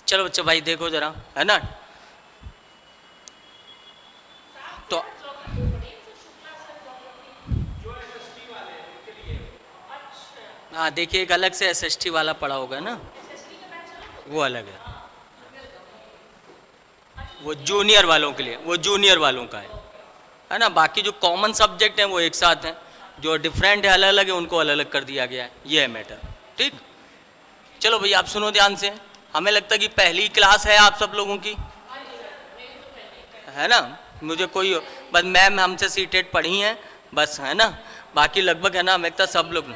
चलो बच्चे भाई देखो जरा, है ना। तो हाँ देखिए, एक अलग से एसएसटी वाला पड़ा होगा ना, वो अलग है, वो जूनियर वालों के लिए, वो जूनियर वालों का है ना। बाकी जो कॉमन सब्जेक्ट हैं वो एक साथ हैं, जो डिफरेंट है अलग अलग है उनको अलग अलग कर दिया गया है, ये है मैटर। ठीक, चलो भैया आप सुनो ध्यान से। हमें लगता है कि पहली क्लास है आप सब लोगों की, है ना। मुझे कोई बस मैम हमसे सीटेड पढ़ी हैं बस, है ना। बाकी लगभग है ना, हमें लगता सब लोग।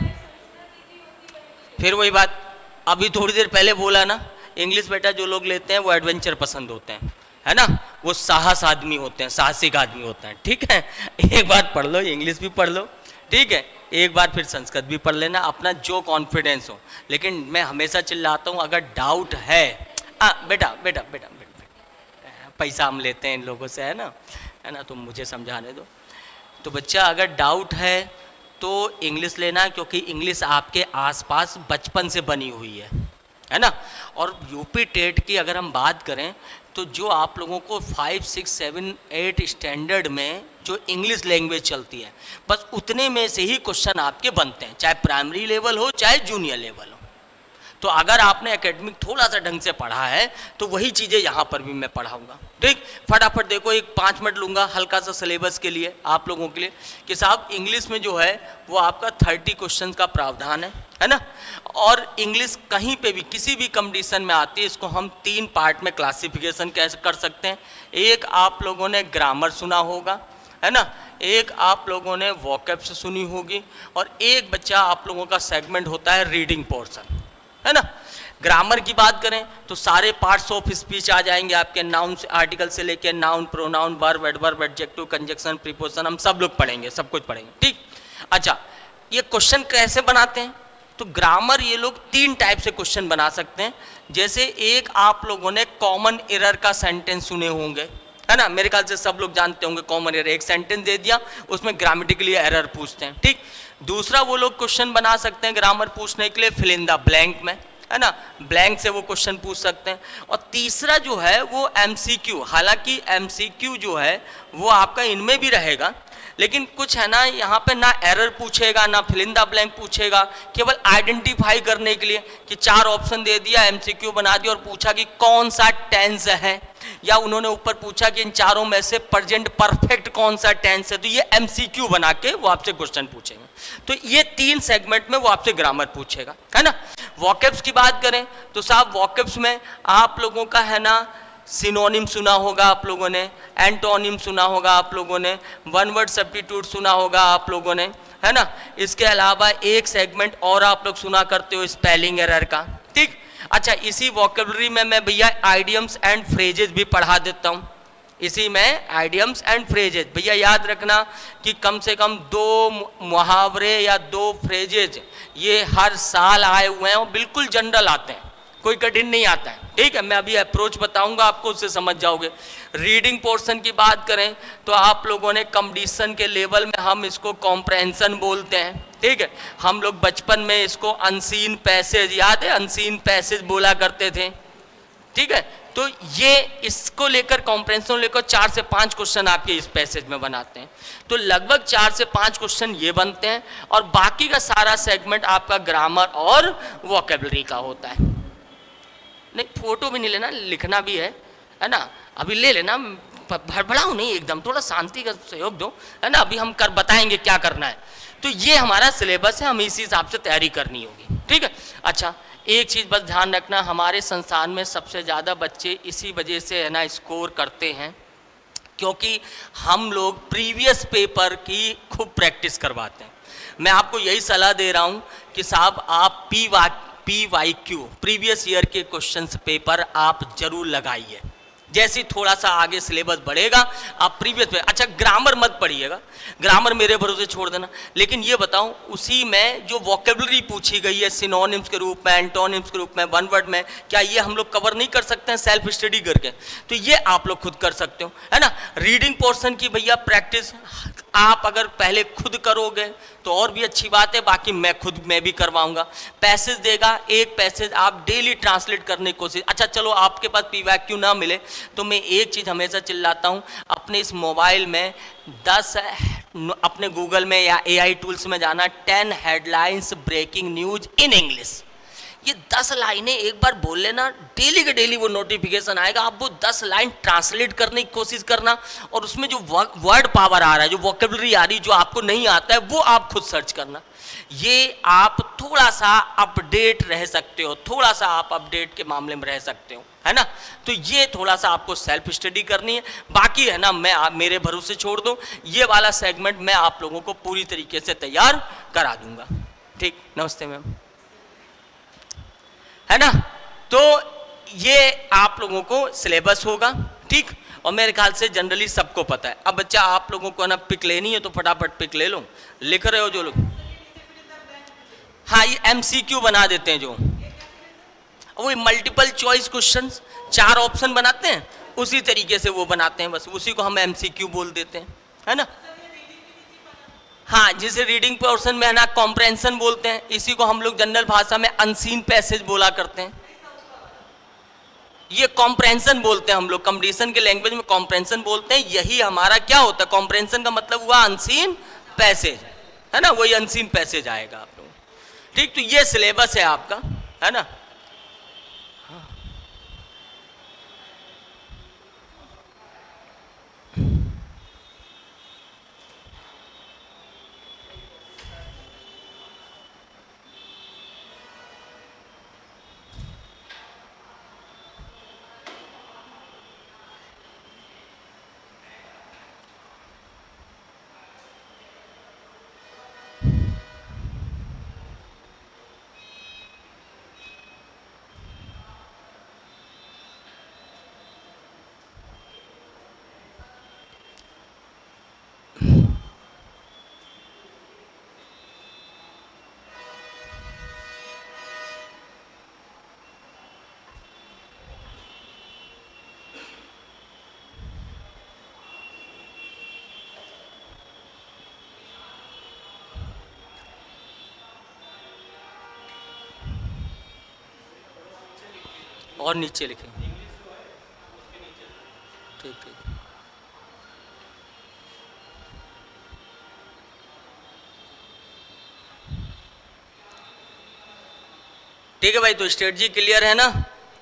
फिर वही बात, अभी थोड़ी देर पहले बोला ना, इंग्लिश बेटा जो लोग लेते हैं वो एडवेंचर पसंद होते हैं, है ना। वो साहस आदमी होते हैं, साहसिक आदमी होते हैं, ठीक है। एक बार पढ़ लो, इंग्लिश भी पढ़ लो, ठीक है। एक बार फिर संस्कृत भी पढ़ लेना, अपना जो कॉन्फिडेंस हो। लेकिन मैं हमेशा चिल्लाता हूँ, अगर डाउट है, बेटा बेटा बेटा बेटा, पैसा हम लेते हैं इन लोगों से, है ना, तुम मुझे समझाने दो। तो बच्चा अगर डाउट है तो इंग्लिश लेना, क्योंकि इंग्लिश आपके आसपास बचपन से बनी हुई है ना। और यूपी टेट की अगर हम बात करें तो जो आप लोगों को 5, 6, 7, 8 स्टैंडर्ड में जो इंग्लिश लैंग्वेज चलती है, बस उतने में से ही क्वेश्चन आपके बनते हैं, चाहे प्राइमरी लेवल हो चाहे जूनियर लेवल हो। तो अगर आपने एकेडमिक थोड़ा सा ढंग से पढ़ा है तो वही चीज़ें यहाँ पर भी मैं पढ़ाऊँगा। ठीक, फटाफट देखो, एक 5 मिनट लूँगा हल्का सा सिलेबस के लिए आप लोगों के लिए, कि साहब इंग्लिश में जो है वो आपका 30 क्वेश्चन का प्रावधान है ना। और इंग्लिश कहीं पे भी किसी भी कंडीशन में आती है, इसको हम 3 पार्ट में क्लासिफिकेशन कैसे कर सकते हैं। एक आप लोगों ने ग्रामर सुना होगा, है ना, एक आप लोगों ने वोकैब्स सुनी होगी, और एक बच्चा आप लोगों का सेगमेंट होता है रीडिंग पोर्शन, है ना। ग्रामर की बात करें तो सारे पार्ट्स ऑफ स्पीच आ जाएंगे आपके, नाउन से आर्टिकल से लेकर noun, pronoun, verb, adverb, adjective, conjunction, preposition, हम सब लोग पढ़ेंगे, सब कुछ पढ़ेंगे। ठीक, अच्छा ये क्वेश्चन कैसे बनाते हैं, तो ग्रामर ये लोग 3 टाइप से क्वेश्चन बना सकते हैं। जैसे एक आप लोगों ने कॉमन एरर का सेंटेंस सुने होंगे, है ना, मेरे ख्याल से सब लोग जानते होंगे कॉमन एरर, एक सेंटेंस दे दिया उसमें ग्रामेटिकली एरर पूछते हैं। ठीक, दूसरा वो लोग क्वेश्चन बना सकते हैं ग्रामर पूछने के लिए फिल इन द ब्लैंक में, है ना, ब्लैंक से वो क्वेश्चन पूछ सकते हैं। और तीसरा जो है वो एमसीक्यू, हालांकि एमसीक्यू जो है वो आपका इनमें भी रहेगा, लेकिन कुछ है ना यहाँ पे ना एरर पूछेगा ना फिल इन द ब्लैंक पूछेगा, केवल आइडेंटिफाई करने के लिए कि 4 ऑप्शन दे दिया, एमसीक्यू बना दिया और पूछा कि कौन सा टेंस है, या उन्होंने ऊपर पूछा कि इन चारों में से प्रेजेंट परफेक्ट कौन सा टेंस है, तो ये एमसीक्यू बना के वो आपसे क्वेश्चन पूछेंगे। तो ये 3 सेगमेंट में वो आपसे ग्रामर पूछेगा, है ना। वोकैब्स की बात करें तो साहब वोकैब्स में आप लोगों का है ना सिनोनिम सुना होगा आप लोगों ने, एंटोनिम सुना होगा आप लोगों ने, वन वर्ड सब्स्टिट्यूट सुना होगा आप लोगों ने, है ना। इसके अलावा एक सेगमेंट और आप लोग सुना करते हो स्पेलिंग एरर का। ठीक, अच्छा इसी वोकैबुलरी में मैं भैया आइडियम्स एंड फ्रेजेस भी पढ़ा देता हूँ। इसी में आइडियम्स एंड फ्रेजेस भैया याद रखना कि कम से कम 2 मुहावरे या 2 फ्रेजेज ये हर साल आए हुए हैं और बिल्कुल जनरल आते हैं, कोई कठिन नहीं आता है। ठीक है, मैं अभी अप्रोच बताऊंगा आपको, उससे समझ जाओगे। रीडिंग पोर्शन की बात करें तो आप लोगों ने कंपटीशन के लेवल में हम इसको कॉम्प्रहेंशन बोलते हैं। ठीक है, हम लोग बचपन में इसको अनसीन पैसेज, याद है अनसीन पैसेज बोला करते थे। ठीक है, तो ये इसको लेकर कॉम्प्रहेंशन लेकर 4 से 5 क्वेश्चन आपके इस पैसेज में बनाते हैं। तो लगभग 4 से 5 क्वेश्चन ये बनते हैं और बाकी का सारा सेगमेंट आपका ग्रामर और वोकैबुलरी का होता है। नहीं फोटो भी नहीं लेना, लिखना भी है ना, अभी ले लेना, भड़बड़ाओ नहीं, एकदम थोड़ा शांति का सहयोग दो, है ना। अभी हम बताएंगे क्या करना है। तो ये हमारा सिलेबस है, हमें इसी हिसाब से तैयारी करनी होगी। ठीक है, अच्छा एक चीज़ बस ध्यान रखना, हमारे संस्थान में सबसे ज़्यादा बच्चे इसी वजह से है ना स्कोर करते हैं क्योंकि हम लोग प्रीवियस पेपर की खूब प्रैक्टिस करवाते हैं। मैं आपको यही सलाह दे रहा हूँ कि साहब आप PYQ प्रीवियस ईयर के क्वेश्चंस पेपर आप जरूर लगाइए। जैसे थोड़ा सा आगे सिलेबस बढ़ेगा आप प्रीवियस पे, अच्छा ग्रामर मत पढ़िएगा, ग्रामर मेरे भरोसे छोड़ देना, लेकिन ये बताऊं उसी में जो वोकैबुलरी पूछी गई है सिनोनिम्स के रूप में, एंटोनिम्स के रूप में, वन वर्ड में, क्या ये हम लोग कवर नहीं कर सकते हैं सेल्फ स्टडी करके? तो ये आप लोग खुद कर सकते हो, है ना। रीडिंग पोर्शन की भैया प्रैक्टिस आप अगर पहले खुद करोगे तो और भी अच्छी बात है, बाकी मैं भी करवाऊंगा। पैसेज देगा, एक पैसेज आप डेली ट्रांसलेट करने की कोशिश। अच्छा चलो आपके पास पीवैक्यू ना मिले तो मैं एक चीज़ हमेशा चिल्लाता हूँ, अपने इस मोबाइल में 10 अपने गूगल में या AI टूल्स में जाना, 10 headlines breaking news in English. ये 10 लाइनें एक बार बोल लेना, डेली के डेली वो नोटिफिकेशन आएगा। आप वो 10 लाइन ट्रांसलेट करने की कोशिश करना, और उसमें जो वर्ड पावर आ रहा है, जो वोकेबलरी आ रही, जो आपको नहीं आता है, वो आप खुद सर्च करना। ये आप थोड़ा सा अपडेट रह सकते हो, थोड़ा सा आप अपडेट के मामले में रह सकते हो, है ना। तो ये थोड़ा सा आपको सेल्फ स्टडी करनी है। बाकी है ना, मैं मेरे भरोसे छोड़ दूँ, ये वाला सेगमेंट मैं आप लोगों को पूरी तरीके से तैयार करा दूंगा। ठीक, नमस्ते मैम, है ना। तो ये आप लोगों को सिलेबस होगा, ठीक, और मेरे ख्याल से जनरली सबको पता है। अब बच्चा आप लोगों को ना पिक लेनी है तो फटाफट पिक ले लो, लिख रहे हो जो लोग। हाँ, ये MCQ बना देते हैं, जो वो मल्टीपल चॉइस क्वेश्चंस 4 ऑप्शन बनाते हैं, उसी तरीके से वो बनाते हैं, बस उसी को हम MCQ बोल देते हैं, है ना। हाँ, जिसे रीडिंग पोर्शन में है ना कॉम्प्रेंशन बोलते हैं, इसी को हम लोग जनरल भाषा में अनसीन पैसेज बोला करते हैं। ये कॉम्प्रेंशन बोलते हैं हम लोग, कंपटीशन के लैंग्वेज में कॉम्प्रेंशन बोलते हैं। यही हमारा क्या होता है, कॉम्प्रेंशन का मतलब हुआ अनसीन पैसेज, है ना, वही अनसीन पैसेज आएगा आप लोग। ठीक, तो ये सिलेबस है आपका, है ना। और नीचे लिखें, ठीक ठीक। ठीक है भाई, तो स्ट्रेटजी क्लियर है ना,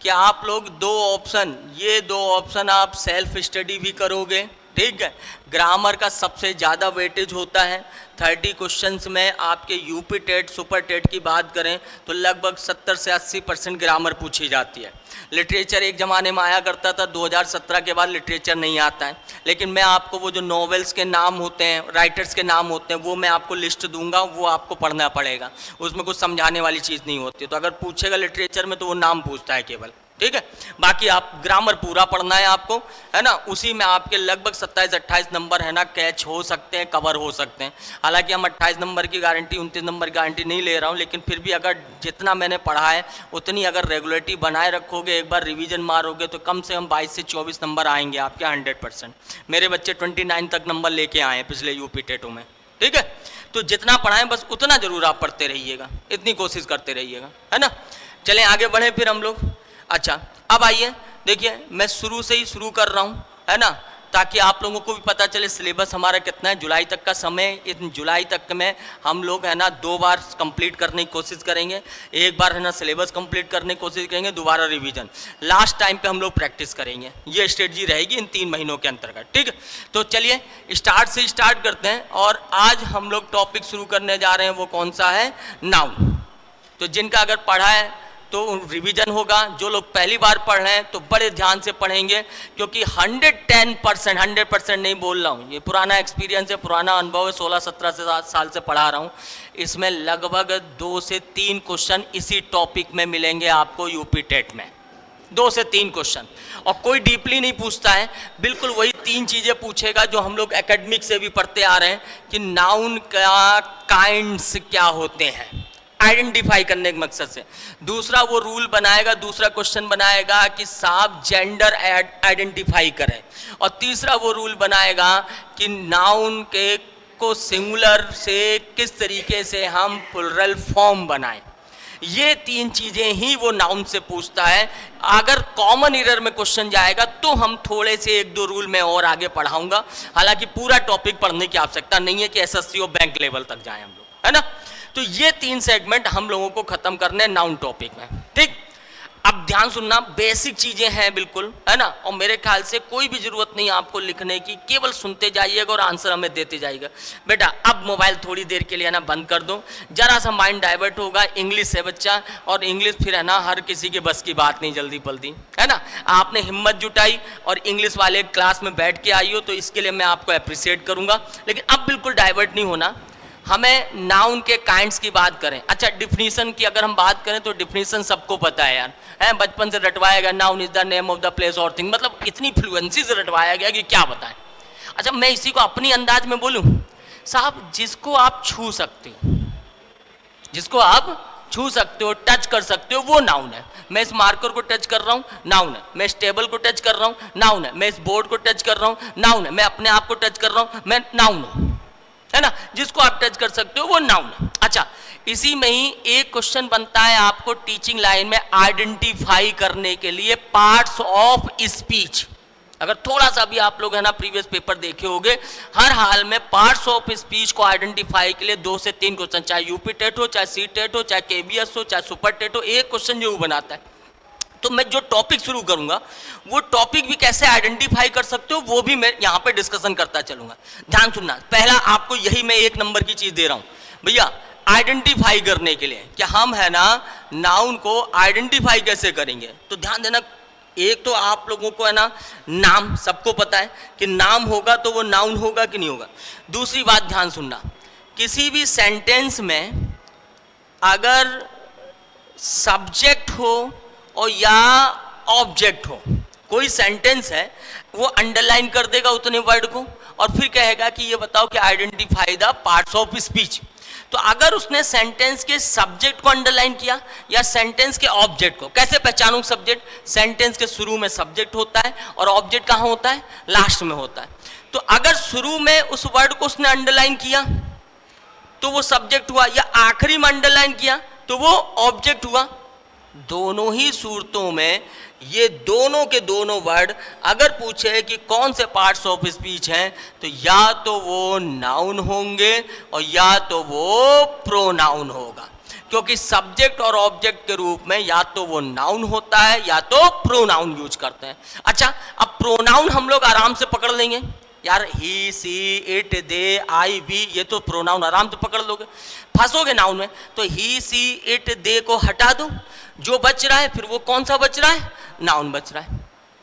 कि आप लोग 2 ऑप्शन, ये 2 ऑप्शन आप सेल्फ स्टडी भी करोगे, ठीक है। ग्रामर का सबसे ज़्यादा वेटेज होता है, 30 क्वेश्चंस में आपके यूपी टेट सुपर टेट की बात करें तो लगभग 70 से 80% ग्रामर पूछी जाती है। लिटरेचर एक ज़माने में आया करता था, 2017 के बाद लिटरेचर नहीं आता है, लेकिन मैं आपको वो जो नॉवेल्स के नाम होते हैं, राइटर्स के नाम होते हैं, वो मैं आपको लिस्ट दूंगा, वो आपको पढ़ना पड़ेगा, उसमें कुछ समझाने वाली चीज़ नहीं होती। तो अगर पूछेगा लिटरेचर में तो वो नाम पूछता है केवल, ठीक है। बाकी आप ग्रामर पूरा पढ़ना है आपको, है ना। उसी में आपके लगभग 27-28 नंबर है ना कैच हो सकते हैं, कवर हो सकते हैं। हालांकि हम 28 नंबर की गारंटी, 29 नंबर गारंटी नहीं ले रहा हूं, लेकिन फिर भी अगर जितना मैंने पढ़ा है उतनी अगर रेगुलरिटी बनाए रखोगे, एक बार रिवीजन मारोगे, तो कम से कम 22 से 24 नंबर आएंगे आपके 100%। मेरे बच्चे 29 तक नंबर लेके आए पिछले यूपी टेटों में, ठीक है। तो जितना पढ़ाएं बस उतना जरूर आप पढ़ते रहिएगा, इतनी कोशिश करते रहिएगा, है ना। चलें आगे बढ़ें फिर हम लोग। अच्छा, अब आइए देखिए, मैं शुरू से ही शुरू कर रहा हूँ, है ना, ताकि आप लोगों को भी पता चले सिलेबस हमारा कितना है। जुलाई तक का समय, इस जुलाई तक में हम लोग है ना 2 बार कंप्लीट करने की कोशिश करेंगे। एक बार है ना सिलेबस कंप्लीट करने की कोशिश करेंगे, दोबारा रिवीजन, लास्ट टाइम पे हम लोग प्रैक्टिस करेंगे। ये स्ट्रेटजी रहेगी इन 3 महीनों के अंतर्गत, ठीक है। तो चलिए स्टार्ट करते हैं, और आज हम लोग टॉपिक शुरू करने जा रहे हैं, वो कौन सा है, नाउन। तो जिनका अगर पढ़ा है तो रिवीजन होगा, जो लोग पहली बार पढ़ रहे हैं तो बड़े ध्यान से पढ़ेंगे, क्योंकि 100% नहीं बोल रहा हूँ, ये पुराना एक्सपीरियंस है, पुराना अनुभव है, 16-17 साल से पढ़ा रहा हूँ। इसमें लगभग 2 से 3 क्वेश्चन इसी टॉपिक में मिलेंगे आपको यूपी टेट में, 2 से 3 क्वेश्चन, और कोई डीपली नहीं पूछता है, बिल्कुल वही 3 चीज़ें पूछेगा जो हम लोग एकेडमिक से भी पढ़ते आ रहे हैं, कि नाउन का काइंड्स क्या होते हैं, आइडेंटिफाई करने के मकसद से। दूसरा वो रूल बनाएगा, दूसरा क्वेश्चन बनाएगा कि साहब जेंडर आइडेंटिफाई करें, और तीसरा वो रूल बनाएगा कि नाउन के को सिंगुलर से किस तरीके से हम प्लुरल फॉर्म बनाएं, ये तीन चीजें ही वो नाउन से पूछता है। अगर कॉमन एरर में क्वेश्चन जाएगा तो हम थोड़े से एक दो रूल में और आगे पढ़ाऊंगा, हालांकि पूरा टॉपिक पढ़ने की आवश्यकता नहीं है कि एसएससी और बैंक लेवल तक जाएं हम लोग, है ना। तो ये तीन सेगमेंट हम लोगों को खत्म करने नाउन टॉपिक में, ठीक। अब ध्यान सुनना, बेसिक चीजें हैं बिल्कुल, है ना, और मेरे ख्याल से कोई भी जरूरत नहीं आपको लिखने की, केवल सुनते जाइएगा और आंसर हमें देते जाइएगा। बेटा अब मोबाइल थोड़ी देर के लिए है ना बंद कर दो, जरा सा माइंड डाइवर्ट होगा, इंग्लिश है बच्चा, और इंग्लिश फिर है ना हर किसी के बस की बात नहीं जल्दी पलती, है ना। आपने हिम्मत जुटाई और इंग्लिश वाले क्लास में बैठ के आई हो, तो इसके लिए मैं आपको अप्रिशिएट करूंगा। लेकिन अब बिल्कुल डाइवर्ट नहीं होना, हमें नाउन के काइंड्स की बात करें। अच्छा, डिफिनीशन की अगर हम बात करें तो डिफिनीशन सबको पता है यार, है, बचपन से रटवाया गया, noun is the name of the place और थिंग, मतलब इतनी फ्लुएंसी से रटवाया गया कि क्या बताएं। अच्छा, मैं इसी को अपनी अंदाज में बोलूं, साहब जिसको आप छू सकते हो, जिसको आप छू सकते हो, टच कर सकते हो, वो नाउन है। मैं इस मार्कर को टच कर रहा हूँ, नाउन है। मैं इस टेबल को टच कर रहा हूँ, नाउन है। मैं इस बोर्ड को टच कर रहा हूँ, नाउन है। मैं अपने आप को टच कर रहा हूँ, मैं नाउन हूँ, है ना। जिसको आप टच कर सकते हो वो नाउन है। अच्छा, इसी में ही एक क्वेश्चन बनता है आपको टीचिंग लाइन में आइडेंटिफाई करने के लिए पार्ट्स ऑफ स्पीच। अगर थोड़ा सा भी आप लोग है ना प्रीवियस पेपर देखे होंगे, हर हाल में पार्ट्स ऑफ स्पीच को आइडेंटिफाई के लिए 2 से 3 क्वेश्चन, चाहे यूपी टेट हो, चाहे सी टेट हो, चाहे केबीएस हो, चाहे सुपर टेट हो, एक क्वेश्चन जो बनाता है। तो मैं जो टॉपिक शुरू करूंगा वो टॉपिक भी कैसे आइडेंटिफाई कर सकते हो वो भी मैं यहां पे डिस्कशन करता चलूंगा। ध्यान सुनना, पहला आपको यही मैं 1 नंबर की चीज दे रहा हूं भैया, आइडेंटिफाई करने के लिए कि हम है ना नाउन को आइडेंटिफाई कैसे करेंगे। तो ध्यान देना, एक तो आप लोगों को है ना नाम सबको पता है कि नाम होगा तो वो नाउन होगा कि नहीं होगा। दूसरी बात ध्यान सुनना, किसी भी सेंटेंस में अगर सब्जेक्ट हो और या ऑब्जेक्ट हो, कोई सेंटेंस है वो अंडरलाइन कर देगा उतने वर्ड को और फिर कहेगा कि ये बताओ कि identify the parts of speech. तो अगर उसने सेंटेंस के सब्जेक्ट को अंडरलाइन किया या सेंटेंस के ऑब्जेक्ट को, कैसे पहचानूं सब्जेक्ट? सेंटेंस के शुरू में सब्जेक्ट होता है और ऑब्जेक्ट कहां होता है? लास्ट में होता है। तो अगर शुरू में उस वर्ड को उसने अंडरलाइन किया तो वो सब्जेक्ट हुआ, या आखिरी में अंडरलाइन किया तो वो ऑब्जेक्ट हुआ। दोनों ही सूरतों में ये दोनों के दोनों वर्ड अगर पूछे कि कौन से पार्ट्स ऑफ स्पीच हैं तो या तो वो नाउन होंगे और या तो वो प्रोनाउन होगा, क्योंकि सब्जेक्ट और ऑब्जेक्ट के रूप में या तो वो नाउन होता है या तो प्रोनाउन यूज करते हैं। अच्छा, अब प्रोनाउन हम लोग आराम से पकड़ लेंगे यार, ही see it they I we, ये तो प्रोनाउन आराम से पकड़ लोगे। फंसोगे नाउन में तो ही सी इट दे को हटा दो, जो बच रहा है फिर वो कौन सा बच रहा है? नाउन बच रहा है।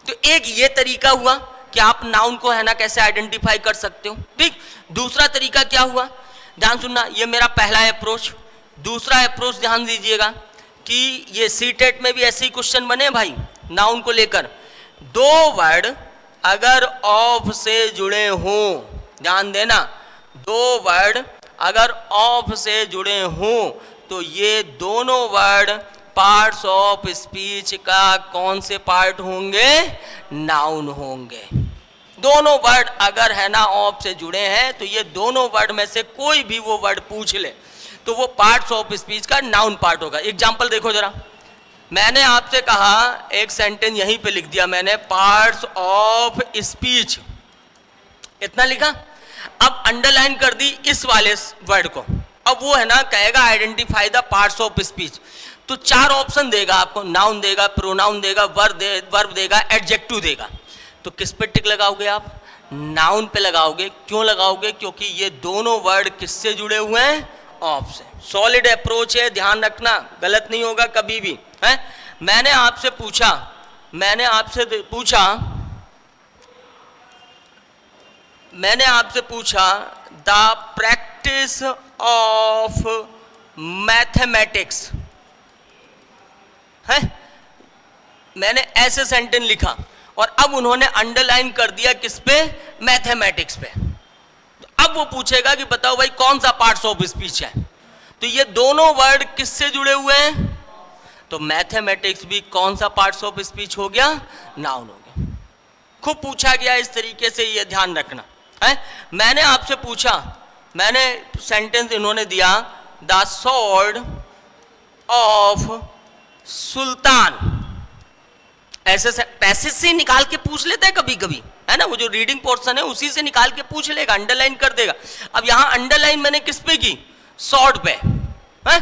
तो एक ये तरीका हुआ कि आप नाउन को है ना कैसे आइडेंटिफाई कर सकते हो। ठीक, दूसरा तरीका क्या हुआ? ध्यान सुनना, ये मेरा पहला अप्रोच। दूसरा अप्रोच ध्यान दीजिएगा कि ये सीटेट में भी ऐसे ही क्वेश्चन बने भाई, नाउन को लेकर दो वर्ड अगर ऑफ से जुड़े हों, ध्यान देना, दो वर्ड अगर ऑफ से जुड़े हों तो ये दोनों वर्ड पार्ट्स ऑफ स्पीच का कौन से पार्ट होंगे? नाउन होंगे। दोनों वर्ड अगर है ना ऑफ से जुड़े हैं तो ये दोनों वर्ड में से कोई भी वो वर्ड पूछ ले तो वो पार्ट्स ऑफ स्पीच का नाउन पार्ट होगा। एग्जांपल देखो जरा, मैंने आपसे कहा एक सेंटेंस यहीं पे लिख दिया मैंने, पार्ट्स ऑफ स्पीच, इतना लिखा। अब अंडरलाइन कर दी इस वाले वर्ड को, अब वो है ना कहेगा identify the parts of speech. तो 4 ऑप्शन देगा आपको, नाउन देगा, प्रोनाउन देगा, वर्ब देगा, एडजेक्टिव देगा। तो किस पे टिक लगाओगे आप? नाउन पे लगाओगे। क्यों लगाओगे? क्योंकि ये दोनों वर्ड किससे जुड़े हुए हैं? ऑफ से। सॉलिड अप्रोच है, ध्यान रखना, गलत नहीं होगा कभी भी है। मैंने आपसे पूछा द प्रैक्टिस ऑफ मैथमेटिक्स है, मैंने ऐसे सेंटेंस लिखा और अब उन्होंने अंडरलाइन कर दिया किस पे? मैथमेटिक्स पे। तो अब वो पूछेगा कि बताओ भाई कौन सा पार्ट्स ऑफ स्पीच है? तो ये दोनों वर्ड किससे जुड़े हुए हैं? तो मैथमेटिक्स भी कौन सा पार्ट्स ऑफ स्पीच हो गया? नाउन हो गया। खूब पूछा गया इस तरीके से, ये ध्यान रखना है। मैंने आपसे पूछा मैंने सेंटेंस इन्होंने दिया द स्वॉर्ड ऑफ सुल्तान, ऐसे से पैसेज से निकाल के पूछ लेते हैं कभी कभी, है ना, वो जो रीडिंग पोर्शन है उसी से निकाल के पूछ लेगा, अंडरलाइन कर देगा। अब यहां अंडरलाइन मैंने किस पे की, स्वॉर्ड पे है?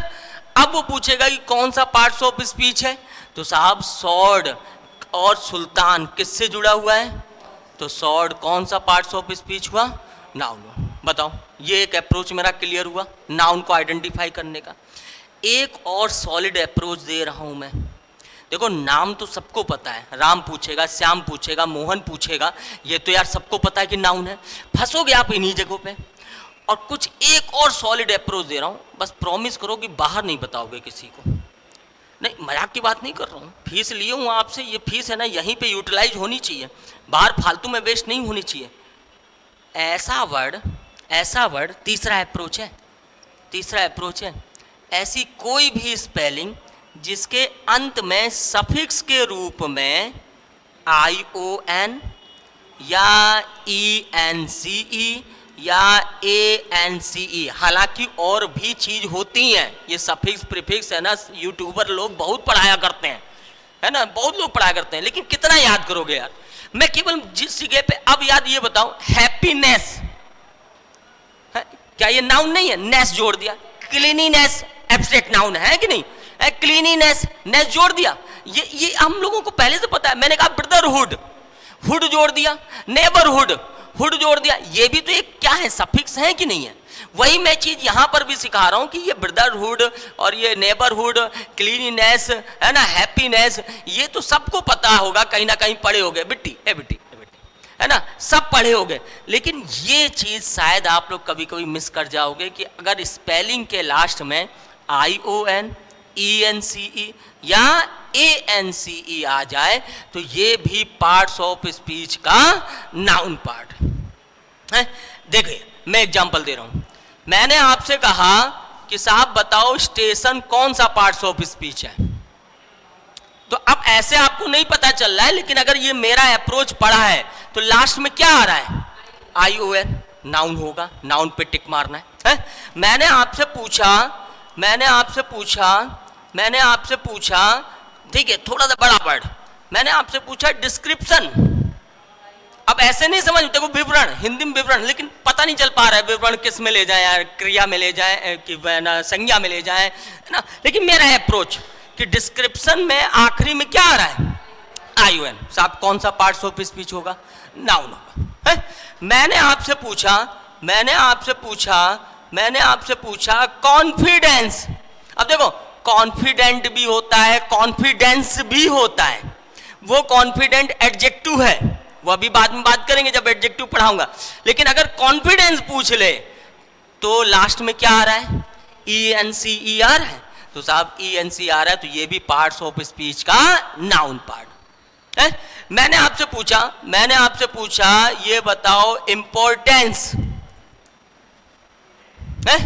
अब वो पूछेगा कि कौन सा पार्ट्स ऑफ स्पीच है, तो साहब स्वॉर्ड और सुल्तान किससे जुड़ा हुआ है, तो स्वॉर्ड कौन सा पार्ट्स ऑफ स्पीच हुआ, नाउन। बताओ, ये एक अप्रोच मेरा क्लियर हुआ नाउन को आइडेंटिफाई करने का। एक और सॉलिड अप्रोच दे रहा हूं मैं। देखो नाम तो सबको पता है, राम पूछेगा, श्याम पूछेगा, मोहन पूछेगा, ये तो यार सबको पता है कि नाउन है। फंसोगे आप इन्हीं जगहों पे। और कुछ एक और सॉलिड अप्रोच दे रहा हूं, बस प्रॉमिस करो कि बाहर नहीं बताओगे किसी को। नहीं, मजाक की बात नहीं कर रहा हूँ, फीस लिए हूँ आपसे, ये फीस है ना यहीं पे यूटिलाइज होनी चाहिए, बाहर फालतू में वेस्ट नहीं होनी चाहिए। ऐसा वर्ड तीसरा अप्रोच है, तीसरा अप्रोच है, ऐसी कोई भी स्पेलिंग जिसके अंत में सफिक्स के रूप में ION या ENCE या ANCE, हालांकि और भी चीज होती हैं, ये सफिक्स प्रीफिक्स है ना, यूट्यूबर लोग बहुत पढ़ाया करते हैं, है ना, बहुत लोग पढ़ाया करते हैं, लेकिन कितना याद करोगे यार। मैं केवल जिस जगह पे, अब याद ये बताओ, हैप्पीनेस है, क्या ये नाउन नहीं है, नेस जोड़ दिया। क्लीनिनेस एब्स्ट्रैक्ट नाउन है कि नहीं, क्लीनिनेस नेस जोड़ दिया, ये हम लोगों को पहले से पता है। मैंने कहा ब्रदरहुड, हुड जोड़ दिया, नेबरहुड, हुड जोड़ दिया, ये भी तो एक क्या है, सफिक्स है कि नहीं है। वही मैं चीज यहां पर भी सिखा रहा हूं कि ये ब्रदरहुड और ये नेबरहुड, क्लीनिनेस है ना, हैप्पीनेस, ये तो सबको पता होगा, कहीं ना कहीं पढ़े होगे बिट्टी ए बिट्टी है ना, सब पढ़े होगे। लेकिन ये चीज शायद आप लोग कभी कभी मिस कर जाओगे कि अगर स्पेलिंग के लास्ट में ION ENCE या ANCE आ जाए तो ये भी पार्ट्स ऑफ स्पीच का नाउन पार्ट है। देखिए मैं एग्जांपल दे रहा हूं, मैंने आपसे कहा कि साहब बताओ स्टेशन कौन सा पार्ट्स ऑफ स्पीच है, तो अब ऐसे आपको नहीं पता चल रहा है, लेकिन अगर ये मेरा अप्रोच पढ़ा है तो लास्ट में क्या आ रहा है, ION, नाउन होगा, नाउन पे टिक मारना है? मैंने आपसे पूछा, ठीक है, थोड़ा सा बड़ा वर्ड, मैंने आपसे पूछा डिस्क्रिप्शन। अब ऐसे नहीं समझ, देखो विवरण, हिंदी में विवरण, लेकिन पता नहीं चल पा रहा है विवरण किस में ले जाए, क्रिया में ले जाए कि संज्ञा में ले जाए, है ना। लेकिन मेरा अप्रोच कि डिस्क्रिप्शन में आखिरी में क्या आ रहा है, ION, साहब कौन सा पार्ट्स ऑफ स्पीच होगा, नाउन होगा है? मैंने आपसे पूछा कॉन्फिडेंस। अब देखो कॉन्फिडेंट भी होता है, कॉन्फिडेंस भी होता है, वो कॉन्फिडेंट एडजेक्टिव है, वो अभी बाद में बात करेंगे जब एडजेक्टिव पढ़ाऊंगा। लेकिन अगर कॉन्फिडेंस पूछ ले तो लास्ट में क्या आ रहा है, ENCE आ रहा है, तो साहब ENCE आ रहा है, तो ये भी पार्ट्स ऑफ स्पीच का नाउन पार्ट है। मैंने आपसे पूछा ये बताओ इंपॉर्टेंस है,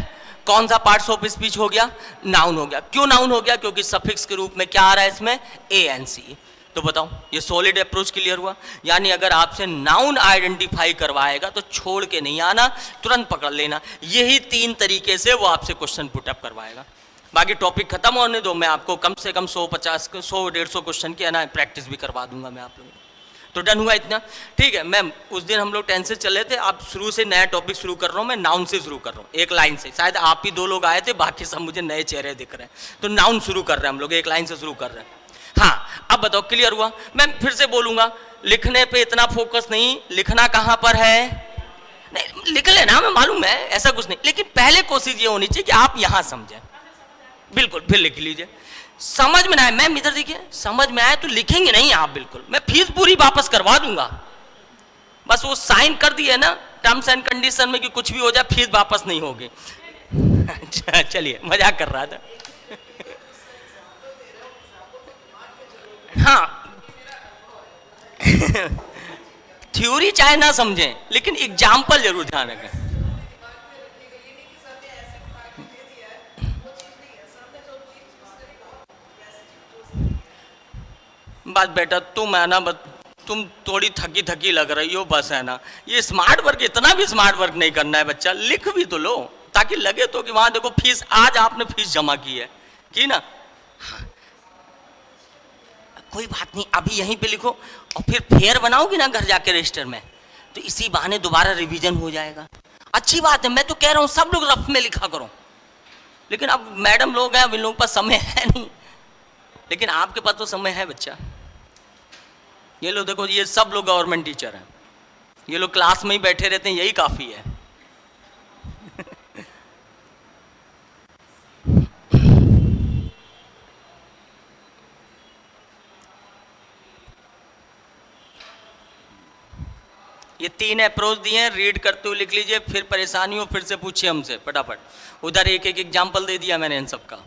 कौन सा पार्ट्स ऑफ स्पीच हो गया, नाउन हो गया। क्यों नाउन हो गया, क्योंकि सफिक्स के रूप में क्या आ रहा है इसमें, ANCE। तो बताओ ये सॉलिड अप्रोच क्लियर हुआ। यानी अगर आपसे नाउन आइडेंटिफाई करवाएगा तो छोड़ के नहीं आना, तुरंत पकड़ लेना। यही 3 तरीके से वो आपसे क्वेश्चन पुटअप करवाएगा। बाकी टॉपिक खत्म होने दो, मैं आपको कम से कम 100-150 क्वेश्चन की है ना प्रैक्टिस भी करवा दूंगा मैं आप लोगों को। तो डन हुआ इतना, ठीक है। मैं उस दिन हम लोग 10 से चले थे, अब शुरू से नया टॉपिक शुरू कर रहा हूँ, मैं नाउन से शुरू कर रहा हूँ, एक लाइन से। शायद आप ही 2 लोग आए थे, बाकी सब मुझे नए चेहरे दिख रहे हैं। तो नाउन शुरू कर रहे हैं हम लोग, एक लाइन से शुरू कर रहे हैं। हाँ अब बताओ क्लियर हुआ। मैं फिर से बोलूंगा, लिखने पे इतना फोकस नहीं, लिखना कहाँ पर है, नहीं लिख लेना, मैं मालूम है ऐसा कुछ नहीं, लेकिन पहले कोशिश ये होनी चाहिए कि आप यहां समझें। बिल्कुल फिर लिख लीजिए, समझ में ना आए, मैम इधर देखिए, समझ में आए तो लिखेंगे नहीं आप, बिल्कुल मैं फीस पूरी वापस करवा दूंगा, बस वो साइन कर दिए ना टर्म्स एंड कंडीशन में कि कुछ भी हो जाए फीस वापस नहीं होगी। चलिए मजाक कर रहा था। हाँ थ्योरी चाहे ना समझें, लेकिन एग्जाम्पल जरूर ध्यान रखें। बस बेटा तुम है ना, तुम थोड़ी थकी थकी लग रही हो, बस है ना। ये स्मार्ट वर्क, इतना भी स्मार्ट वर्क नहीं करना है बच्चा, लिख भी तो लो ताकि लगे तो कि वहां देखो फीस, आज आपने फीस जमा की है, की ना। हाँ। कोई बात नहीं, अभी यहीं पे लिखो और फिर फेयर बनाओगी ना घर जाके रजिस्टर में, तो इसी बहाने दोबारा रिवीजन हो जाएगा। अच्छी बात है, मैं तो कह रहा हूं सब लोग रफ में लिखा करो, लेकिन अब मैडम लोग हैं, अब इन लोगों के पास समय है नहीं, लेकिन आपके पास तो समय है बच्चा। ये लोग देखो, ये सब लोग गवर्नमेंट टीचर हैं, ये लोग क्लास में ही बैठे रहते हैं, यही काफी है। ये 3 अप्रोच दिए हैं, रीड करते हुए लिख लीजिए, फिर परेशानी हो फिर से पूछिए हमसे फटाफट। उधर एक एक एग्जाम्पल दे दिया मैंने इन सबका।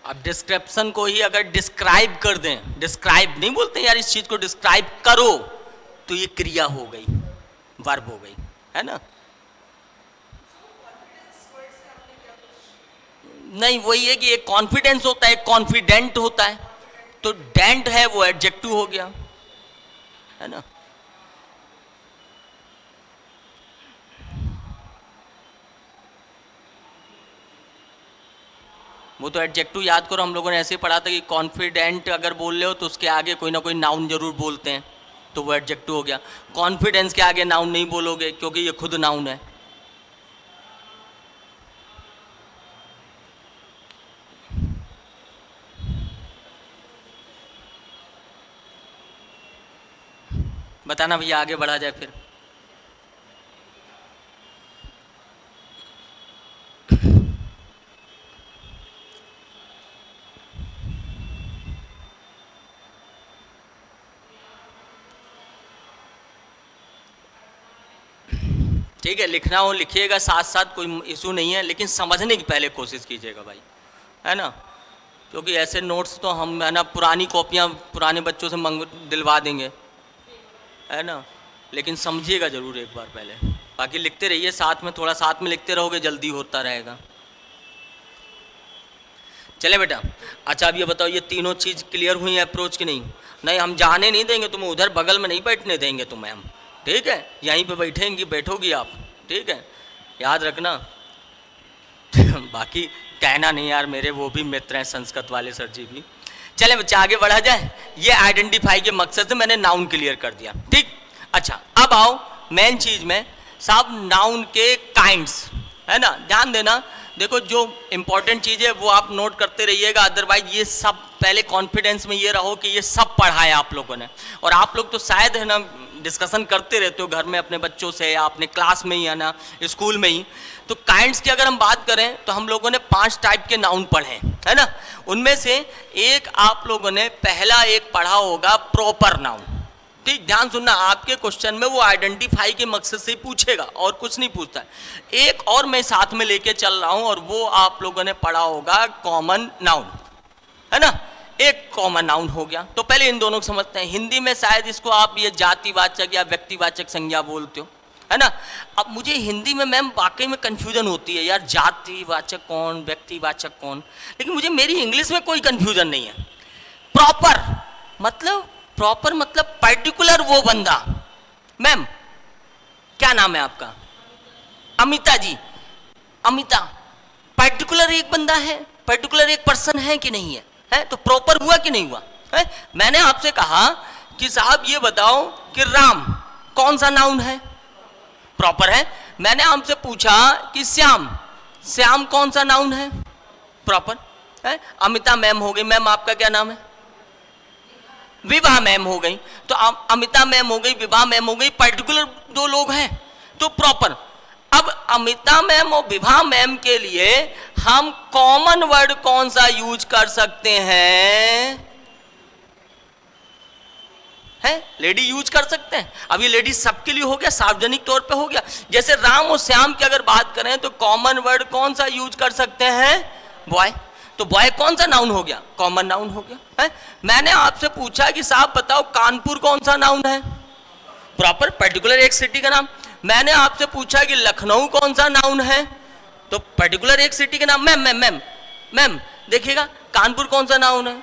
अब डिस्क्रिप्शन को ही अगर डिस्क्राइब कर दें, डिस्क्राइब नहीं बोलते यार, इस चीज को डिस्क्राइब करो, तो ये क्रिया हो गई, वर्ब हो गई, है ना। नहीं, वही है कि एक कॉन्फिडेंस होता है, एक कॉन्फिडेंट होता है, तो डेंट है वो एडजेक्टिव हो गया, है ना। वो तो एडजेक्टिव याद करो, हम लोगों ने ऐसे पढ़ा था कि कॉन्फिडेंट अगर बोल रहे हो तो उसके आगे कोई ना कोई नाउन जरूर बोलते हैं, तो वो एडजेक्टिव हो गया। कॉन्फिडेंस के आगे नाउन नहीं बोलोगे क्योंकि ये खुद नाउन है। बताना भैया, आगे बढ़ा जाए फिर। ठीक है, लिखना हो लिखिएगा साथ साथ, कोई इशू नहीं है, लेकिन समझने की पहले कोशिश कीजिएगा भाई, है ना। क्योंकि ऐसे नोट्स तो हम, है ना, पुरानी कॉपियाँ पुराने बच्चों से मंग दिलवा देंगे, है ना, लेकिन समझिएगा जरूर एक बार पहले। बाकी लिखते रहिए साथ में, थोड़ा साथ में लिखते रहोगे जल्दी होता रहेगा। चले बेटा, अच्छा अब ये बताओ, ये तीनों चीज़ क्लियर हुई है अप्रोच की नहीं? नहीं, हम जाने नहीं देंगे तुम्हें, उधर बगल में नहीं बैठने देंगे तुम्हें हम, ठीक है, यहीं पे बैठेंगी, बैठोगी आप, ठीक है, याद रखना। बाकी कहना नहीं यार, मेरे वो भी मित्र हैं संस्कृत वाले सर जी भी। चले बच्चे आगे बढ़ा जाए। ये आइडेंटिफाई के मकसद से मैंने नाउन क्लियर कर दिया, ठीक। अच्छा अब आओ मेन चीज में, सब नाउन के काइंड्स, है ना, ध्यान देना। देखो जो इंपॉर्टेंट चीज है वो आप नोट करते रहिएगा, अदरवाइज ये सब पहले कॉन्फिडेंस में ये रहो कि ये सब पढ़ा है आप लोगों ने, और आप लोग तो शायद, है ना, डिस्कशन करते रहते हो घर में अपने बच्चों से या अपने क्लास में ही, है ना, स्कूल में ही। तो काइंड्स की अगर हम बात करें तो हम लोगों ने 5 टाइप के नाउन पढ़े, है ना। उनमें से एक आप लोगों ने पहला एक पढ़ा होगा प्रॉपर नाउन, ठीक, ध्यान सुनना, आपके क्वेश्चन में वो आइडेंटिफाई के मकसद से ही पूछेगा और कुछ नहीं पूछता है। एक और मैं साथ में लेके चल रहा हूं, और वो आप लोगों ने पढ़ा होगा कॉमन नाउन, है ना, एक कॉमन नाउन हो गया। तो पहले इन दोनों को समझते हैं। हिंदी में शायद इसको आप ये जातिवाचक या व्यक्तिवाचक संज्ञा बोलते हो, है ना। अब मुझे हिंदी में मैम वाकई में कंफ्यूजन होती है यार, जातिवाचक कौन, व्यक्तिवाचक कौन, लेकिन मुझे मेरी इंग्लिश में कोई कंफ्यूजन नहीं है। प्रॉपर मतलब, प्रॉपर मतलब पर्टिकुलर वो बंदा। मैम क्या नाम है आपका? अमिता जी। अमिता पर्टिकुलर एक बंदा है, पर्टिकुलर एक पर्सन है कि नहीं है तो प्रॉपर हुआ कि नहीं हुआ है? मैंने आपसे कहा कि साहब ये बताओ कि राम कौन सा नाउन है? प्रॉपर है। मैंने आपसे पूछा कि श्याम, श्याम कौन सा नाउन है? प्रॉपर है। अमिता मैम हो गई, मैम आपका क्या नाम है? विभा मैम हो गई, तो अमिता मैम हो गई, विभा मैम हो गई, पर्टिकुलर 2 लोग हैं तो प्रॉपर। अब अमिता मैम और विभा मैम के लिए हम कॉमन वर्ड कौन सा यूज कर सकते हैं? है, लेडी यूज कर सकते हैं। अब ये लेडी सबके लिए हो गया, सार्वजनिक तौर पे हो गया। जैसे राम और श्याम की अगर बात करें तो कॉमन वर्ड कौन सा यूज कर सकते हैं? बॉय। तो बॉय कौन सा नाउन हो गया? कॉमन नाउन हो गया है। मैंने आपसे पूछा कि साहब बताओ कानपुर कौन सा नाउन है? प्रॉपर पर्टिकुलर एक सिटी का नाम। मैंने आपसे पूछा कि लखनऊ कौन सा नाउन है? तो पर्टिकुलर एक सिटी का नाम। मैम मैम मैम मैम देखिएगा, कानपुर कौन सा नाउन है?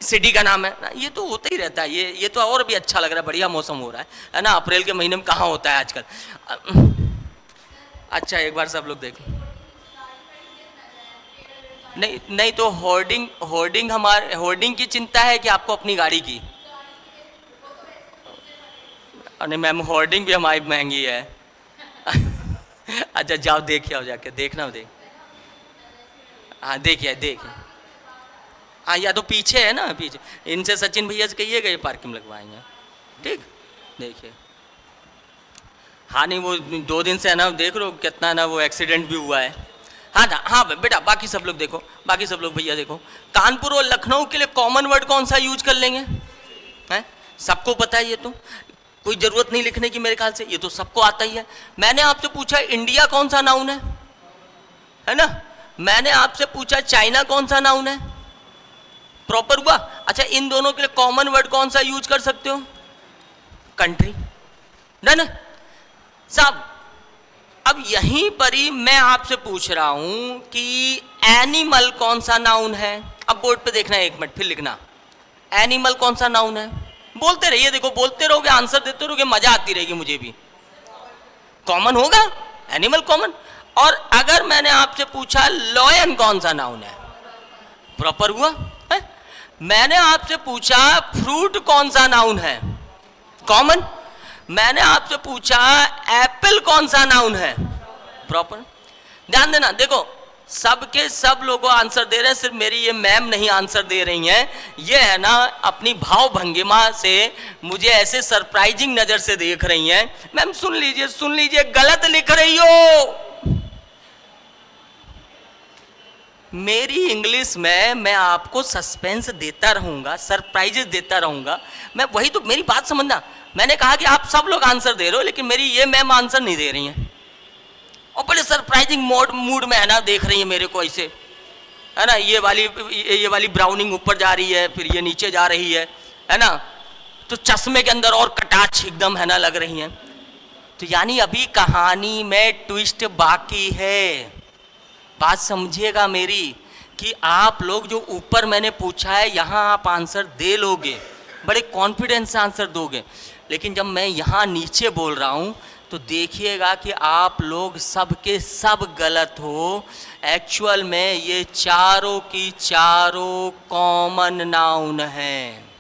सिटी का नाम है। ये तो होता ही रहता है। ये तो और भी अच्छा लग रहा है, बढ़िया मौसम हो रहा है ना। अप्रैल के महीने में कहाँ होता है आजकल। अच्छा एक बार सब लोग देखो। नहीं नहीं, तो होर्डिंग की चिंता है कि आपको अपनी गाड़ी की? अरे मैम होर्डिंग भी हमारी महंगी है। अच्छा जाओ देखिए, आओ जाके देखना, देख। हाँ देखिए। हाँ या तो पीछे है ना, पीछे इनसे सचिन भैया से कहिएगा ये पार्किंग लगवाएंगे, ठीक। देखिए हाँ नहीं वो 2 दिन से है ना, देख लो कितना ना वो एक्सीडेंट भी हुआ है। हाँ ना, हाँ बेटा बाकी सब लोग देखो, बाकी सब लोग भैया देखो, कानपुर और लखनऊ के लिए कॉमन वर्ड कौन सा यूज कर लेंगे? हैं, सबको पता है, ये तो कोई जरूरत नहीं लिखने की मेरे ख्याल से, ये तो सबको आता ही है। मैंने आपसे पूछा इंडिया कौन सा नाउन है ना। मैंने आपसे पूछा चाइना कौन सा नाउन है? प्रॉपर हुआ। अच्छा इन दोनों के लिए कॉमन वर्ड कौन सा यूज कर सकते हो? कंट्री। डन साहब। अब यहीं पर ही मैं आपसे पूछ रहा हूं कि एनिमल कौन सा नाउन है? अब बोर्ड पे देखना, 1 मिनट फिर लिखना, एनिमल कौन सा नाउन है? बोलते रहिए, देखो बोलते रहोगे, आंसर देते रहोगे, मजा आती रहेगी मुझे भी। कॉमन होगा, एनिमल कॉमन। और अगर मैंने आपसे पूछा लॉयन कौन सा नाउन है? प्रॉपर हुआ है। मैंने आपसे पूछा फ्रूट कौन सा नाउन है? कॉमन। मैंने आपसे पूछा एप्पल कौन सा नाउन है? प्रॉपर। ध्यान देना, देखो सबके सब लोगों आंसर दे रहे हैं, सिर्फ मेरी ये मैम नहीं आंसर दे रही हैं। ये है ना अपनी भाव भंगिमा से मुझे ऐसे सरप्राइजिंग नजर से देख रही हैं। मैम सुन लीजिए, गलत लिख रही हो। मेरी इंग्लिश में मैं आपको सस्पेंस देता रहूंगा, सरप्राइजेस देता रहूंगा। मैं वही तो, मेरी बात समझना, मैंने कहा कि आप सब लोग आंसर दे रहे हो, लेकिन मेरी ये मैम आंसर नहीं दे रही हैं और बड़े सरप्राइजिंग मूड में है ना देख रही है मेरे को ऐसे, है ना। ये वाली ब्राउनिंग ऊपर जा रही है, फिर ये नीचे जा रही है ना। तो चश्मे के अंदर और कटाक्ष एकदम है ना लग रही हैं। तो यानी अभी कहानी में ट्विस्ट बाकी है। बात समझिएगा मेरी, कि आप लोग जो ऊपर मैंने पूछा है यहाँ आप आंसर दे लोगे, बड़े कॉन्फिडेंस से आंसर दोगे, लेकिन जब मैं यहाँ नीचे बोल रहा हूँ तो देखिएगा कि आप लोग सब के सब गलत हो। एक्चुअल में ये चारों की चारों कॉमन नाउन हैं।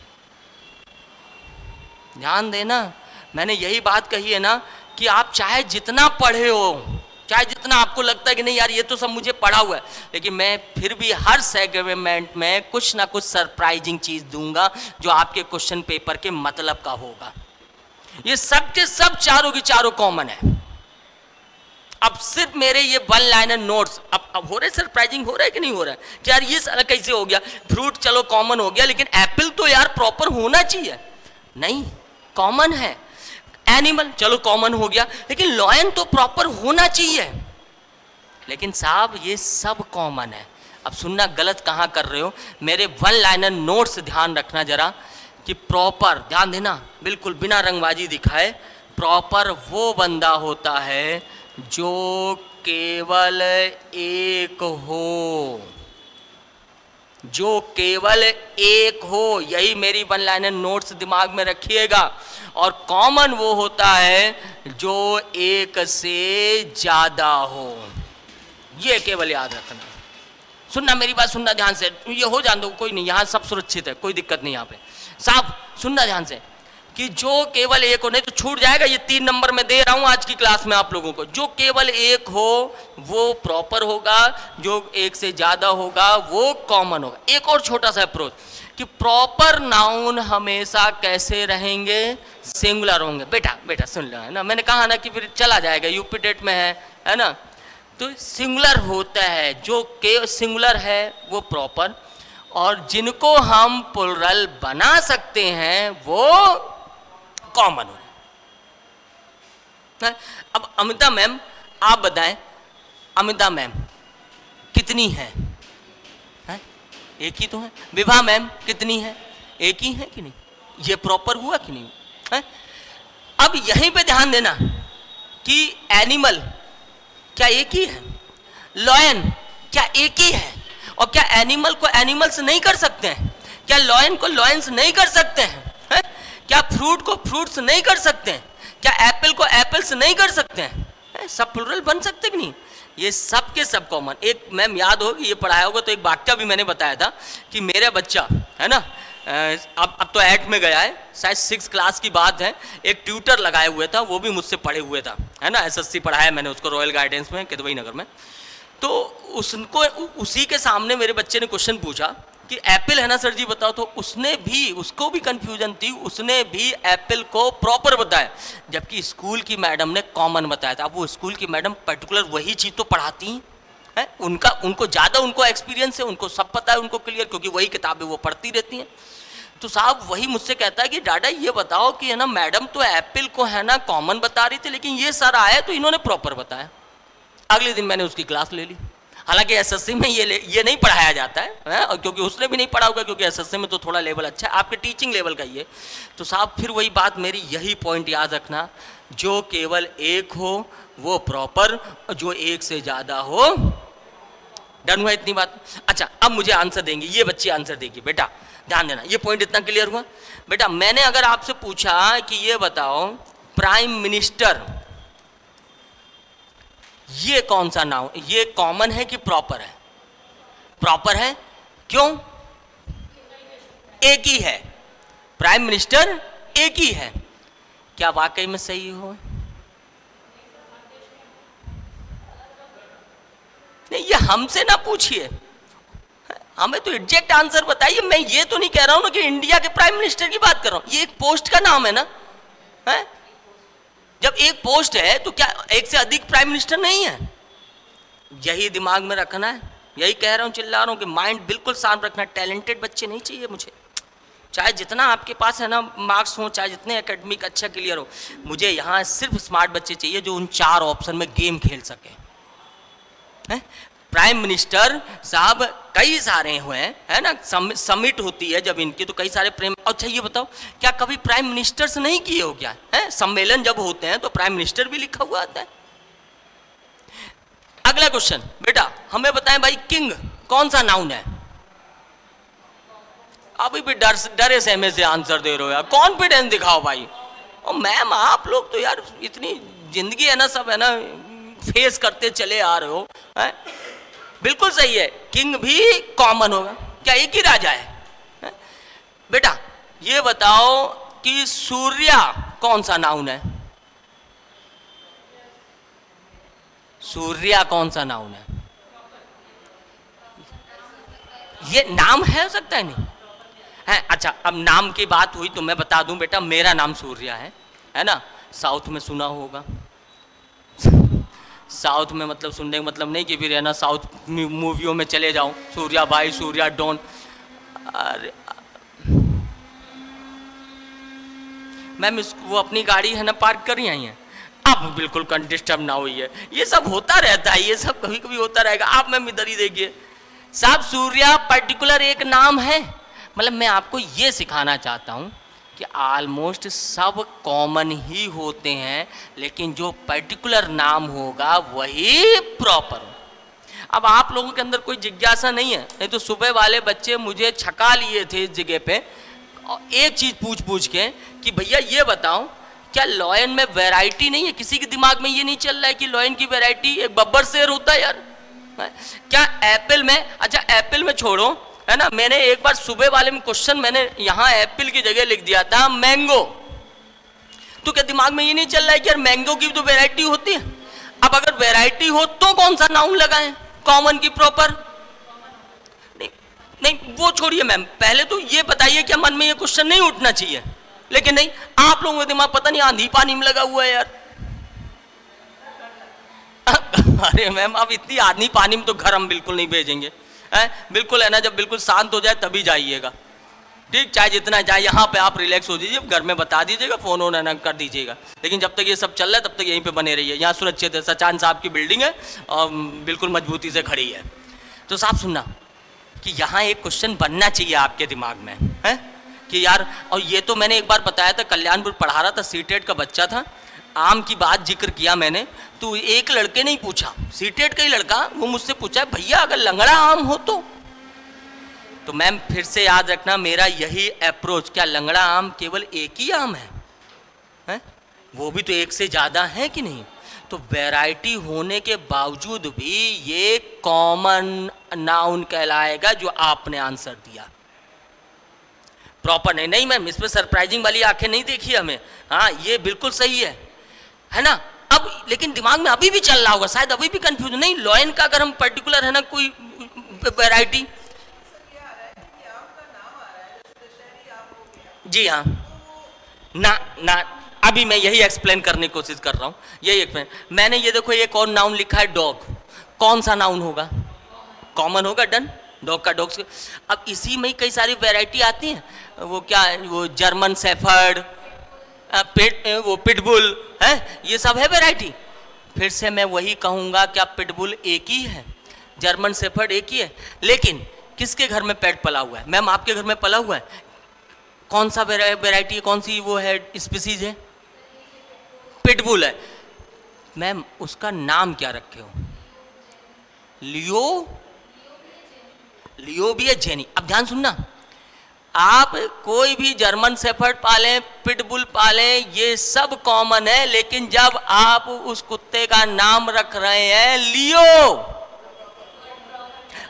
ध्यान देना, मैंने यही बात कही है ना कि आप चाहे जितना पढ़े हो, चाहे जितना आपको लगता है कि नहीं यार ये तो सब मुझे पढ़ा हुआ है, लेकिन मैं फिर भी हर सेगमेंट में कुछ ना कुछ सरप्राइजिंग चीज दूंगा जो आपके क्वेश्चन पेपर के मतलब का होगा। ये सब के सब चारों की चारों कॉमन है। अब सिर्फ मेरे ये 1 लाइनर नोट्स अब हो रहे, सरप्राइजिंग हो रहा है कि नहीं हो रहा है कि यार ये सारा कैसे हो गया? फ्रूट चलो कॉमन हो गया, लेकिन एप्पल तो यार प्रॉपर होना चाहिए, नहीं कॉमन है। एनिमल चलो कॉमन हो गया, लेकिन लॉयन तो प्रॉपर होना चाहिए, लेकिन साहब ये सब कॉमन है। अब सुनना, गलत कहाँ कर रहे हो, मेरे 1 लाइनर नोट्स ध्यान रखना जरा, कि प्रॉपर ध्यान देना, बिल्कुल बिना रंगबाजी दिखाए। प्रॉपर वो बंदा होता है जो केवल एक हो, जो केवल एक हो। यही मेरी 1 लाइनर नोट्स दिमाग में रखिएगा। और कॉमन वो होता है जो एक से ज्यादा हो, ये केवल याद रखना। सुनना मेरी बात, सुनना ध्यान से, ये हो जान दो, कोई नहीं, यहाँ सब सुरक्षित है, कोई दिक्कत नहीं यहाँ पे। साहब सुनना ध्यान से कि जो केवल एक हो, नहीं तो छूट जाएगा। ये 3 नंबर में दे रहा हूं आज की क्लास में आप लोगों को। जो केवल एक हो वो प्रॉपर होगा, जो एक से ज्यादा होगा वो कॉमन होगा। एक और छोटा सा अप्रोच कि प्रॉपर नाउन हमेशा कैसे रहेंगे? सिंगुलर होंगे। बेटा सुन लो, है ना, मैंने कहा ना कि फिर चला जाएगा, यूपी डेट में है ना। तो सिंगुलर होता है, जो के सिंगुलर है वो प्रॉपर, और जिनको हम प्लुरल बना सकते हैं वो कॉमन हो रहे हैं। अब अमिता मैम आप बताएं, अमिता मैम कितनी है? एक ही तो है। विभा मैम कितनी है? एक ही है कि नहीं? ये प्रॉपर हुआ कि नहीं है? अब यहीं पे ध्यान देना कि एनिमल क्या एक ही है? लॉयन क्या एक ही है? और क्या एनिमल को एनिमल्स नहीं कर सकते हैं? क्या लॉयन को लॉयंस नहीं कर सकते हैं? क्या फ्रूट को फ्रूट्स नहीं कर सकते हैं? क्या एप्पल को एप्पल्स नहीं कर सकते हैं? सब प्लुरल बन सकते कि नहीं? ये सब के सब कॉमन। एक मैम याद होगी, ये पढ़ाया होगा, तो एक वाक्य भी मैंने बताया था कि मेरा बच्चा है ना, अब तो 8 में गया है, शायद 6 क्लास की बात है, एक ट्यूटर लगाए हुए था, वो भी मुझसे पढ़े हुए था, है ना, एसएससी पढ़ाया मैंने उसको रॉयल गाइडेंस में किदवई नगर में। तो उसको उसी के सामने मेरे बच्चे ने क्वेश्चन पूछा कि एप्पल है ना सर जी बताओ, तो उसने भी, उसको भी कंफ्यूजन थी, उसने भी एप्पल को प्रॉपर बताया, जबकि स्कूल की मैडम ने कॉमन बताया था। अब वो स्कूल की मैडम पर्टिकुलर वही चीज़ तो पढ़ाती हैं, उनको ज़्यादा उनको एक्सपीरियंस है, उनको सब पता है, उनको क्लियर, क्योंकि वही किताबें वो पढ़ती रहती हैं। तो साहब वही मुझसे कहता है कि डाडा ये बताओ कि है ना, मैडम तो एप्पल को है ना कॉमन बता रही थी, लेकिन ये सर आया तो इन्होंने प्रॉपर बताया। अगले दिन मैंने उसकी क्लास ले ली। हालांकि एसएससी में ये नहीं पढ़ाया जाता है, और क्योंकि उसने भी नहीं पढ़ा होगा, क्योंकि एसएससी में तो थोड़ा लेवल अच्छा है, आपके टीचिंग लेवल का ये। तो साहब फिर वही बात, मेरी यही पॉइंट याद रखना, जो केवल एक हो वो प्रॉपर, और जो एक से ज़्यादा हो, डन हुआ इतनी बात। अच्छा अब मुझे आंसर देंगे, ये बच्चे आंसर देगी, बेटा ध्यान देना, ये पॉइंट इतना क्लियर हुआ। बेटा मैंने अगर आपसे पूछा कि ये बताओ प्राइम मिनिस्टर, ये कौन सा नाउन, ये कॉमन है कि प्रॉपर है? प्रॉपर है, क्यों? एक ही है, प्राइम मिनिस्टर एक ही है। क्या वाकई में सही हो? नहीं, ये हमसे ना पूछिए, हमें तो एग्जैक्ट आंसर बताइए। मैं ये तो नहीं कह रहा हूं ना कि इंडिया के प्राइम मिनिस्टर की बात कर रहा हूं, ये एक पोस्ट का नाम है ना, है? जब एक पोस्ट है तो क्या एक से अधिक प्राइम मिनिस्टर नहीं है? यही दिमाग में रखना है, यही कह रहा हूँ, चिल्ला रहा हूँ कि माइंड बिल्कुल शांत रखना। टैलेंटेड बच्चे नहीं चाहिए मुझे, चाहे जितना आपके पास है ना मार्क्स हो, चाहे जितने एकेडमिक अच्छा क्लियर हो, मुझे यहाँ सिर्फ स्मार्ट बच्चे चाहिए जो उन 4 ऑप्शन में गेम खेल सके। प्राइम मिनिस्टर साहब कई सारे हुए हैं, है ना, समिट होती है जब इनकी, तो कई सारे प्रेम। अच्छा ये बताओ क्या कभी प्राइम मिनिस्टर्स नहीं किए हो क्या? है सम्मेलन जब होते हैं तो प्राइम मिनिस्टर भी लिखा हुआ आता है। अगला क्वेश्चन बेटा हमें बताएं भाई, किंग कौन सा नाउन है? अभी भी डरे सहमे से आंसर दे रहे हो यार, कॉन्फिडेंस दिखाओ भाई। और मैम आप लोग तो यार इतनी जिंदगी है ना, सब है ना फेस करते चले आ रहे हो, है? बिल्कुल सही है, किंग भी कॉमन होगा। क्या एक ही राजा है? बेटा ये बताओ कि सूर्या कौन सा नाउन है? सूर्या कौन सा नाउन है? ये नाम है, हो सकता है नहीं है। अच्छा अब नाम की बात हुई तो मैं बता दूं बेटा, मेरा नाम सूर्या है ना। साउथ में सुना होगा, साउथ में मतलब सुनने का मतलब नहीं कि फिर है ना साउथ मूवियों में चले जाऊं, सूर्या भाई, सूर्या डॉन। अरे मैम वो अपनी गाड़ी है ना पार्क कर आई हैं, आप बिल्कुल डिस्टर्ब ना होइए, ये सब होता रहता है, ये सब कभी कभी होता रहेगा। आप मैम इधर ही देखिए साहब, सूर्या पर्टिकुलर एक नाम है, मतलब मैं आपको ये सिखाना चाहता हूँ कि ऑलमोस्ट सब कॉमन ही होते हैं, लेकिन जो पर्टिकुलर नाम होगा वही प्रॉपर हो। अब आप लोगों के अंदर कोई जिज्ञासा नहीं है, नहीं तो सुबह वाले बच्चे मुझे छका लिए थे इस जगह पे, एक चीज़ पूछ के कि भैया ये बताओ क्या लॉयन में वैरायटी नहीं है? किसी के दिमाग में ये नहीं चल रहा है कि लॉयन की वैरायटी एक बब्बर शेर होता है यार? क्या एप्पल में, अच्छा एप्पल में छोड़ो, है ना, मैंने एक बार सुबह वाले में क्वेश्चन मैंने यहाँ एप्पल की जगह लिख दिया था मैंगो, तो क्या दिमाग में ये नहीं चल रहा है कि यार मैंगो की तो वैरायटी होती है? अब अगर वैरायटी हो तो कौन सा नाउन लगाएं, कॉमन की प्रॉपर? नहीं नहीं वो छोड़िए मैम, पहले तो ये बताइए क्या मन में ये क्वेश्चन नहीं उठना चाहिए? लेकिन नहीं, आप लोगों का दिमाग पता नहीं आंधी पानी में लगा हुआ है यार। अरे मैम अब इतनी आंधी पानी में तो घर हम बिल्कुल नहीं भेजेंगे, है बिल्कुल, है ना, जब बिल्कुल शांत हो जाए तभी जाइएगा। ठीक, चाहे जितना चाहे यहाँ पे आप रिलैक्स हो जाइए, घर में बता दीजिएगा, फोन ऑन ना कर दीजिएगा, लेकिन जब तक ये सब चल रहा है तब तक यहीं पे बने रहिए। यहाँ सुरक्षित है, सचान साहब की बिल्डिंग है और बिल्कुल मजबूती से खड़ी है। तो साहब सुनना कि यहाँ एक क्वेश्चन बनना चाहिए आपके दिमाग में, है कि यार, और ये तो मैंने एक बार बताया था, कल्याणपुर पढ़ा रहा था, सीटेट का बच्चा था, आम की बात जिक्र किया मैंने, तो एक लड़के ने ही पूछा, सीटेट का ही लड़का, वो मुझसे पूछा भैया अगर लंगड़ा आम हो तो मैम फिर से याद रखना मेरा यही अप्रोच, क्या लंगड़ा आम केवल एक ही आम है? वो भी तो एक से ज़्यादा है कि नहीं? तो वैरायटी होने के बावजूद भी ये कॉमन नाउन कहलाएगा जो आपने आंसर दिया। प्रॉपर नहीं मैम, इसमें सरप्राइजिंग वाली आंखें नहीं देखी हमें, हाँ ये बिल्कुल सही है ना? अब लेकिन दिमाग में अभी भी चल रहा होगा, शायद अभी भी कंफ्यूजन नहीं, लॉयन का अगर हम पर्टिकुलर है ना कोई वैरायटी, जी हाँ, ना अभी मैं यही एक्सप्लेन करने की कोशिश कर रहा हूँ, यही एक्सप्लेन। मैंने ये देखो एक और नाउन लिखा है डॉग, कौन सा नाउन होगा? कॉमन होगा, डन, डॉग का डॉग्स। अब इसी में कई सारी वैरायटी आती हैं, वो क्या है, वो जर्मन शेफर्ड, वो पिटबुल है, ये सब है वैरायटी। फिर से मैं वही कहूँगा, क्या पिटबुल एक ही है, जर्मन शेफर्ड एक ही है, लेकिन किसके घर में पेट पला हुआ है? मैम आपके घर में पला हुआ है, कौन सा वैरायटी है, कौन सी वो है, स्पीसीज है? पिटबुल है। मैम उसका नाम क्या रखे हो? लियो, लियो भी है, जेनी। अब ध्यान सुनना, आप कोई भी जर्मन शेफर्ड पालें, पिटबुल पालें, ये सब कॉमन है, लेकिन जब आप उस कुत्ते का नाम रख रहे हैं लियो,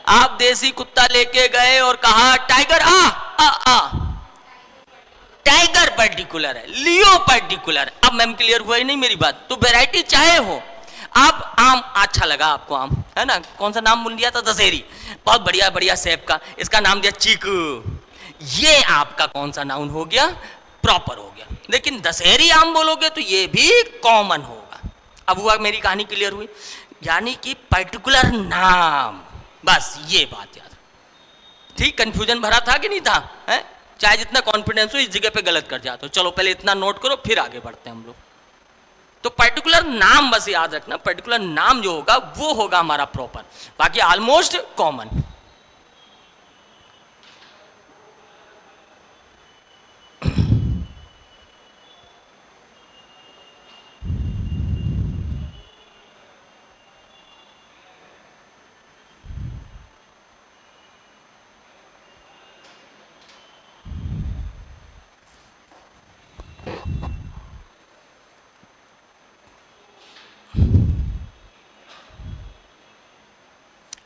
आप देसी कुत्ता लेके गए और कहा टाइगर आ, टाइगर पर्टिकुलर है, लियो पर्टिकुलर है। अब मैम क्लियर हुआ ही नहीं मेरी बात? तो वैरायटी चाहे हो आप, आम अच्छा लगा आपको, आम है ना, कौन सा नाम बोल दिया था? दशहरी, बहुत बढ़िया बढ़िया सेब का, इसका नाम दिया चीकू, ये आपका कौन सा नाउन हो गया? प्रॉपर हो गया। लेकिन दशहरी आम बोलोगे तो ये भी कॉमन होगा। अब हुआ, मेरी कहानी क्लियर हुई, यानी कि पर्टिकुलर नाम, बस ये बात याद। ठीक, कंफ्यूजन भरा था कि नहीं था? है, चाहे जितना कॉन्फिडेंस हो इस जगह पे गलत कर जाते हो। चलो पहले इतना नोट करो, फिर आगे बढ़ते हैं हम लोग। तो पर्टिकुलर नाम बस याद रखना, पर्टिकुलर नाम जो होगा वो होगा हमारा प्रॉपर, बाकी ऑलमोस्ट कॉमन।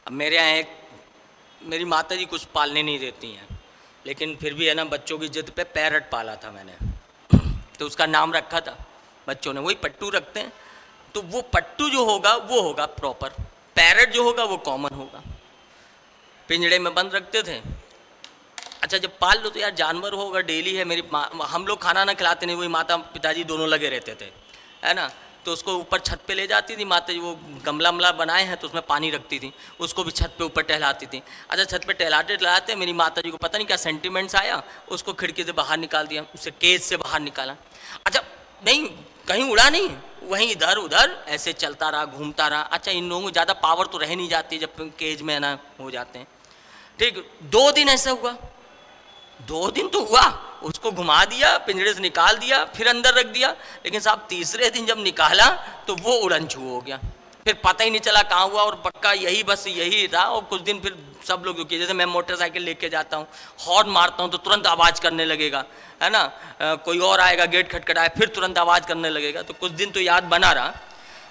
अब मेरे यहाँ एक, मेरी माता जी कुछ पालने नहीं देती हैं, लेकिन फिर भी है ना, बच्चों की जिद पे पैरट पाला था मैंने। तो उसका नाम रखा था बच्चों ने, वही पट्टू रखते हैं, तो वो पट्टू जो होगा वो होगा प्रॉपर, पैरट जो होगा वो कॉमन होगा। पिंजड़े में बंद रखते थे। अच्छा जब पाल लो तो यार जानवर होगा, डेली है, मेरी हम लोग खाना ना खिलाते नहीं, वही माता पिताजी दोनों लगे रहते थे, है ना। तो उसको ऊपर छत पे ले जाती थी माता जी, वो गमला ममला बनाए हैं तो उसमें पानी रखती थी, उसको भी छत पे ऊपर टहलाती थी। अच्छा छत पे टहलाते टहलाते मेरी माता जी को पता नहीं क्या सेंटिमेंट्स आया, उसको खिड़की से बाहर निकाल दिया, उसे केज से बाहर निकाला। अच्छा नहीं, कहीं उड़ा नहीं, वहीं इधर उधर ऐसे चलता रहा, घूमता रहा। अच्छा इन लोगों को ज़्यादा पावर तो रह नहीं जाती जब केज में ना हो जाते हैं। ठीक, 2 दिन ऐसा हुआ, 2 दिन तो हुआ, उसको घुमा दिया, पिंजरे से निकाल दिया, फिर अंदर रख दिया, लेकिन साहब तीसरे दिन जब निकाला तो वो उड़न छू हो गया, फिर पता ही नहीं चला कहाँ हुआ। और पक्का यही बस यही था। और कुछ दिन फिर सब लोग रुके, जैसे मैं मोटरसाइकिल लेके जाता हूँ, हॉर्न मारता हूँ तो तुरंत आवाज़ करने लगेगा, है ना। कोई और आएगा, गेट खटखटाए, फिर तुरंत आवाज़ करने लगेगा। तो कुछ दिन तो याद बना रहा,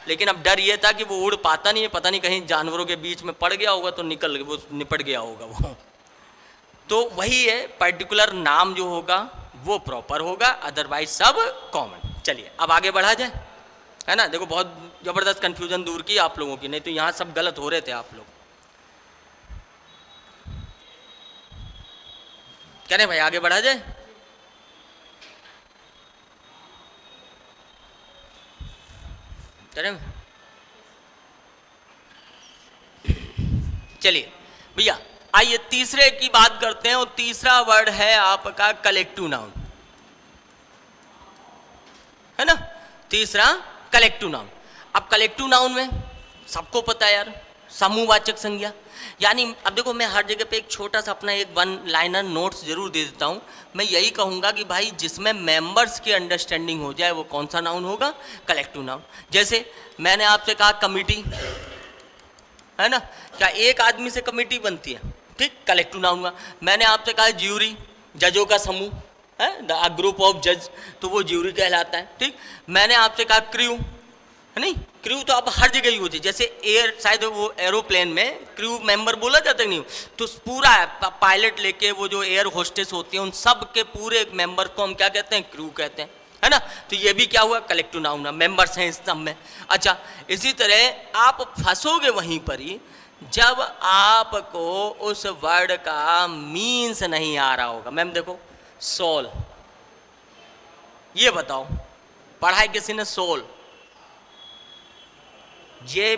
लेकिन अब डर ये था कि वो उड़ पाता नहीं है, पता नहीं कहीं जानवरों के बीच में पड़ गया होगा तो वो निपट गया होगा वो। तो वही है, पर्टिकुलर नाम जो होगा वो प्रॉपर होगा, अदरवाइज सब कॉमन। चलिए अब आगे बढ़ा जाए, है ना। देखो बहुत ज़बरदस्त कन्फ्यूजन दूर की आप लोगों की, नहीं तो यहाँ सब गलत हो रहे थे आप लोग। कह रहे भाई आगे बढ़ा जाए। करें, चलिए भैया आइए तीसरे की बात करते हैं, और तीसरा वर्ड है आपका कलेक्टिव नाउन, है ना। तीसरा कलेक्टिव नाउन। अब कलेक्टिव नाउन में सबको पता है यार, समूहवाचक संज्ञा। यानी अब देखो, मैं हर जगह पे एक छोटा सा अपना एक वन लाइनर नोट्स जरूर दे देता हूँ। मैं यही कहूँगा कि भाई जिसमें मेंबर्स की अंडरस्टैंडिंग हो जाए वो कौन सा नाउन होगा, कलेक्टिव नाउन। जैसे मैंने आपसे कहा कमिटी, है ना, क्या एक आदमी से कमेटी बनती है, ठीक, कलेक्टिव नाउन हुआ। मैंने आपसे कहा ज्यूरी, जजों का समूह है, द ग्रुप ऑफ जज, तो वो ज्यूरी कहलाता है, ठीक। मैंने आपसे कहा क्रू, है नहीं, क्रू तो अब हर जगह ही होती है। जैसे एयर, शायद वो एरोप्लेन में क्रू मेंबर बोला जाता है नहीं, तो पूरा पायलट लेके वो जो एयर होस्टेस होती है उन सब के पूरे मेंबर को हम क्या कहते हैं, क्रू कहते हैं, है ना। तो ये भी क्या हुआ, कलेक्टिव नाउन, मेंबर्स हैं इस सब में। अच्छा, इसी तरह आप फंसोगे वहीं पर ही जब आपको उस वर्ड का मीन्स नहीं आ रहा होगा। मैम देखो, सोल, ये बताओ पढ़ा है किसी ने सोल? ये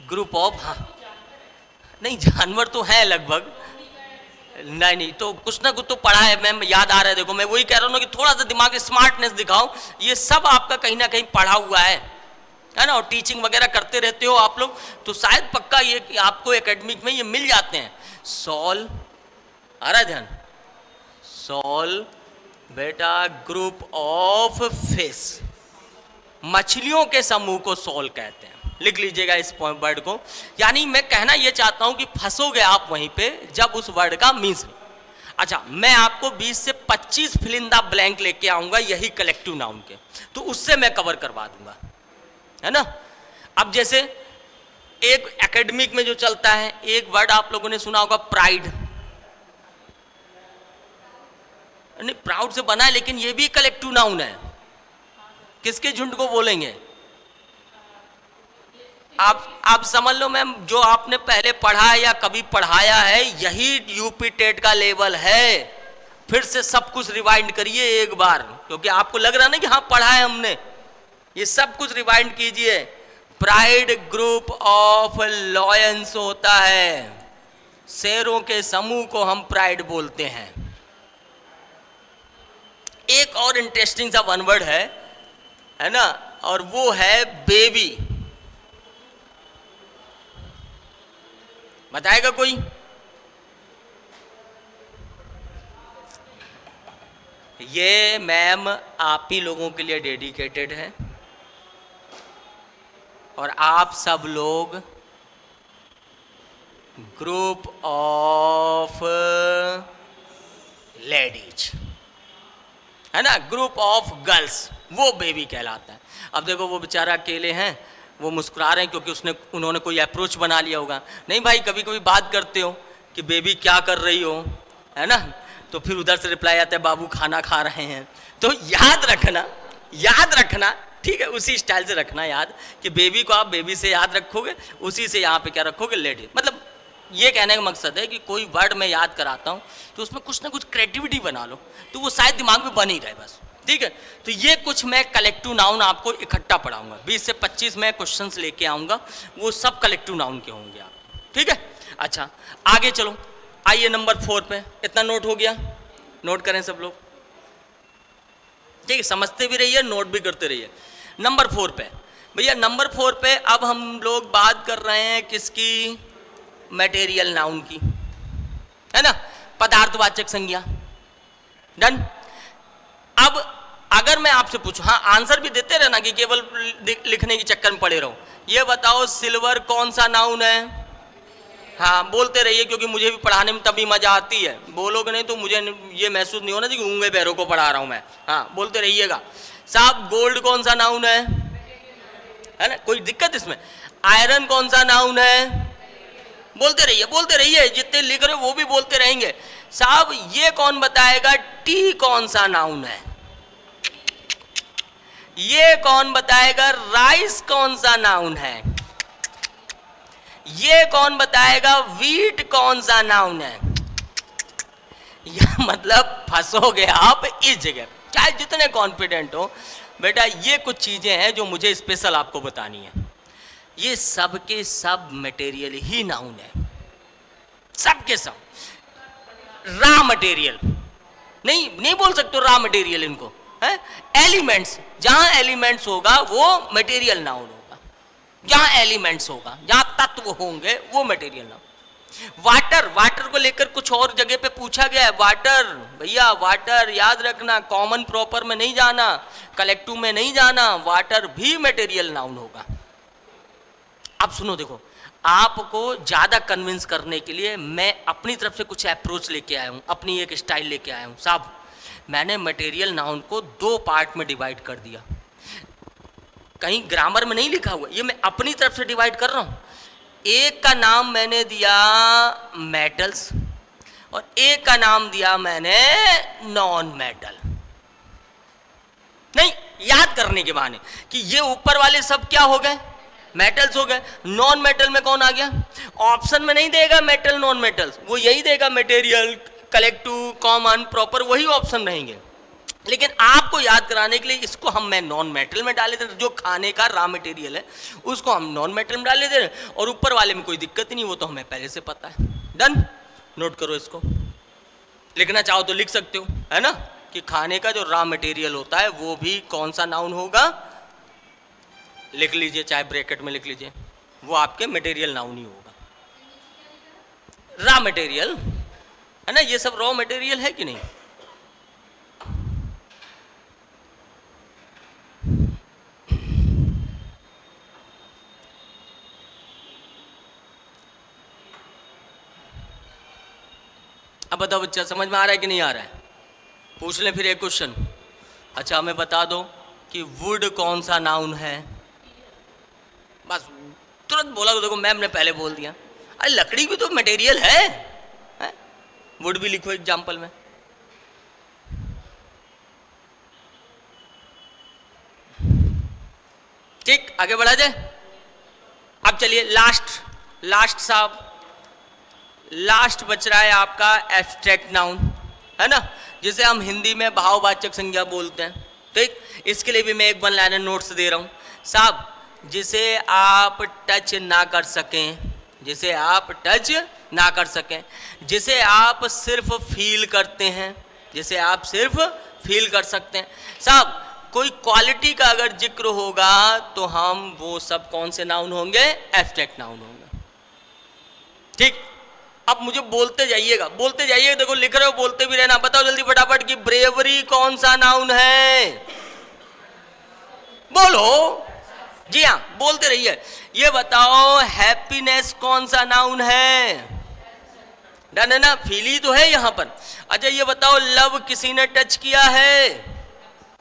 ग्रुप ऑफ, हाँ नहीं, जानवर तो है लगभग, नहीं तो कुछ ना कुछ तो पढ़ा है मैम, याद आ रहा है। देखो मैं वही कह रहा हूँ ना कि थोड़ा सा दिमाग स्मार्टनेस दिखाओ, ये सब आपका कहीं ना कहीं पढ़ा हुआ है ना, और टीचिंग वगैरह करते रहते हो आप लोग, तो शायद पक्का ये आपको एकेडमिक में ये मिल जाते हैं। सॉल, आ रहा है ध्यान? सॉल बेटा ग्रुप ऑफ फिश, मछलियों के समूह को सॉल कहते हैं, लिख लीजिएगा इस वर्ड को। यानी मैं कहना यह चाहता हूं कि फंसोगे आप वहीं पे जब उस वर्ड का मीन्स। अच्छा, मैं आपको 20 से 25 फिल इन द ब्लैंक लेके आऊंगा यही कलेक्टिव नाउन के, तो उससे मैं कवर करवा दूंगा, है ना। अब जैसे एक एकेडमिक में जो चलता है, एक वर्ड आप लोगों ने सुना होगा प्राइड, नहीं प्राउड से बना है लेकिन ये भी कलेक्टिव नाउन है। किसके झुंड को बोलेंगे आप समझ लो मैम, जो आपने पहले पढ़ा या कभी पढ़ाया है यही यूपी टेट का लेवल है। फिर से सब कुछ रिवाइंड करिए एक बार, क्योंकि आपको लग रहा ना कि हाँ पढ़ा है हमने, ये सब कुछ रिवाइंड कीजिए। प्राइड ग्रुप ऑफ लॉयंस होता है, शेरों के समूह को हम प्राइड बोलते हैं। एक और इंटरेस्टिंग सा वन वर्ड है ना, और वो है बेबी। बताएगा कोई? ये मैम आप ही लोगों के लिए डेडिकेटेड है, और आप सब लोग ग्रुप ऑफ लेडीज, है ना, ग्रुप ऑफ गर्ल्स, वो बेबी कहलाता है। अब देखो वो बेचारा अकेले हैं, वो मुस्कुरा रहे हैं क्योंकि उन्होंने कोई अप्रोच बना लिया होगा। नहीं भाई, कभी कभी बात करते हो कि बेबी क्या कर रही हो, है ना, तो फिर उधर से रिप्लाई आता है बाबू खाना खा रहे हैं। तो याद रखना, ठीक है, उसी स्टाइल से रखना याद कि बेबी को आप बेबी से याद रखोगे, उसी से यहाँ पे क्या रखोगे, लेडी। मतलब ये कहने का मकसद है कि कोई वर्ड मैं याद कराता हूँ तो उसमें कुछ ना कुछ क्रिएटिविटी बना लो, तो वो शायद दिमाग में बन ही रहे बस, ठीक है। तो ये कुछ मैं कलेक्टिव नाउन आपको इकट्ठा पढ़ाऊंगा, 20 से 25 मैं क्वेश्चंस लेके आऊँगा, वो सब कलेक्टिव नाउन के होंगे आप, ठीक है। अच्छा आगे चलो, आइए नंबर 4 पे। इतना नोट हो गया? नोट करें सब लोग, ठीक है, समझते भी रहिए, नोट भी करते रहिए। नंबर 4 पे भैया, नंबर 4 पे अब हम लोग बात कर रहे हैं किसकी? मटेरियल नाउन की, है ना, पदार्थवाचक संज्ञा। डन। अब अगर मैं आपसे पूछूं, हाँ आंसर भी देते रहना कि केवल लिखने के चक्कर में पड़े रहो। ये बताओ सिल्वर कौन सा नाउन है? हाँ बोलते रहिए, क्योंकि मुझे भी पढ़ाने में तभी मजा आती है, बोलोगे नहीं तो मुझे ये महसूस नहीं होना कि गूंगे पैरों को पढ़ा रहा हूं मैं। हाँ बोलते रहिएगा। साहब गोल्ड कौन सा नाउन है ना, कोई दिक्कत इसमें? आयरन कौन सा नाउन है? बोलते रहिए, जितने लिख रहे हो वो भी बोलते रहेंगे। साहब ये कौन बताएगा टी कौन सा नाउन है? ये कौन बताएगा राइस कौन सा नाउन है? ये कौन बताएगा वीट कौन सा नाउन है? या मतलब फंसोगे आप इस जगह, चाहे जितने कॉन्फिडेंट हो। बेटा ये कुछ चीजें हैं जो मुझे स्पेशल आपको बतानी है। ये सब के सब मटेरियल ही नाउन है, सबके सब रॉ मटेरियल, नहीं नहीं बोल सकते रॉ मटेरियल इनको है, एलिमेंट्स, जहां एलिमेंट्स होगा वो मटेरियल नाउन होगा, जहां एलिमेंट्स होगा, जहां तत्व होंगे वो मटेरियल नाउन। वाटर, वाटर को लेकर कुछ और जगह पे पूछा गया है, वाटर भैया वाटर याद रखना, कॉमन प्रॉपर में नहीं जाना, कलेक्टिव में नहीं जाना, वाटर भी मटेरियल नाउन होगा। अब सुनो देखो, आपको ज्यादा कन्विंस करने के लिए मैं अपनी तरफ से कुछ अप्रोच लेके आया हूं, अपनी एक स्टाइल लेके आया हूं। साहब मैंने मटेरियल नाउन को 2 पार्ट में डिवाइड कर दिया, कहीं ग्रामर में नहीं लिखा हुआ, ये मैं अपनी तरफ से डिवाइड कर रहा हूं। एक का नाम मैंने दिया मेटल्स और एक का नाम दिया मैंने नॉन मेटल। नहीं, याद करने के बहाने कि ये ऊपर वाले सब क्या हो गए, मेटल्स हो गए। नॉन मेटल में कौन आ गया, ऑप्शन में नहीं देगा मेटल नॉन मेटल्स, वो यही देगा मटेरियल, कलेक्टिव, कॉमन, प्रॉपर, वही ऑप्शन रहेंगे। लेकिन आपको याद कराने के लिए इसको मैं नॉन मेटल में डाल देते हैं, जो खाने का रॉ मटेरियल है उसको हम नॉन मेटल में डाल देते हैं, और ऊपर वाले में कोई दिक्कत नहीं, वो तो हमें पहले से पता है। डन, नोट करो इसको, लिखना चाहो तो लिख सकते हो, है ना, कि खाने का जो रॉ मटेरियल होता है वो भी कौन सा नाउन होगा, लिख लीजिए, चाहे ब्रैकेट में लिख लीजिए, वो आपके मटेरियल नाउन ही होगा। रॉ मटेरियल है ना, ये सब रॉ मटेरियल है कि नहीं। अब बताओ बच्चा, समझ में आ रहा है कि नहीं आ रहा है, पूछ लें फिर एक क्वेश्चन। अच्छा हमें बता दो कि वुड कौन सा नाउन है, बस तुरंत बोला तो देखो मैम ने पहले बोल दिया, अरे लकड़ी भी तो मटेरियल है? वुड भी लिखो एग्जाम्पल में। ठीक, आगे बढ़ा जाए। अब चलिए लास्ट साहब, लास्ट बच रहा है आपका एब्स्ट्रैक्ट नाउन, है ना, जिसे हम हिंदी में भाववाचक संज्ञा बोलते हैं। ठीक, इसके लिए भी मैं एक 1 लाइनर नोट्स दे रहा हूं साहब, जिसे आप टच ना कर सकें, जिसे आप टच ना कर सकें, जिसे आप सिर्फ फील करते हैं, जिसे आप सिर्फ फील कर सकते हैं। साहब कोई क्वालिटी का अगर जिक्र होगा तो हम वो सब कौन से नाउन होंगे, एब्स्ट्रैक्ट नाउन होंगे। ठीक, अब मुझे बोलते जाइएगा, बोलते जाइएगा, देखो लिख रहे हो बोलते भी रहना। बताओ जल्दी फटाफट कि ब्रेवरी कौन सा नाउन है, बोलो। जी हाँ, बोलते रहिए। ये बताओ हैप्पीनेस कौन सा नाउन है, डन है ना, फील ही तो है यहां पर। अच्छा ये बताओ लव किसी ने टच किया है,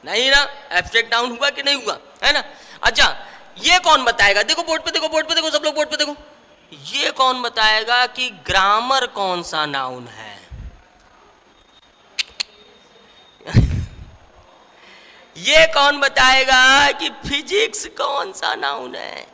नहीं ना, एब्स्ट्रैक्ट नाउन हुआ कि नहीं हुआ, है ना। अच्छा ये कौन बताएगा, देखो बोर्ड पे देखो, बोर्ड पे देखो, सब लोग बोर्ड पे देखो, ये कौन बताएगा कि ग्रामर कौन सा नाउन है। ये कौन बताएगा कि फिजिक्स कौन सा नाउन है।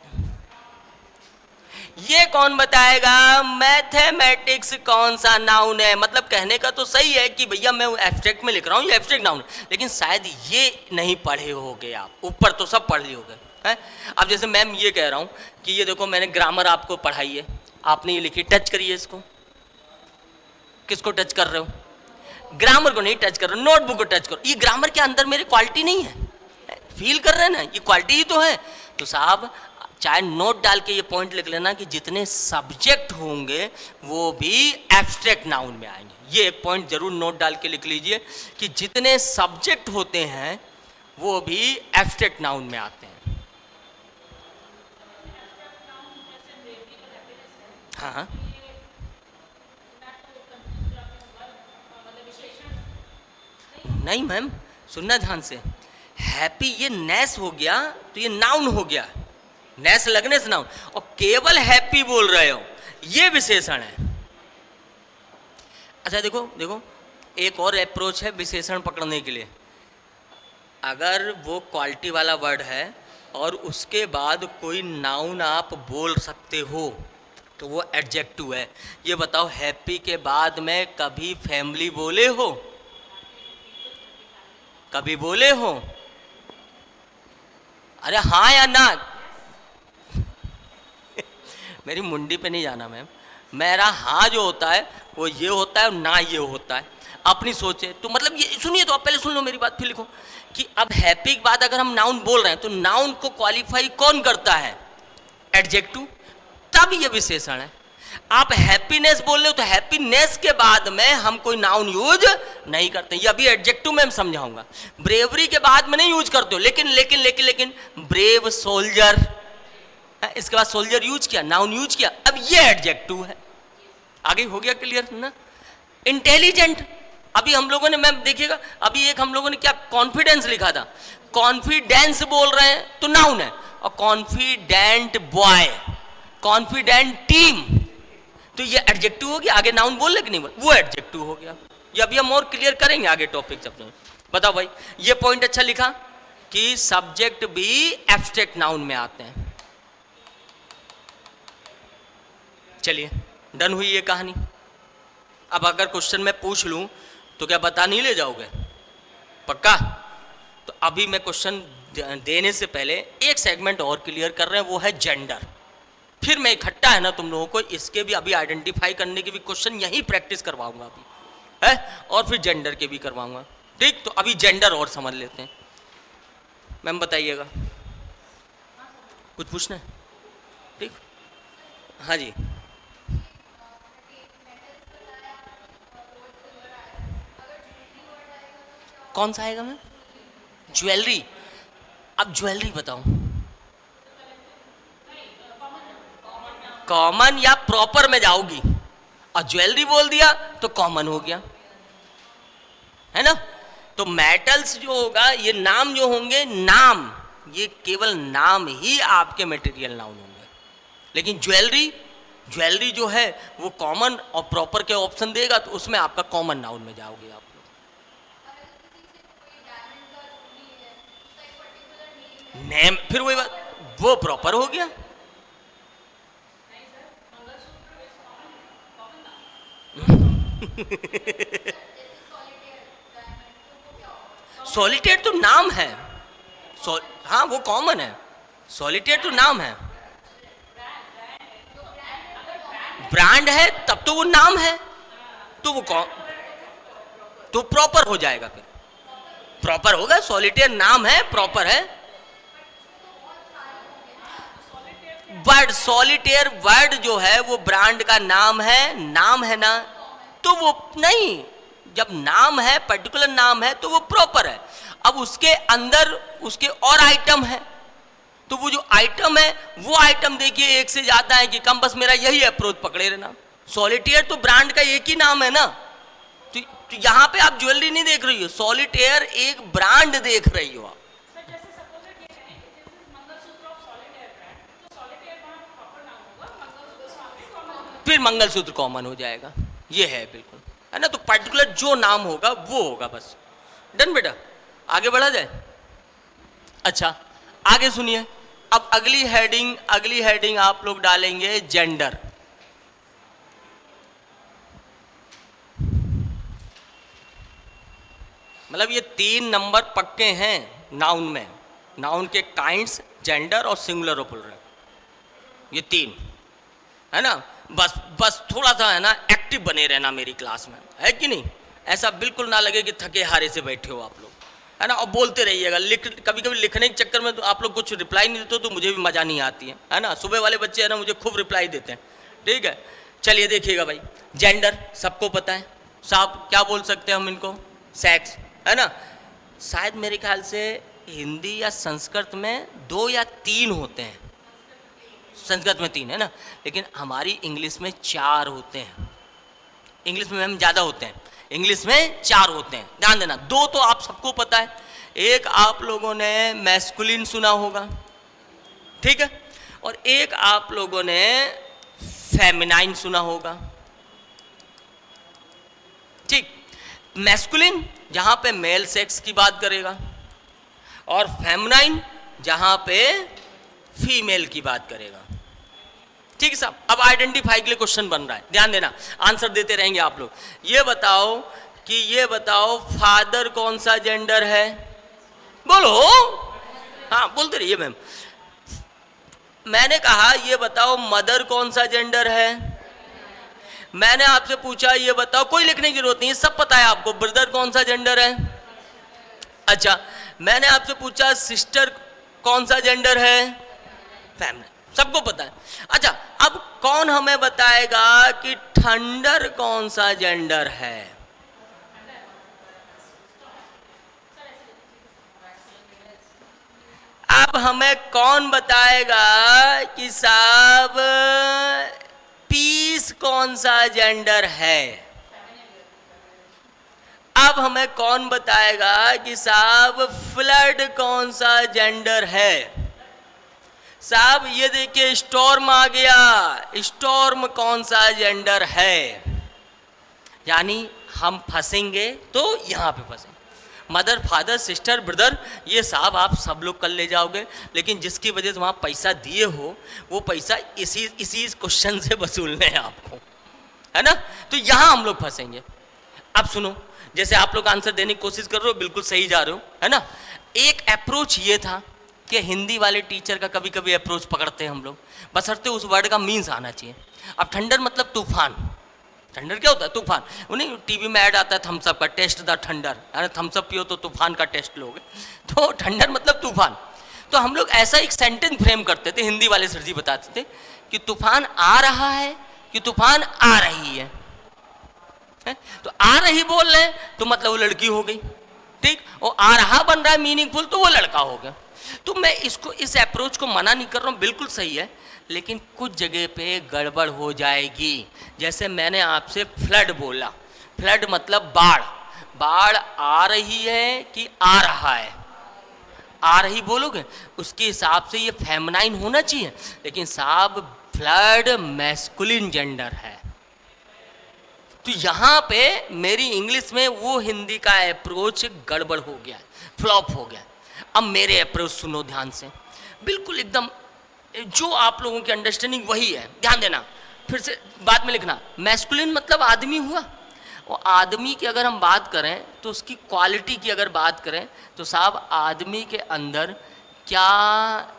ये कौन बताएगा मैथमेटिक्स कौन सा नाउन है। मतलब कहने का तो सही है कि भैया मैं एब्स्ट्रैक्ट में लिख रहा हूं, ये एब्स्ट्रैक्ट नाउन है, लेकिन शायद ये नहीं पढ़े होगे आप, ऊपर तो सब पढ़ लिए होगे हैं। अब जैसे मैम ये कह रहा हूं कि ये देखो मैंने ग्रामर आपको पढ़ाई है, आपने ये लिखी, टच करिए इसको, किसको टच कर रहे हो, ग्रामर को नहीं टच कर रहे हो, नोटबुक को टच करो। ये ग्रामर के अंदर मेरी क्वालिटी नहीं है, फील कर रहे हैं ना, ये क्वालिटी ही तो है। तो साहब चाहे नोट डाल के ये पॉइंट लिख लेना कि जितने सब्जेक्ट होंगे वो भी एब्स्ट्रैक्ट नाउन में आएंगे। ये एक पॉइंट जरूर नोट डाल के लिख लीजिए कि जितने सब्जेक्ट होते हैं वो भी एब्स्ट्रैक्ट नाउन में आते हैं। हाँ नहीं मैम, सुनना ध्यान से, हैप्पी ये नेस हो गया तो ये नाउन हो गया, नेस लगने से नाउन, और केवल हैप्पी बोल रहे हो ये विशेषण है। अच्छा देखो देखो, एक और अप्रोच है विशेषण पकड़ने के लिए। अगर वो क्वालिटी वाला वर्ड है और उसके बाद कोई नाउन आप बोल सकते हो तो वो एडजेक्टिव है। ये बताओ हैप्पी के बाद में कभी फैमिली बोले हो, कभी बोले हो, अरे हाँ या ना। मेरी मुंडी पे नहीं जाना मैम, मेरा हाँ जो होता है वो ये होता है और ना ये होता है, अपनी सोच है। तो मतलब ये सुनिए, तो आप पहले सुन लो मेरी बात फिर लिखो कि अब हैप्पी के बाद अगर हम नाउन बोल रहे हैं तो नाउन को क्वालिफाई कौन करता है? एडजेक्टिव, तब ये विशेषण है। आप हैप्पीनेस बोल रहे हो तो हैप्पीनेस के बाद में हम कोई नाउन यूज नहीं करते, ये अभी एडजेक्टिव में मैं समझाऊंगा। ब्रेवरी के बाद में नहीं यूज करते हो, लेकिन लेकिन लेकिन लेकिन ब्रेव सोल्जर, इसके बाद सोल्जर यूज किया, नाउन यूज किया, अब ये एडजेक्टिव है। आगे हो गया क्लियर ना? इंटेलिजेंट, अभी हम लोगों ने, मैम देखिएगा, अभी एक हम लोगों ने क्या कॉन्फिडेंस लिखा था, कॉन्फिडेंस बोल रहे हैं तो नाउन है, और कॉन्फिडेंट बॉय, कॉन्फिडेंट टीम, तो ये एडजेक्टिव हो गया। आगे नाउन बोल ले कि नहीं बोल, वो एडजेक्टिव हो गया। ये अभी हम और क्लियर करेंगे आगे टॉपिक सब। बताओ भाई, ये पॉइंट अच्छा लिखा कि सब्जेक्ट भी एब्स्ट्रैक्ट नाउन में आते हैं। चलिए, डन हुई ये कहानी। अब अगर क्वेश्चन में पूछ लूं तो क्या बता नहीं ले जाओगे? पक्का? तो अभी मैं क्वेश्चन देने से पहले एक सेगमेंट और क्लियर कर रहे हैं, वो है जेंडर। फिर मैं इकट्ठा है ना तुम लोगों को इसके भी अभी आइडेंटिफाई करने के भी क्वेश्चन यहीं प्रैक्टिस करवाऊंगा अभी, है, और फिर जेंडर के भी करवाऊंगा। ठीक, तो अभी जेंडर और समझ लेते हैं। मैम बताइएगा, कुछ पूछना है? ठीक, हाँ जी। कौन सा आएगा मैम? ज्वेलरी। अब ज्वेलरी बताओ, कॉमन या प्रॉपर में जाओगी, और ज्वेलरी बोल दिया तो कॉमन हो गया, है ना? तो मेटल्स जो होगा, ये नाम जो होंगे, नाम, ये केवल नाम ही आपके मटेरियल नाउन होंगे। लेकिन ज्वेलरी, ज्वेलरी जो है वो कॉमन और प्रॉपर के ऑप्शन देगा, तो उसमें आपका कॉमन नाउन में जाओगे आप लोग। नेम, फिर वही बात, वो प्रॉपर हो गया। सॉलिटेयर तो नाम है, हाँ वो कॉमन है। सॉलिटेयर तो नाम है, ब्रांड है तब तो वो नाम है, तो वो तो प्रॉपर हो जाएगा, फिर प्रॉपर होगा। सॉलिटेयर नाम है, प्रॉपर है। वर्ड, सॉलिटेयर वर्ड जो है वो ब्रांड का नाम है, नाम है ना, तो वो नहीं, जब नाम है, पर्टिकुलर नाम है, तो वो प्रॉपर है। अब उसके अंदर उसके और आइटम है, तो वो जो आइटम है वो आइटम देखिए एक से ज्यादा है कि कम, बस मेरा यही अप्रोच पकड़े रहना। सॉलिटेयर तो ब्रांड का एक ही नाम है ना, तो यहां पे आप ज्वेलरी नहीं देख रही हो, सॉलिटेयर एक ब्रांड देख रही हो आप। फिर मंगलसूत्र कॉमन हो जाएगा, ये है बिल्कुल, है ना? तो पर्टिकुलर जो नाम होगा वो होगा, बस। डन बेटा, आगे बढ़ा जाए। अच्छा, आगे सुनिए। अब अगली हेडिंग आप लोग डालेंगे जेंडर। मतलब ये 3 नंबर पक्के हैं नाउन में, नाउन के काइंड्स, जेंडर और सिंगुलर और प्लूरल, ये 3 है ना। बस थोड़ा सा है ना एक्टिव बने रहना मेरी क्लास में, है कि नहीं? ऐसा बिल्कुल ना लगे कि थके हारे से बैठे हो आप लोग, है ना। और बोलते रहिएगा, कभी कभी लिखने के चक्कर में तो आप लोग कुछ रिप्लाई नहीं देते हो, तो मुझे भी मज़ा नहीं आती है ना। सुबह वाले बच्चे है ना मुझे खूब रिप्लाई देते हैं, ठीक है। चलिए देखिएगा भाई, जेंडर सबको पता है, साहब क्या बोल सकते हैं हम इनको? सेक्स, है ना। शायद मेरे ख्याल से हिंदी या संस्कृत में 2 या 3 होते हैं, संस्कृत में 3 है ना, लेकिन हमारी इंग्लिश में 4 होते हैं। इंग्लिश में मैम ज़्यादा होते हैं, इंग्लिश में 4 होते हैं, ध्यान देना। 2 तो आप सबको पता है, एक आप लोगों ने मैस्कुलिन सुना होगा, ठीक है, और एक आप लोगों ने फेमिनाइन सुना होगा, ठीक। मैस्कुलिन जहां पे मेल सेक्स की बात करेगा, और फेमिनाइन जहां पे फीमेल की बात करेगा, ठीक है साहब। अब आइडेंटिफाई के लिए क्वेश्चन बन रहा है, ध्यान देना, आंसर देते रहेंगे आप लोग। ये बताओ फादर कौन सा जेंडर है? बोलो, हाँ बोलते रहिए मैम। मैंने कहा ये बताओ मदर कौन सा जेंडर है? मैंने आपसे पूछा ये बताओ, कोई लिखने की जरूरत नहीं है, सब पता है आपको, ब्रदर कौन सा जेंडर है। अच्छा, मैंने आपसे पूछा सिस्टर कौन सा जेंडर है, फैमिली, सबको पता है। अच्छा, अब कौन हमें बताएगा कि थंडर कौन सा जेंडर है? अब हमें कौन बताएगा कि साहब पीस कौन सा जेंडर है? अब हमें कौन बताएगा कि साहब फ्लड कौन सा जेंडर है? साहब ये देखिए स्टॉर्म आ गया, स्टॉर्म कौन सा जेंडर है? यानी हम फंसेंगे तो यहां पे फंसेंगे। मदर, फादर, सिस्टर, ब्रदर, ये साहब आप सब लोग कर ले जाओगे, लेकिन जिसकी वजह से वहां पैसा दिए हो वो पैसा इसी क्वेश्चन से वसूलने हैं आपको, है ना? तो यहां हम लोग फंसेंगे। अब सुनो, जैसे आप लोग आंसर देने की कोशिश कर रहे हो, बिल्कुल सही जा रहे हो, है ना? एक अप्रोच ये था कि हिंदी वाले टीचर का कभी कभी अप्रोच पकड़ते हैं हम लोग, बशर्ते उस वर्ड का मीन्स आना चाहिए। अब थंडर मतलब तूफान, थंडर क्या होता है? तूफान। उन्हें टीवी में ऐड आता है थम्सअप का, टेस्ट द थंडर, अरे थम्सअप पियो तो तूफान का टेस्ट लोगे, तो थंडर मतलब तूफान। तो हम लोग ऐसा एक सेंटेंस फ्रेम करते थे, हिंदी वाले सर जी बताते थे कि तूफान आ रहा है कि तूफान आ रही है? तो आ रही बोल रहे हैं तो मतलब वो लड़की हो गई, ठीक, और आ रहा बन रहा है मीनिंगफुल तो वो लड़का हो गया। तो मैं इसको, इस अप्रोच को मना नहीं कर रहा हूँ, बिल्कुल सही है, लेकिन कुछ जगह पे गड़बड़ हो जाएगी। जैसे मैंने आपसे फ्लड बोला, फ्लड मतलब बाढ़, बाढ़ आ रही है कि आ रहा है? आ रही बोलोगे, उसके हिसाब से ये फेमिनाइन होना चाहिए, लेकिन साहब फ्लड मैस्कुलिन जेंडर है। तो यहाँ पे मेरी इंग्लिश में वो हिंदी का अप्रोच गड़बड़ हो गया, फ्लॉप हो गया। अब मेरे अप्रोच सुनो ध्यान से, बिल्कुल एकदम जो आप लोगों की अंडरस्टैंडिंग वही है, ध्यान देना, फिर से बाद में लिखना। मैस्कुलिन मतलब आदमी हुआ, और आदमी की अगर हम बात करें तो उसकी क्वालिटी की अगर बात करें तो साहब आदमी के अंदर क्या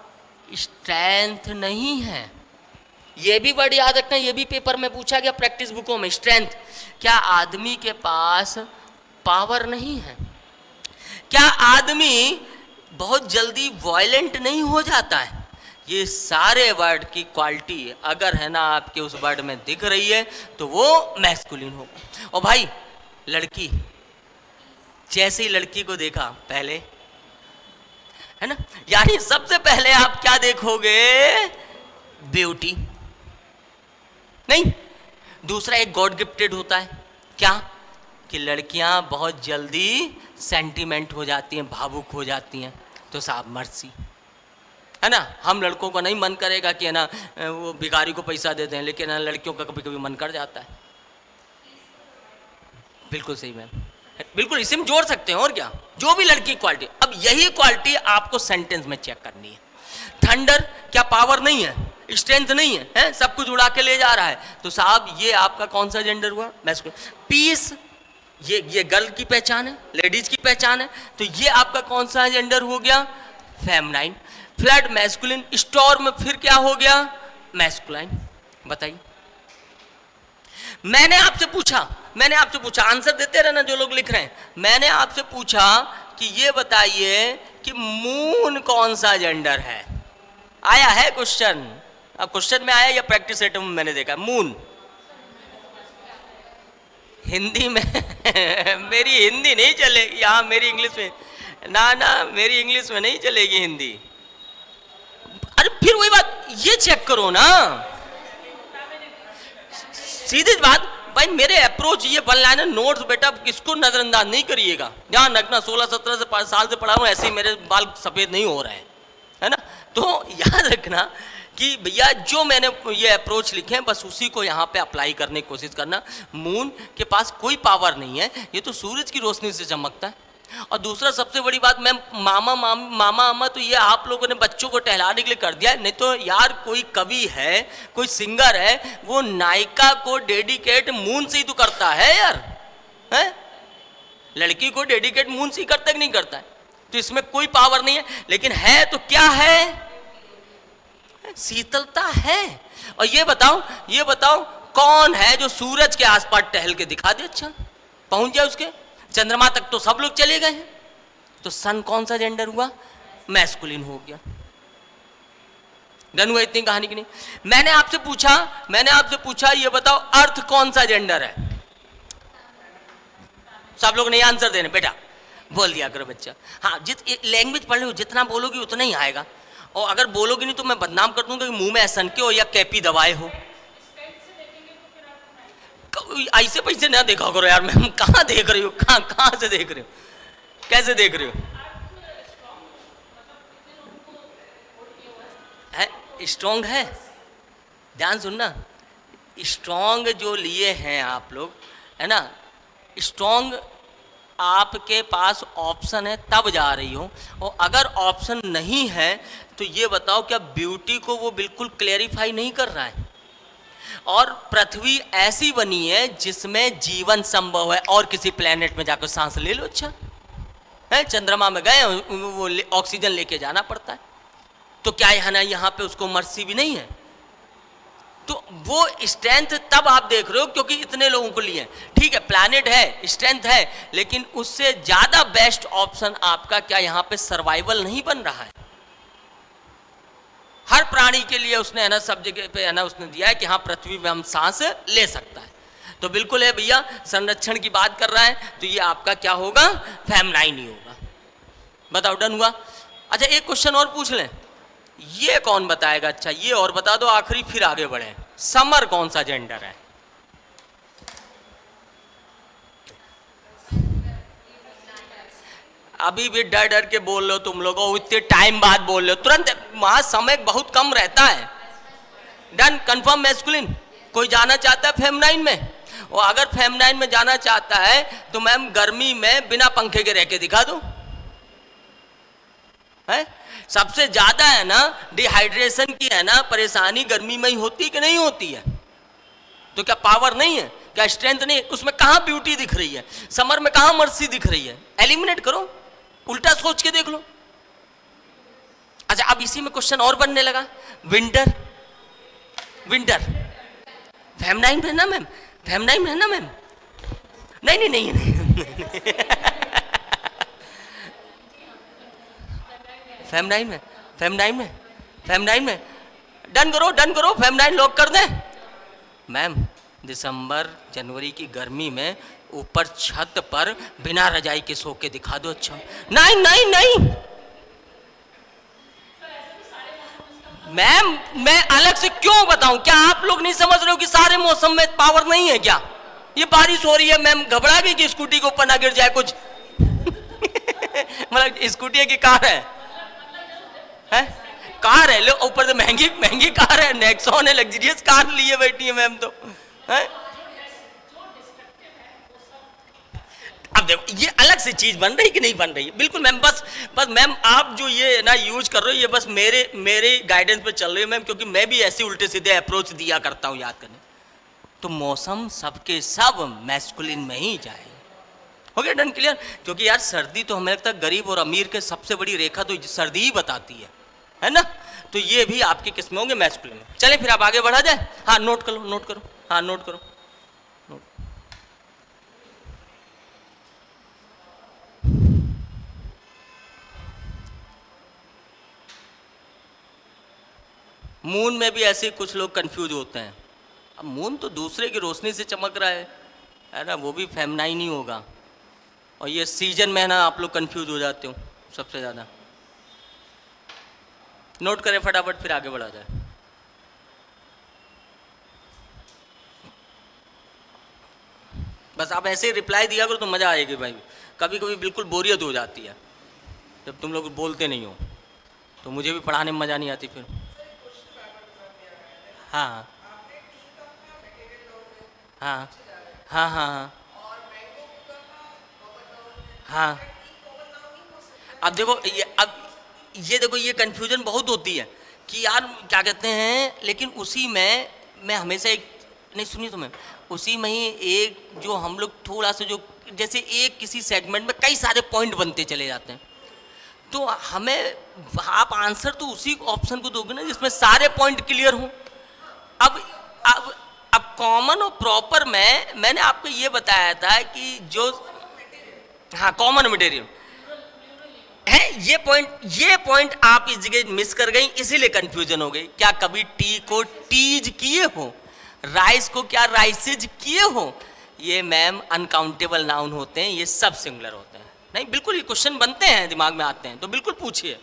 स्ट्रेंथ नहीं है? ये भी वर्ड याद रखना, ये भी पेपर में पूछा गया प्रैक्टिस बुकों में। स्ट्रेंथ, क्या आदमी के पास पावर नहीं है? क्या आदमी बहुत जल्दी वायलेंट नहीं हो जाता है? ये सारे वर्ड की क्वालिटी अगर है ना आपके उस वर्ड में दिख रही है तो वो मैस्कुलिन होगा। और भाई लड़की, जैसे ही लड़की को देखा पहले, है ना, यानी सबसे पहले आप क्या देखोगे? ब्यूटी नहीं, दूसरा एक गॉड गिफ्टेड होता है, क्या कि लड़कियां बहुत जल्दी सेंटिमेंट हो जाती हैं, भावुक हो जाती हैं, तो साहब मर्सी, है ना? हम लड़कों का नहीं मन करेगा कि है ना वो भिखारी को पैसा देते हैं, लेकिन है लड़कियों का कभी कभी मन कर जाता है। बिल्कुल सही मैम, बिल्कुल इसी में जोड़ सकते हैं, और क्या, जो भी लड़की क्वालिटी। अब यही क्वालिटी आपको सेंटेंस में चेक करनी है। थंडर क्या पावर नहीं है, स्ट्रेंथ नहीं है, है? सब कुछ उड़ा के ले जा रहा है, तो साहब ये आपका कौन सा जेंडर हुआ? मैस्कुलिन। पीस, ये गर्ल की पहचान है, लेडीज की पहचान है, तो ये आपका कौन सा जेंडर हो गया? फेमिनाइन। फ्लड मैस्कुलिन, स्टॉर्म फिर क्या हो गया? मैस्कुलाइन। बताइए, मैंने आपसे पूछा, आंसर देते रहना जो लोग लिख रहे हैं। मैंने आपसे पूछा कि ये बताइए कि मून कौन सा जेंडर है? आया है क्वेश्चन? अब क्वेश्चन में आया या प्रैक्टिस सेट में मैंने देखा? मून हिंदी में मेरी हिंदी नहीं चलेगी यहाँ, मेरी इंग्लिश में ना, मेरी इंग्लिश में नहीं चलेगी हिंदी। अरे फिर वही बात, ये चेक करो ना, सीधी बात भाई, मेरे अप्रोच ये बन लाइन नोट्स बेटा किसको नजरअंदाज नहीं करिएगा, ध्यान रखना। 16-17 साल से पढ़ा हूँ, ऐसे ही मेरे बाल सफेद नहीं हो रहे हैं, है ना? तो याद रखना कि भैया जो मैंने ये अप्रोच लिखे हैं बस उसी को यहाँ पे अप्लाई करने की कोशिश करना। मून के पास कोई पावर नहीं है, ये तो सूरज की रोशनी से चमकता है। और दूसरा सबसे बड़ी बात, मैं मामा तो ये आप लोगों ने बच्चों को टहलाने के लिए कर दिया है, नहीं तो यार कोई कवि है, कोई सिंगर है, वो नायिका को डेडिकेट मून से ही तो करता है यार, है? लड़की को डेडिकेट मून से ही करता है कि नहीं करता है? तो इसमें कोई पावर नहीं है, लेकिन है तो क्या है? शीतलता है। और ये बताओ कौन है जो सूरज के आसपास टहल के दिखा दे, अच्छा पहुंच जाए उसके, चंद्रमा तक तो सब लोग चले गए हैं, तो सन कौन सा जेंडर हुआ, मैस्कुलिन हो गया। डन हुआ इतनी कहानी की नहीं। मैंने आपसे पूछा ये बताओ अर्थ कौन सा जेंडर है, सब लोग नहीं आंसर देने, बेटा बोल दिया करो बच्चा। हाँ, लैंग्वेज पढ़ लो, जितना बोलोगी उतना ही आएगा, और अगर बोलोगी नहीं तो मैं बदनाम कर दूंगा कि मुंह में एसन के हो या कैपी दबाए हो। ऐसे पैसे ना देखा करो यार, मैम कहाँ देख रही हो, कहाँ से देख रहे हो, कैसे देख रहे हो? स्ट्रॉन्ग है, ध्यान सुनना, स्ट्रॉन्ग जो लिए हैं आप लोग, है ना, स्ट्रॉन्ग आपके पास ऑप्शन है तब जा रही हो, और अगर ऑप्शन नहीं है तो ये बताओ क्या ब्यूटी को वो बिल्कुल क्लेरिफाई नहीं कर रहा है? और पृथ्वी ऐसी बनी है जिसमें जीवन संभव है, और किसी प्लेनेट में जाकर सांस ले लो, अच्छा है, चंद्रमा में गए वो ऑक्सीजन लेके जाना पड़ता है, तो क्या है ना यहाँ पे उसको मर्सी भी नहीं है? तो वो स्ट्रेंथ तब आप देख रहे हो क्योंकि इतने लोगों को लिए, ठीक है प्लैनेट है, स्ट्रेंथ है, लेकिन उससे ज्यादा बेस्ट ऑप्शन आपका क्या यहाँ पे सर्वाइवल नहीं बन रहा है? हर प्राणी के लिए उसने है ना, सब जगह पे है ना उसने दिया है कि हाँ पृथ्वी में हम सांस ले सकता है, तो बिल्कुल है भैया, संरक्षण की बात कर रहा है तो ये आपका क्या होगा, फेमनाइन ही होगा। बताओ डन हुआ? अच्छा एक क्वेश्चन और पूछ लें, ये कौन बताएगा? अच्छा ये और बता दो आखिरी, फिर आगे बढ़े। समर कौन सा जेंडर है? अभी भी डर डर के बोल लो तुम लोग, इतने टाइम बाद बोल लो, तुरंत, वहां समय बहुत कम रहता है। Done, confirm masculine. कोई जाना चाहता है फेमनाइन में? और अगर फेमनाइन में जाना चाहता है तो मैम गर्मी में बिना पंखे के रह के दिखा दो, है? सबसे ज्यादा है ना डिहाइड्रेशन की है ना परेशानी गर्मी में ही होती कि नहीं होती है? तो क्या पावर नहीं है, क्या स्ट्रेंथ नहीं है? उसमें कहाँ ब्यूटी दिख रही है, समर में कहाँ मर्सी दिख रही है? एलिमिनेट करो, उल्टा सोच के देख लो। अच्छा अब इसी में क्वेश्चन और बनने लगा, विंटर, विंटर फेमनाइन है ना मैम, फेमनाइन है ना मैम? नहीं नहीं नहीं, नहीं। फेमनाइन में, फेमनाइन में, फेमनाइन में, डन करो, डन करो, फेमनाइन लॉक कर दें। मैम दिसंबर जनवरी की गर्मी में ऊपर छत पर बिना रजाई के सो के दिखा दो, अच्छा। नहीं नहीं नहीं मैम, मैं अलग से क्यों बताऊं? क्या आप लोग नहीं समझ रहे हो कि सारे मौसम में पावर नहीं है क्या? ये बारिश हो रही है मैम, घबरा गई कि स्कूटी के ऊपर ना गिर जाए कुछ? मतलब स्कूटी है कि कार है? कार है, लो ऊपर से महंगी महंगी कार है, नेक्सॉन है, लग्जरियस कार लिए बैठी है मैम तो, है? अब देखो ये अलग से चीज बन रही कि नहीं बन रही है? बिल्कुल मैम, बस मैम आप जो ये ना यूज कर रहे हो ये बस मेरे गाइडेंस पे चल रही है मैम, क्योंकि मैं भी ऐसे उल्टे सीधे अप्रोच दिया करता हूँ याद करने। तो मौसम सबके सब मैस्कुलिन में ही जाए, हो गया डन, क्लियर? क्योंकि यार सर्दी तो हमें लगता है गरीब और अमीर के सबसे बड़ी रेखा तो सर्दी ही बताती है ना? तो ये भी आपकी किस्में होंगे मैस्कुलिन में। चलें फिर आप आगे बढ़ा जाए। हाँ नोट करो, नोट करो, हाँ नोट करो, नोट। मून में भी ऐसे कुछ लोग कंफ्यूज होते हैं। अब मून तो दूसरे की रोशनी से चमक रहा है ना, वो भी फेमनाइन ही होगा। और ये सीजन में ना आप लोग कंफ्यूज हो जाते हो सबसे ज़्यादा। नोट करें फटाफट फिर आगे बढ़ा जाए। बस आप ऐसे ही रिप्लाई दिया करो तो मज़ा आएगी भाई। कभी कभी बिल्कुल बोरियत हो जाती है जब तुम लोग बोलते नहीं हो, तो मुझे भी पढ़ाने में मज़ा नहीं आती फिर। हाँ हाँ हाँ हाँ हाँ। अब देखो ये देखो ये कन्फ्यूजन बहुत होती है कि यार क्या कहते हैं, लेकिन उसी में मैं हमेशा एक नहीं सुनी तो मैं उसी में ही एक जो हम लोग थोड़ा सा जो जैसे एक किसी सेगमेंट में कई सारे पॉइंट बनते चले जाते हैं, तो हमें आप आंसर तो उसी ऑप्शन को दोगे ना जिसमें सारे पॉइंट क्लियर हों। अब कॉमन और प्रॉपर में मैंने आपको ये बताया था कि जो, हाँ कॉमन मटेरियल है, ये पॉइंट आप इस जगह मिस कर गई, इसीलिए कंफ्यूजन हो गई। क्या कभी टी को टीज किए हो, राइस को क्या राइसेज किए हो? ये मैम अनकाउंटेबल नाउन होते हैं, ये सब सिंगुलर होते हैं। नहीं बिल्कुल, ये क्वेश्चन बनते हैं, दिमाग में आते हैं तो बिल्कुल पूछिए,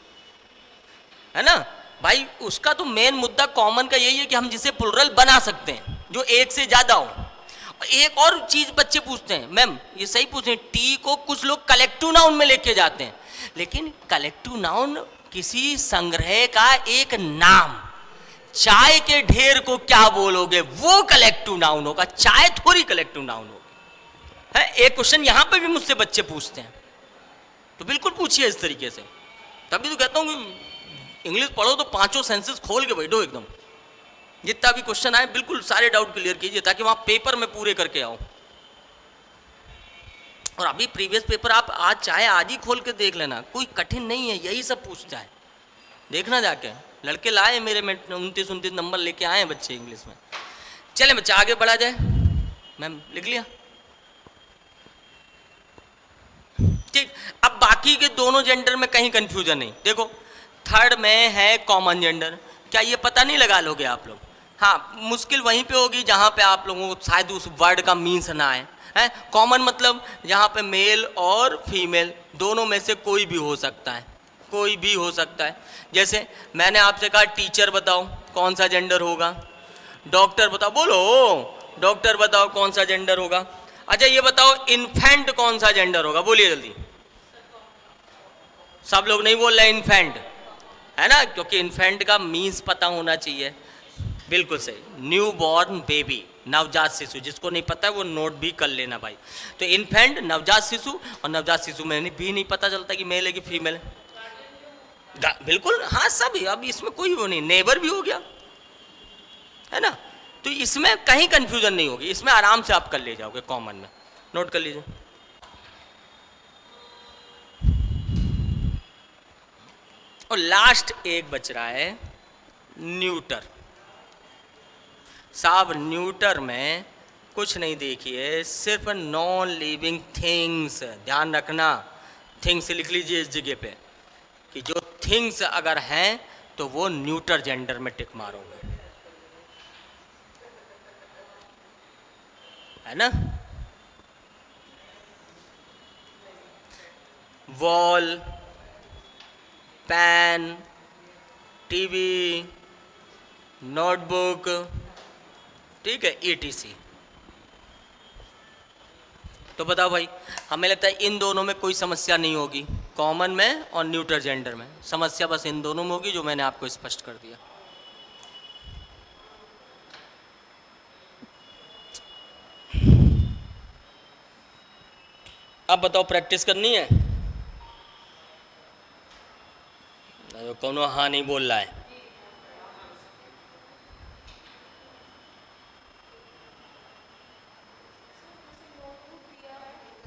है ना भाई। उसका तो मेन मुद्दा कॉमन का यही है कि हम जिसे प्लुरल बना सकते हैं, जो एक से ज्यादा हो। एक और चीज बच्चे पूछते हैं, मैम ये सही पूछते हैं, टी को कुछ लोग कलेक्टिव नाउन में लेके जाते हैं, लेकिन कलेक्टिव नाउन किसी संग्रह का एक नाम, चाय के ढेर को क्या बोलोगे, वो कलेक्टिव नाउन होगा, चाय थोड़ी कलेक्टिव नाउन होगी। है एक क्वेश्चन यहां पे भी मुझसे बच्चे पूछते हैं, तो बिल्कुल पूछिए इस तरीके से। तभी तो कहता हूं कि इंग्लिश पढ़ो तो पांचों सेंसेस खोल के बैठो एकदम, जितना भी क्वेश्चन आए बिल्कुल सारे डाउट क्लियर कीजिए, ताकि वहां पेपर में पूरे करके आओ। और अभी प्रीवियस पेपर आप आज चाहे आज ही खोल के देख लेना, कोई कठिन नहीं है, यही सब पूछता है। देखना जाके, लड़के लाए मेरे में 29 नंबर लेके आए हैं बच्चे इंग्लिश में। चले बच्चा आगे बढ़ा जाए। मैम लिख लिया, ठीक। अब बाकी के दोनों जेंडर में कहीं कंफ्यूजन नहीं। देखो थर्ड में है कॉमन जेंडर, क्या ये पता नहीं लगा लोगे आप लोग? हाँ मुश्किल वहीं पे होगी जहाँ पे आप लोगों को शायद उस वर्ड का मीन्स ना आए। है कॉमन मतलब जहाँ पे मेल और फीमेल दोनों में से कोई भी हो सकता है, कोई भी हो सकता है। जैसे मैंने आपसे कहा टीचर बताओ कौन सा जेंडर होगा, डॉक्टर बताओ, बोलो डॉक्टर बताओ कौन सा जेंडर होगा। अच्छा ये बताओ इन्फेंट कौन सा जेंडर होगा, बोलिए जल्दी। सब लोग नहीं बोल रहे इन्फेंट, है ना, क्योंकि इन्फेंट का मीन्स पता होना चाहिए। बिल्कुल सही, न्यू बॉर्न बेबी, नवजात शिशु। जिसको नहीं पता है वो नोट भी कर लेना भाई। तो इन्फेंट नवजात शिशु, और नवजात शिशु में भी नहीं पता चलता कि मेल है कि फीमेल है। बिल्कुल हाँ सभी, अब इसमें कोई वो नहीं, नेबर भी हो गया, है ना। तो इसमें कहीं कंफ्यूजन नहीं होगी, इसमें आराम से आप कर ले जाओगे कॉमन में, नोट कर लीजिए। और लास्ट एक बच रहा है न्यूटर। साहब न्यूटर में कुछ नहीं, देखिए सिर्फ नॉन लिविंग थिंग्स, ध्यान रखना, थिंग्स लिख लीजिए इस जगह पे कि जो थिंग्स अगर हैं तो वो न्यूटर जेंडर में टिक मारोगे, है ना। वॉल, पेन, टीवी, नोटबुक, ठीक है, ETC। तो बताओ भाई, हमें लगता है इन दोनों में कोई समस्या नहीं होगी, कॉमन में और न्यूटर जेंडर में। समस्या बस इन दोनों में होगी, जो मैंने आपको स्पष्ट कर दिया। अब बताओ प्रैक्टिस करनी है? कौन हाँ नहीं बोल रहा है।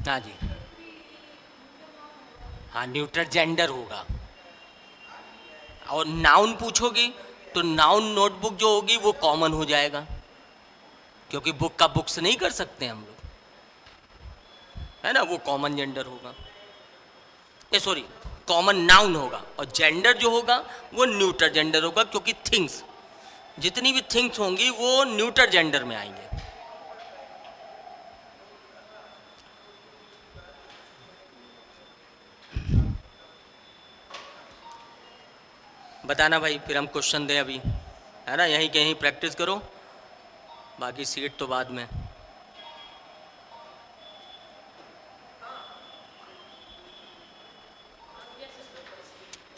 हाँ जी, हाँ न्यूट्रल जेंडर होगा। और नाउन पूछोगी तो नाउन नोटबुक जो होगी वो कॉमन हो जाएगा, क्योंकि बुक का बुक्स नहीं कर सकते हम लोग, है ना, वो कॉमन जेंडर होगा, सॉरी कॉमन नाउन होगा। और जेंडर जो होगा वो न्यूट्रल जेंडर होगा, क्योंकि थिंग्स, जितनी भी थिंग्स होंगी वो न्यूट्रल जेंडर में आएंगे। बताना भाई, फिर हम क्वेश्चन दें अभी, है ना, यहीं कहीं प्रैक्टिस करो, बाकी सीट तो बाद में।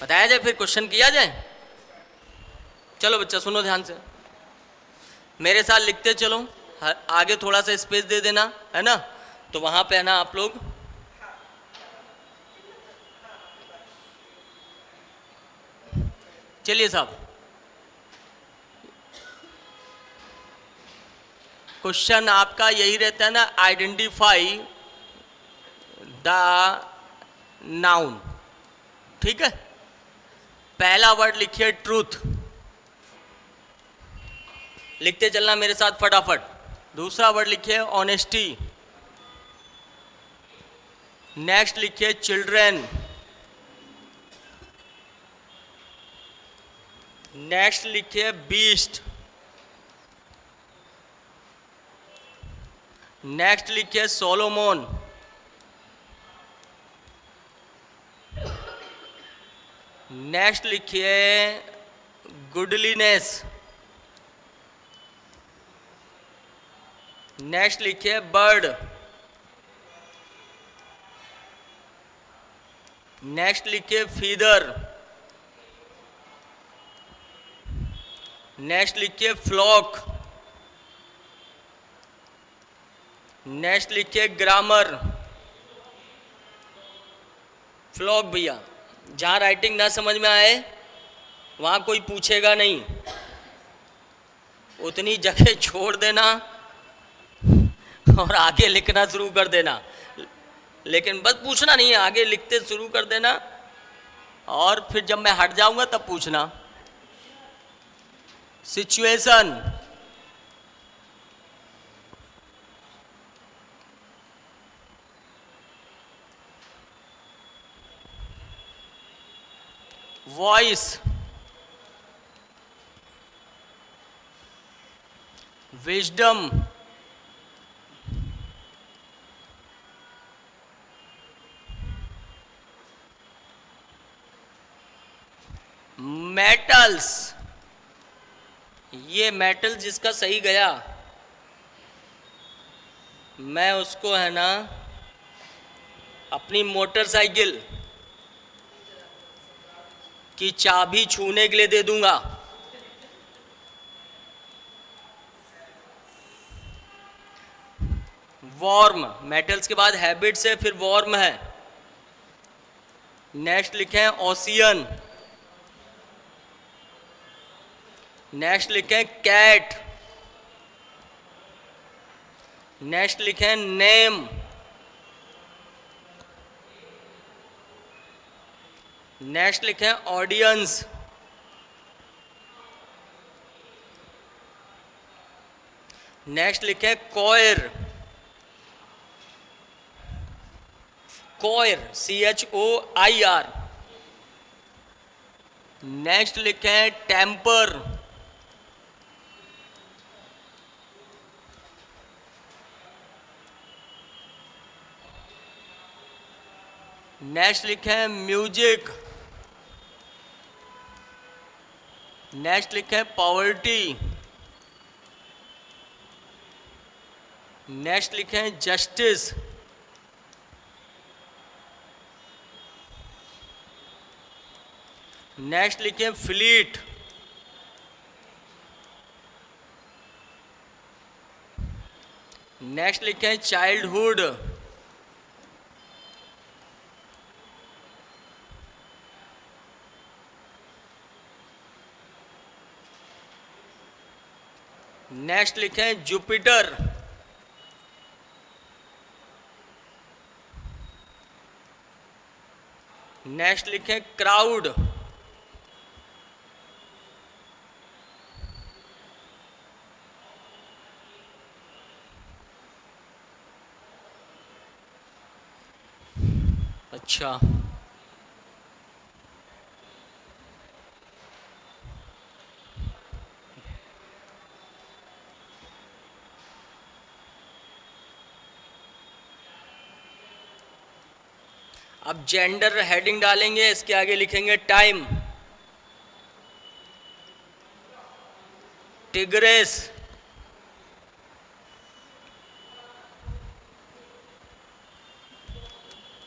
बताया जाए फिर क्वेश्चन किया जाए। चलो बच्चा सुनो ध्यान से, मेरे साथ लिखते चलो, आगे थोड़ा सा स्पेस दे देना, है ना, तो वहां पे है ना आप लोग चलिए साहब। क्वेश्चन आपका यही रहता है ना, आइडेंटिफाई द नाउन, ठीक है। पहला वर्ड लिखिए ट्रूथ, लिखते चलना मेरे साथ फटाफट। दूसरा वर्ड लिखिए ऑनेस्टी। नेक्स्ट लिखिए चिल्ड्रेन। नेक्स्ट लिखिए बीस्ट। नेक्स्ट लिखिए सोलोमोन। नेक्स्ट लिखिए गुडलीनेस। नेक्स्ट लिखिए बर्ड। नेक्स्ट लिखिए फीदर। नेक्स्ट लिखिए फ्लॉक। नेक्स्ट लिखिए ग्रामर। फ्लॉक भैया, जहाँ राइटिंग ना समझ में आए वहाँ कोई पूछेगा नहीं, उतनी जगह छोड़ देना और आगे लिखना शुरू कर देना। लेकिन बस पूछना नहीं है, आगे लिखते शुरू कर देना और फिर जब मैं हट जाऊंगा तब पूछना। Situation, voice, wisdom, metals. ये मेटल जिसका सही गया, मैं उसको है ना अपनी मोटरसाइकिल की चाबी छूने के लिए दे दूंगा। वॉर्म, मेटल्स के बाद हैबिट्स है, फिर वॉर्म है। नेक्स्ट लिखे हैं ओशियन। नेक्स्ट लिखे हैं कैट। नेक्स्ट लिखे हैं नेम। नेक्स्ट लिखे हैं ऑडियंस। नेक्स्ट लिखे हैं कोयर। कोयर, CHOIR। नेक्स्ट लिखे हैं टेम्पर। नेक्स्ट लिखे हैं म्यूजिक। नेक्स्ट लिखे हैं पॉवर्टी। नेक्स्ट लिखे हैं जस्टिस। नेक्स्ट लिखे हैं फ्लीट। नेक्स्ट लिखे हैं चाइल्डहुड। नेक्स्ट लिखे हैं जुपिटर। नेक्स्ट लिखे हैं क्राउड। अच्छा, अब जेंडर हेडिंग डालेंगे, इसके आगे लिखेंगे time. Tigress,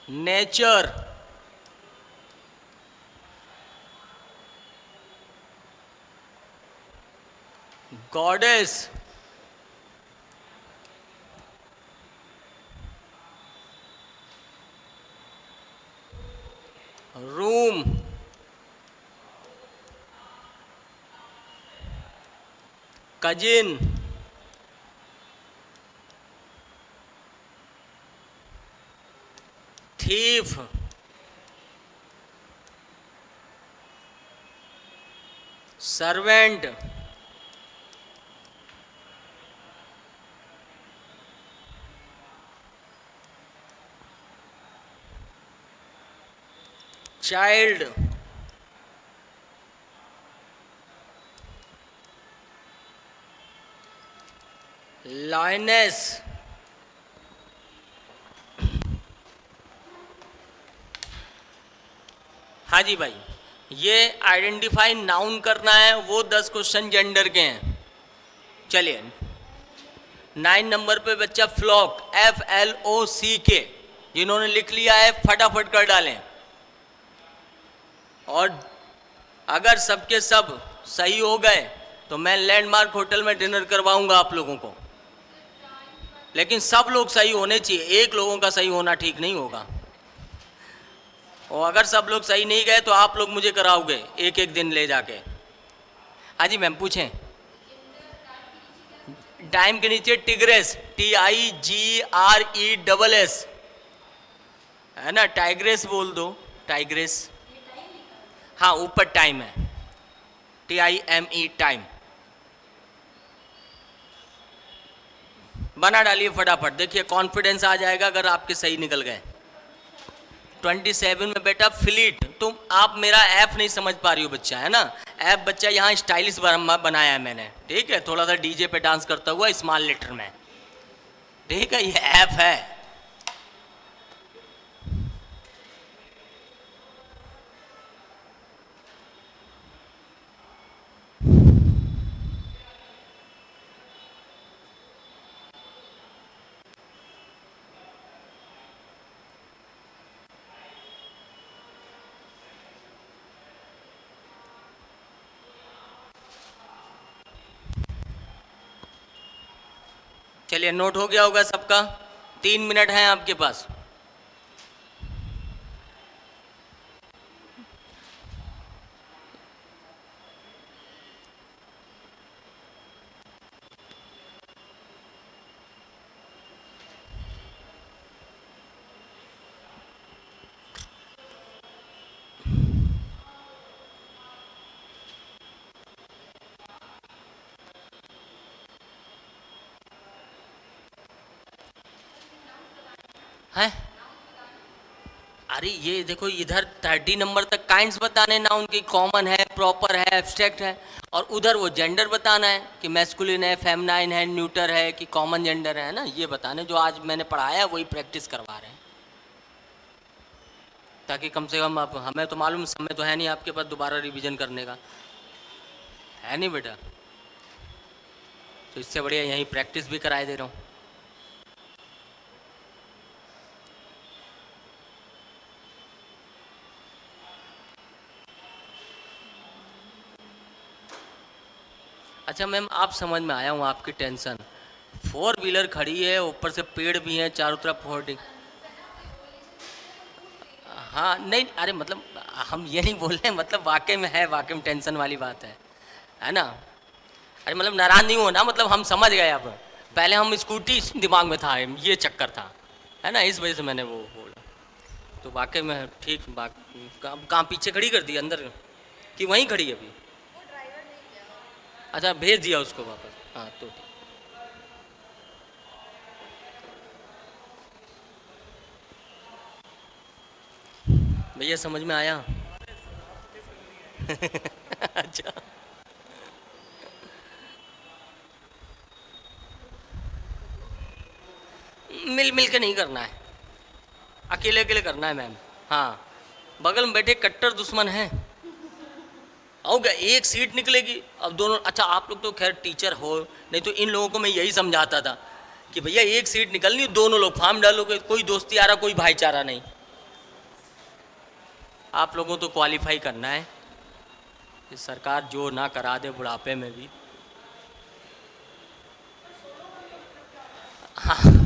nature, goddess, room, cousin, thief, servant, child, lioness, हाँ जी भाई, ये आइडेंटिफाई नाउन करना है, वो 10 क्वेश्चन जेंडर के हैं। चलिए 9 नंबर पे बच्चा फ्लॉक, FLOCK, जिन्होंने लिख लिया है फटाफट कर डालें। और अगर सबके सब सही हो गए तो मैं लैंडमार्क होटल में डिनर करवाऊंगा आप लोगों को, लेकिन सब लोग सही होने चाहिए, एक लोगों का सही होना ठीक नहीं होगा। और अगर सब लोग सही नहीं गए तो आप लोग मुझे कराओगे एक एक दिन ले जाके। हाँ जी मैम पूछें। टाइम के नीचे टिग्रेस, TIGRESS, है ना, टाइग्रेस बोल दो, टाइग्रेस। हाँ ऊपर टाइम है, TIME, टाइम। बना डालिए फटाफट, देखिए कॉन्फिडेंस आ जाएगा अगर आपके सही निकल गए। 27 में बेटा फ्लीट, तुम आप मेरा ऐप नहीं समझ पा रही हो बच्चा, है ना। ऐप बच्चा यहाँ स्टाइलिश बनाया है मैंने, ठीक है, थोड़ा सा डीजे पे डांस करता हुआ स्मॉल लेटर में, ठीक है, ये ऐप है। चलिए नोट हो गया होगा सबका, 3 मिनट हैं आपके पास। हैं, अरे ये देखो इधर 30 नंबर तक काइंड्स बताने ना, उनकी कॉमन है, प्रॉपर है, एब्स्ट्रैक्ट है, और उधर वो जेंडर बताना है कि मैस्कुलिन है, फेमिनाइन है, न्यूटर है कि कॉमन जेंडर है ना, ये बताने जो आज मैंने पढ़ाया वही प्रैक्टिस करवा रहे हैं, ताकि कम से कम आप, हमें तो मालूम समय तो है नहीं आपके पास दोबारा रिवीजन करने का, है नहीं बेटा, तो इससे बढ़िया यहीं प्रैक्टिस भी कराए दे रहा हूँ। अच्छा मैम, आप समझ में आया हूँ आपकी टेंशन, 4 व्हीलर खड़ी है, ऊपर से पेड़ भी हैं चारों तरफ होर्डिंग। हाँ नहीं, अरे मतलब हम ये नहीं बोल रहे, मतलब वाकई में है, वाकई में टेंशन वाली बात है ना। अरे मतलब नाराज नहीं हो ना, मतलब हम समझ गए अब, पहले हम स्कूटी दिमाग में था, ये चक्कर था, है ना, इस वजह से मैंने वो बोला। तो वाकई में ठीक बात, कहाँ पीछे खड़ी कर दी अंदर कि वहीं खड़ी है अभी? अच्छा भेज दिया उसको वापस, हाँ तो ठीक। भैया समझ में आया? अच्छा मिल मिल के नहीं करना है, अकेले अकेले करना है मैम। हाँ बगल में बैठे कट्टर दुश्मन हैं, आओगे एक सीट निकलेगी, अब दोनों, अच्छा आप लोग तो खैर टीचर हो, नहीं तो इन लोगों को मैं यही समझाता था कि भैया एक सीट निकलनी, दोनों लोग फार्म डालोगे, कोई दोस्ती आ रहा कोई भाईचारा नहीं, आप लोगों तो क्वालिफाई करना है, कि सरकार जो ना करा दे बुढ़ापे में भी। हाँ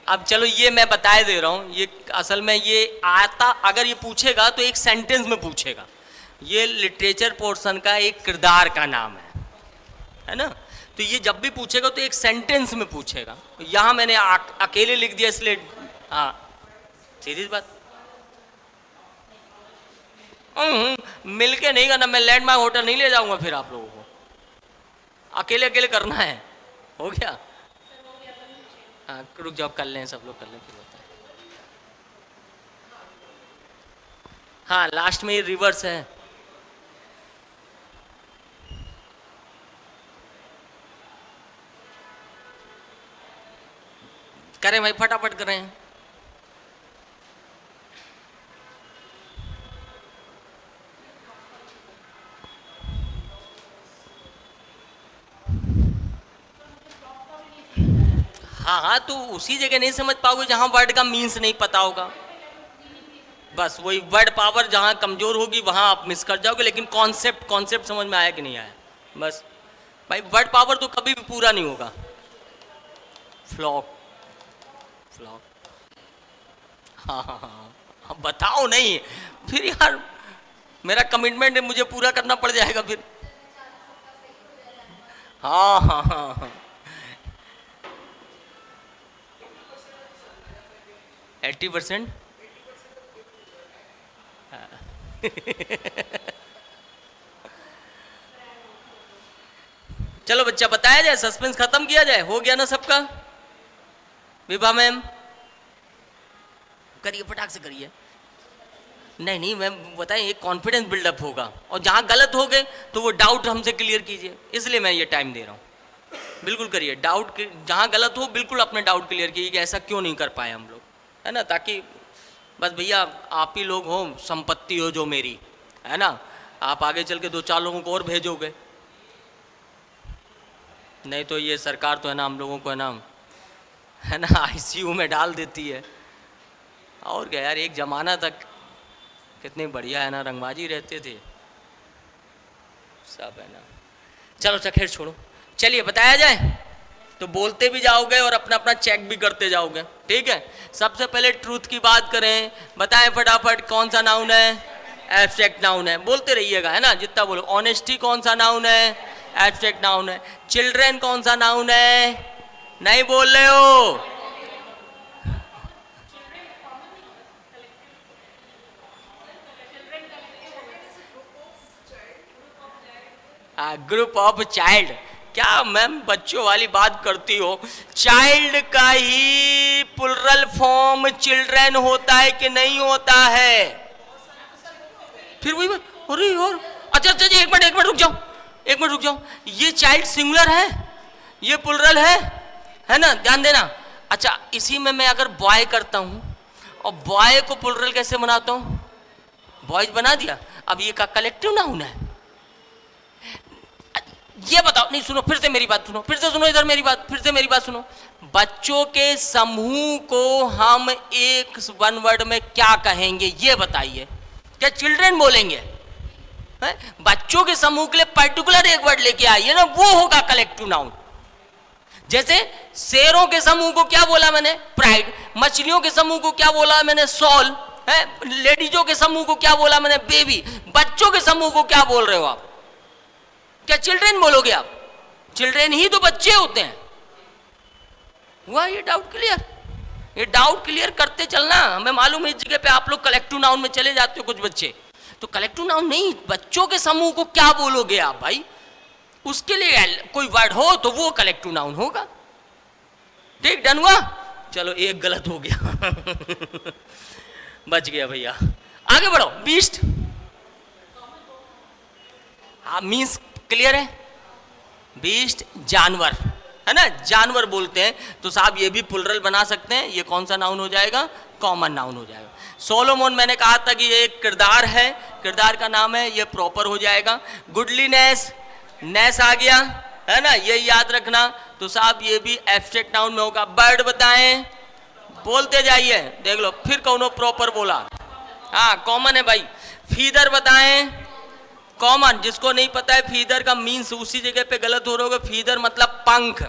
अब चलो ये मैं बताए दे रहा हूँ, ये असल में ये आता, अगर ये पूछेगा तो एक सेंटेंस में पूछेगा, ये लिटरेचर पोर्शन का एक किरदार का नाम है ना, तो ये जब भी पूछेगा तो एक सेंटेंस में पूछेगा, यहाँ मैंने अकेले लिख दिया इसलिए, हाँ सीधी बात। मिल के नहीं करना, मैं लैंडमार्क होटल नहीं ले जाऊंगा फिर आप लोगों को, अकेले अकेले करना है, हो गया। हाँ रुक जाओ, कर लें सब लोग कर लें फिर होता है। हाँ लास्ट में रिवर्स है। करें भाई, फटाफट करें। हाँ हाँ, तो उसी जगह नहीं समझ पाओगे जहां वर्ड का मीन्स नहीं पता होगा। बस वही वर्ड पावर जहां कमजोर होगी वहां आप मिस कर जाओगे। लेकिन कॉन्सेप्ट कॉन्सेप्ट समझ में आया कि नहीं आया? बस भाई, वर्ड पावर तो कभी भी पूरा नहीं होगा। फ्लॉक, फ्लॉक, हाँ हाँ हाँ, अब बताओ नहीं फिर यार, मेरा कमिटमेंट है, मुझे पूरा करना पड़ जाएगा फिर। हाँ हाँ हाँ हाँ, 80%। चलो बच्चा, बताया जाए, सस्पेंस खत्म किया जाए। हो गया ना सबका? विभा मैम करिए, फटाक से करिए। नहीं नहीं मैम, बताएं, एक कॉन्फिडेंस बिल्डअप होगा, और जहां गलत हो गए तो वो डाउट हमसे क्लियर कीजिए, इसलिए मैं ये टाइम दे रहा हूँ। बिल्कुल करिए डाउट, जहां गलत हो बिल्कुल अपने डाउट क्लियर कीजिए कि ऐसा क्यों नहीं कर पाए हम लोग, है ना। ताकि बस भैया आप ही लोग हो, संपत्ति हो जो मेरी, है ना। आप आगे चल के 2-4 लोगों को और भेजोगे, नहीं तो ये सरकार तो है ना हम लोगों को, है ना आईसीयू में डाल देती है। और क्या यार, एक ज़माना तक कितने बढ़िया है ना, रंगबाजी रहते थे सब, है ना। चलो खैर छोड़ो, चलिए बताया जाए। तो बोलते भी जाओगे और अपना अपना चेक भी करते जाओगे, ठीक है। सबसे पहले ट्रूथ की बात करें, बताएं फटाफट कौन सा नाउन है? एब्स्ट्रैक्ट नाउन है, बोलते रहिएगा, है ना, जितना बोलो। ऑनेस्टी कौन सा नाउन है? एब्स्ट्रैक्ट नाउन है। चिल्ड्रेन कौन सा नाउन है? नहीं बोल रहे हो? ग्रुप ऑफ चाइल्ड, क्या मैम बच्चों वाली बात करती हो? चाइल्ड का ही प्लुरल फॉर्म चिल्ड्रन होता है कि नहीं होता है? फिर वही बात, अरे यार, अच्छा अच्छा, एक मिनट रुक जाओ, एक मिनट रुक जाओ। ये चाइल्ड सिंगुलर है, ये प्लुरल है ना, ध्यान देना। अच्छा, इसी में मैं अगर बॉय करता हूं, और बॉय को प्लुरल कैसे बनाता हूं? बॉयज बना दिया। अब ये का कलेक्टिव नाउन है, ये बताओ। नहीं सुनो, फिर से मेरी बात सुनो, फिर से सुनो इधर मेरी बात, फिर से मेरी बात सुनो। बच्चों के समूह को हम एक वन वर्ड में क्या कहेंगे, ये बताइए। क्या चिल्ड्रन बोलेंगे? है? बच्चों के समूह के लिए पर्टिकुलर एक वर्ड लेके आइए ना, वो होगा कलेक्टिव नाउन। जैसे शेरों के समूह को क्या बोला मैंने? प्राइड। मछलियों के समूह को क्या बोला मैंने? सॉल। है? लेडीजों के समूह को क्या बोला मैंने? बेबी। बच्चों के समूह को क्या बोल रहे हो आप? क्या चिल्ड्रन बोलोगे आप? चिल्ड्रन ही तो बच्चे होते हैं। हुआ ये डाउट क्लियर? ये डाउट क्लियर करते चलना। हमें मालूम है इस जगह पे आप लोग कलेक्टिव नाउन में चले जाते हो कुछ बच्चे, तो कलेक्टिव नाउन नहीं, बच्चों के समूह को क्या बोलोगे आप भाई? उसके लिए कोई वर्ड हो तो वो कलेक्टिव नाउन होगा। ठीक, डन हुआ? चलो एक गलत हो गया बच गया भैया। आगे बढ़ो। बीस्ट, हाँ मीन्स क्लियर है। बीस्ट जानवर, है ना, जानवर बोलते हैं, तो साहब ये भी प्लुरल बना सकते हैं। ये कौन सा नाउन हो जाएगा? कॉमन नाउन हो जाएगा। सोलोमोन मैंने कहा था कि ये एक किरदार है, किरदार का नाम है, ये प्रॉपर हो जाएगा। गुडलीनेस, नेस आ गया, है ना, ये याद रखना। तो साहब ये भी एब्स्ट्रैक्ट नाउन में होगा। बर्ड बताएं, बोलते जाइए, देख लो फिर कौन प्रॉपर बोला। हाँ कॉमन है भाई। फीदर बताएं, कॉमन। जिसको नहीं पता है फीदर का मीन्स, उसी जगह पे गलत हो रहे होगे। फीदर मतलब पंख,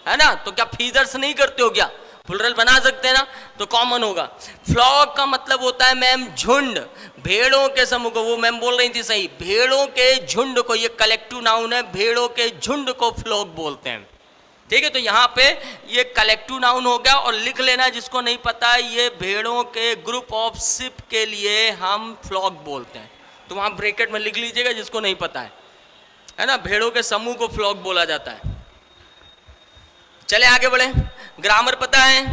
है ना, तो क्या फीदर्स नहीं करते हो क्या? प्लुरल बना सकते हैं ना, तो कॉमन होगा। फ्लॉक का मतलब होता है मैम झुंड, भेड़ों के समूह को। वो मैम बोल रही थी सही, भेड़ों के झुंड को, ये कलेक्टिव नाउन है, भेड़ों के झुंड को फ्लॉक बोलते हैं। ठीक है, तो यहाँ पे ये कलेक्टिव नाउन हो गया। और लिख लेना जिसको नहीं पता है, ये भेड़ों के ग्रुप ऑफ शिप के लिए हम फ्लॉक बोलते हैं, तो वहाँ ब्रैकेट में लिख लीजिएगा जिसको नहीं पता है ना। भेड़ों के समूह को फ्लॉक बोला जाता है। चले आगे बढ़े। ग्रामर पता है?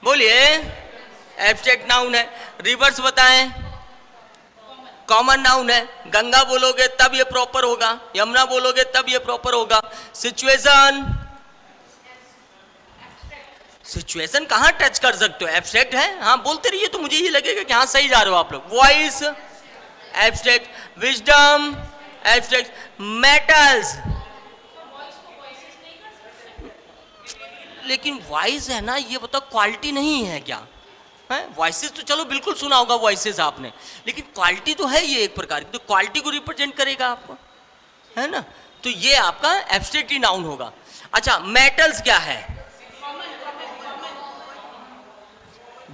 बोलिए। एब्स्ट्रैक्ट नाउन है। रिवर्स बताएं, कॉमन नाउन है, गंगा बोलोगे तब ये प्रॉपर होगा, यमुना बोलोगे तब ये प्रॉपर होगा। सिचुएशन, सिचुएशन कहां टच कर सकते हो, एब्स्ट्रैक्ट है, हाँ बोलते रहिए तो मुझे ये लगेगा कि हाँ सही जा रहे हो आप लोग। Voice abstract, wisdom abstract, metals, लेकिन वॉइस है ना, ये बताओ क्वालिटी नहीं है क्या है? वॉइसेस तो चलो बिल्कुल सुना होगा वॉइसेस आपने, लेकिन क्वालिटी तो है ये एक प्रकार की, तो क्वालिटी को रिप्रेजेंट करेगा आपको, है ना, तो ये आपका एब्स्ट्रैक्ट ही नाउन होगा। अच्छा मेटल्स क्या है?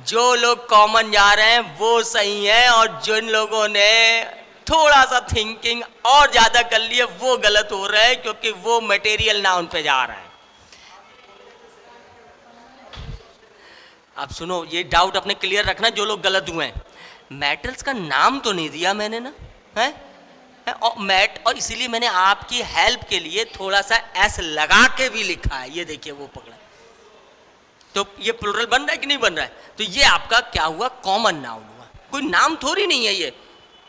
जो लोग कॉमन जा रहे हैं वो सही है, और जिन लोगों ने थोड़ा सा थिंकिंग और ज्यादा कर लिए वो गलत हो रहे हैं, क्योंकि वो मटेरियल नाउन पे जा रहे हैं। अब सुनो, ये डाउट अपने क्लियर रखना जो लोग गलत हुए हैं। मेटल्स का नाम तो नहीं दिया मैंने ना, है और मैट, और इसीलिए मैंने आपकी हेल्प के लिए थोड़ा सा एस लगा के भी लिखा है, ये देखिए वो पकड़ा, तो ये प्लुरल बन रहा है कि नहीं बन रहा है? तो ये आपका क्या हुआ, कॉमन नाउन हुआ, कोई नाम थोड़ी नहीं है ये,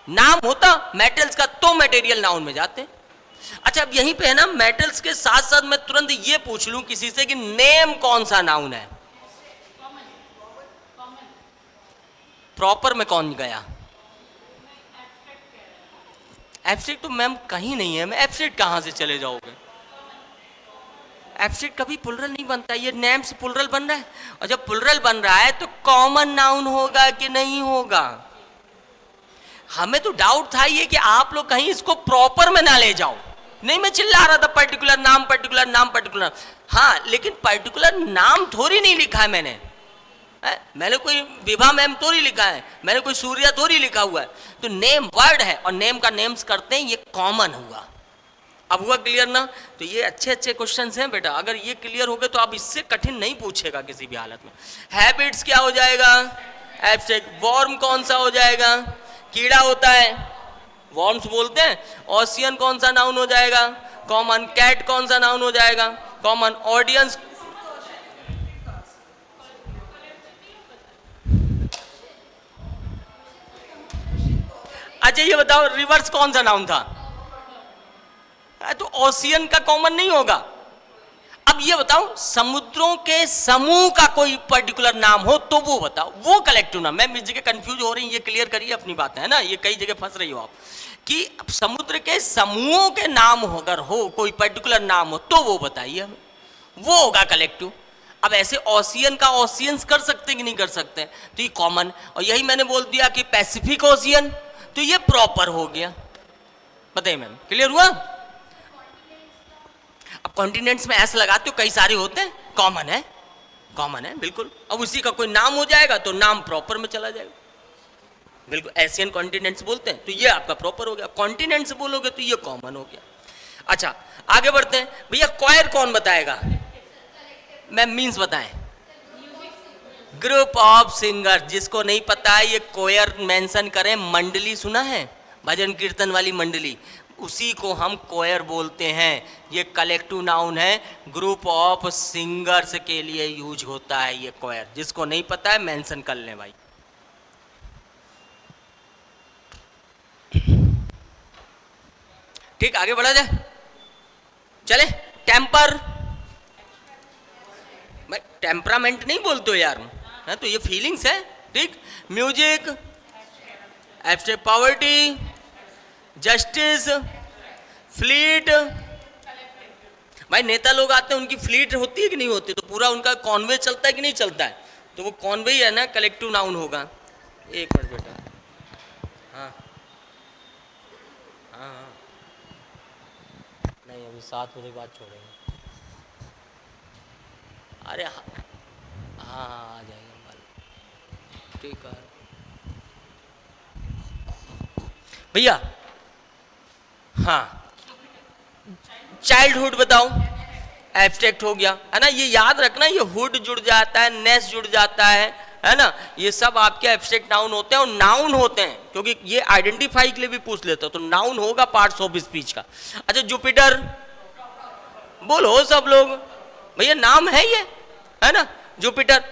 नाम होता मेटल्स का तो मटेरियल नाउन में जाते। अच्छा अब यहीं पे है ना, मेटल्स के साथ साथ मैं तुरंत ये पूछ लूं किसी से कि नेम कौन सा नाउन है? प्रॉपर में कौन गया? एब्स्ट्रैक्ट तो मैम कहीं नहीं है, मैं एब्स्ट्रैक्ट कहां से चले जाओगे? एब्स्ट्रैक्ट कभी प्लुरल नहीं बनता, ये नेम से प्लुरल बन रहा है, और जब प्लुरल बन रहा है तो कॉमन नाउन होगा कि नहीं होगा? हमें तो डाउट था ये कि आप लोग कहीं इसको प्रॉपर में ना ले जाओ, नहीं मैं चिल्ला रहा था पर्टिकुलर नाम पर्टिकुलर नाम पर्टिकुलर, हाँ लेकिन पर्टिकुलर नाम थोड़ी नहीं लिखा है मैंने, मैंने कोई विभा मैम थोड़ी लिखा है, मैंने कोई सूर्या थोड़ी लिखा हुआ है, तो नेम वर्ड है और नेम का नेम्स करते हैं, ये कॉमन हुआ। अब हुआ क्लियर ना? तो ये अच्छे अच्छे क्वेश्चंस हैं बेटा, अगर ये क्लियर हो गए तो आप इससे कठिन नहीं पूछेगा किसी भी हालत में। हैबिट्स क्या हो जाएगा? एब्स्ट्रैक्ट। वॉर्म कौन सा हो जाएगा? कीड़ा होता है, वॉर्म्स बोलते हैं। ओशियन कौन सा नाउन हो जाएगा? कॉमन। कैट कौन सा नाउन हो जाएगा? कॉमन। ऑडियंस, अच्छा ये बताओ रिवर्स कौन सा नाउन था? तो ओशियन का कॉमन नहीं होगा। अब ये बताओ समुद्रों के समूह का कोई पर्टिकुलर नाम हो तो वो बताओ, वो कलेक्टिव नाम। मैं इस जगह कंफ्यूज हो रही, ये क्लियर करिए अपनी बात, है ना, ये कई जगह फंस रही हो आप कि समुद्र के समूहों के नाम अगर हो, कोई पर्टिकुलर नाम हो तो वो बताइए हमें, वो होगा कलेक्टिव। अब ऐसे ओशियन का ओशियंस कर सकते कि नहीं कर सकते, तो ये कॉमन। और यही मैंने बोल दिया कि पैसिफिक ओशियन, तो ये प्रॉपर हो गया। बताइए मैम, क्लियर हुआ? अब कॉन्टिनेंट्स में ऐसे लगाते हो, कई सारे होते हैं, कॉमन है, कॉमन है बिल्कुल। अब उसी का कोई नाम हो जाएगा तो नाम प्रॉपर में चला जाएगा, बिल्कुल। एशियन कॉन्टिनेंट्स बोलते हैं तो ये आपका प्रॉपर हो गया, कॉन्टिनेंट्स बोलोगे तो ये कॉमन हो गया। अच्छा आगे बढ़ते हैं भैया, क्वायर कौन बताएगा? मैम मीन्स बताएं। ग्रुप ऑफ सिंगर, जिसको नहीं पता है ये कोयर मेंशन करें। मंडली सुना है, भजन कीर्तन वाली मंडली, उसी को हम कोयर बोलते हैं। ये कलेक्टिव नाउन है, ग्रुप ऑफ सिंगर्स के लिए यूज होता है ये कोयर। जिसको नहीं पता है मेंशन कर लें भाई। ठीक, आगे बढ़ा जाए, चले। टेम्पर, मैं टेम्परामेंट नहीं बोलते हो यार, है तो ये फीलिंग्स है, ठीक। Music, abstract. Poverty, justice, fleet. भाई नेता लोग आते हैं, उनकी फ्लीट होती है कि नहीं होती, तो पूरा उनका कॉन्वे चलता है कि नहीं चलता है, तो वो कॉन्वे ही है ना, कलेक्टिव नाउन होगा। एक मिनट बेटा, हाँ हाँ हाँ, नहीं अभी 7 बजे बाद छोड़ेंगे। अरे हाँ हाँ हाँ, आ जाएगा कल, ठीक है भैया। हाँ चाइल्डहुड बताओ, एब्स्ट्रैक्ट हो गया, है ना। ये याद रखना, ये हुड जुड़ जाता है, नेस जुड़ जाता है ना, ये सब आपके एब्स्ट्रैक्ट नाउन होते हैं। और नाउन होते हैं क्योंकि ये आइडेंटिफाई के लिए भी पूछ लेता, तो नाउन होगा पार्ट्स ऑफ स्पीच का। अच्छा जुपिटर बोलो सब लोग, भैया नाम है ये, है ना, जुपिटर।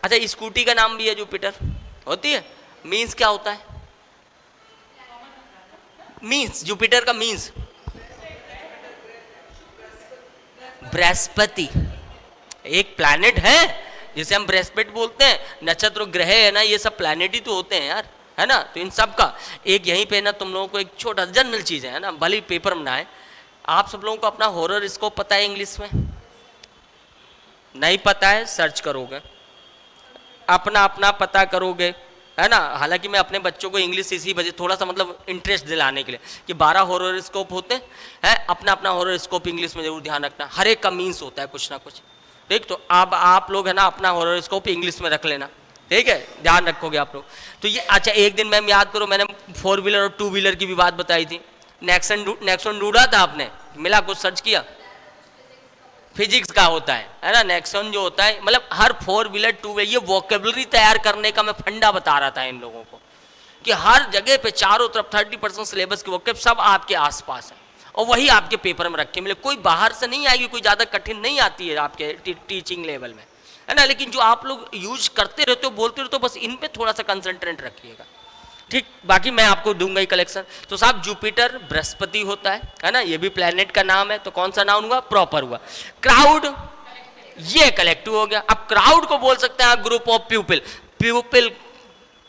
अच्छा स्कूटी का नाम भी है जुपिटर, होती है। मीन्स क्या होता है? मीन्स जुपिटर का मीन्स बृहस्पति, एक प्लैनेट है जिसे हम बृहस्पति बोलते हैं। नक्षत्र ग्रह है ना, ये सब प्लैनेट ही तो होते हैं यार, है ना। तो इन सब का एक यहीं पे ना तुम लोगों को एक छोटा जनरल चीज है ना, भले ही पेपर में ना आए। आप सब लोगों को अपना हॉरर स्कोप पता है इंग्लिश में? नहीं पता है, सर्च करोगे, अपना अपना पता करोगे, है ना। हालांकि मैं अपने बच्चों को इंग्लिश इसी वजह थोड़ा सा मतलब इंटरेस्ट दिलाने के लिए कि 12 हॉरर स्कोप होते हैं, अपना अपना हॉरर स्कोप इंग्लिश में जरूर ध्यान रखना, हर एक का मीन्स होता है कुछ ना कुछ, ठीक। तो अब आप लोग है ना अपना हॉरर स्कोप इंग्लिश में रख लेना, ठीक है, ध्यान रखोगे आप लोग। तो ये अच्छा, एक दिन मैम याद करो, मैंने 4 व्हीलर और 2 व्हीलर की भी बात बताई थी। नेक्सॉन ढूंढा था आपने, मिला? कुछ सर्च किया? फिजिक्स का होता है ना नेक्सॉन जो होता है, मतलब हर 4 व्हीलर 2 व्हीलर, ये वोकेबलरी तैयार करने का मैं फंडा बता रहा था इन लोगों को कि हर जगह पे चारों तरफ 30% सिलेबस के वोकेब सब आपके आसपास है और वही आपके पेपर में रखे मिले। कोई बाहर से नहीं आएगी, कोई ज़्यादा कठिन नहीं आती है आपके टीचिंग लेवल में, है ना। लेकिन जो आप लोग यूज करते रहते हो, बोलते रहते हो, बस इन पे थोड़ा सा कंसंट्रेट रखिएगा, ठीक। बाकी मैं आपको दूंगा ही कलेक्शन। तो साहब जुपिटर बृहस्पति होता है ना, ये भी प्लेनेट का नाम है। तो कौन सा नाउन हुआ? प्रॉपर हुआ। क्राउड ये कलेक्टिव हो गया। अब क्राउड को बोल सकते हैं ग्रुप ऑफ पीपल,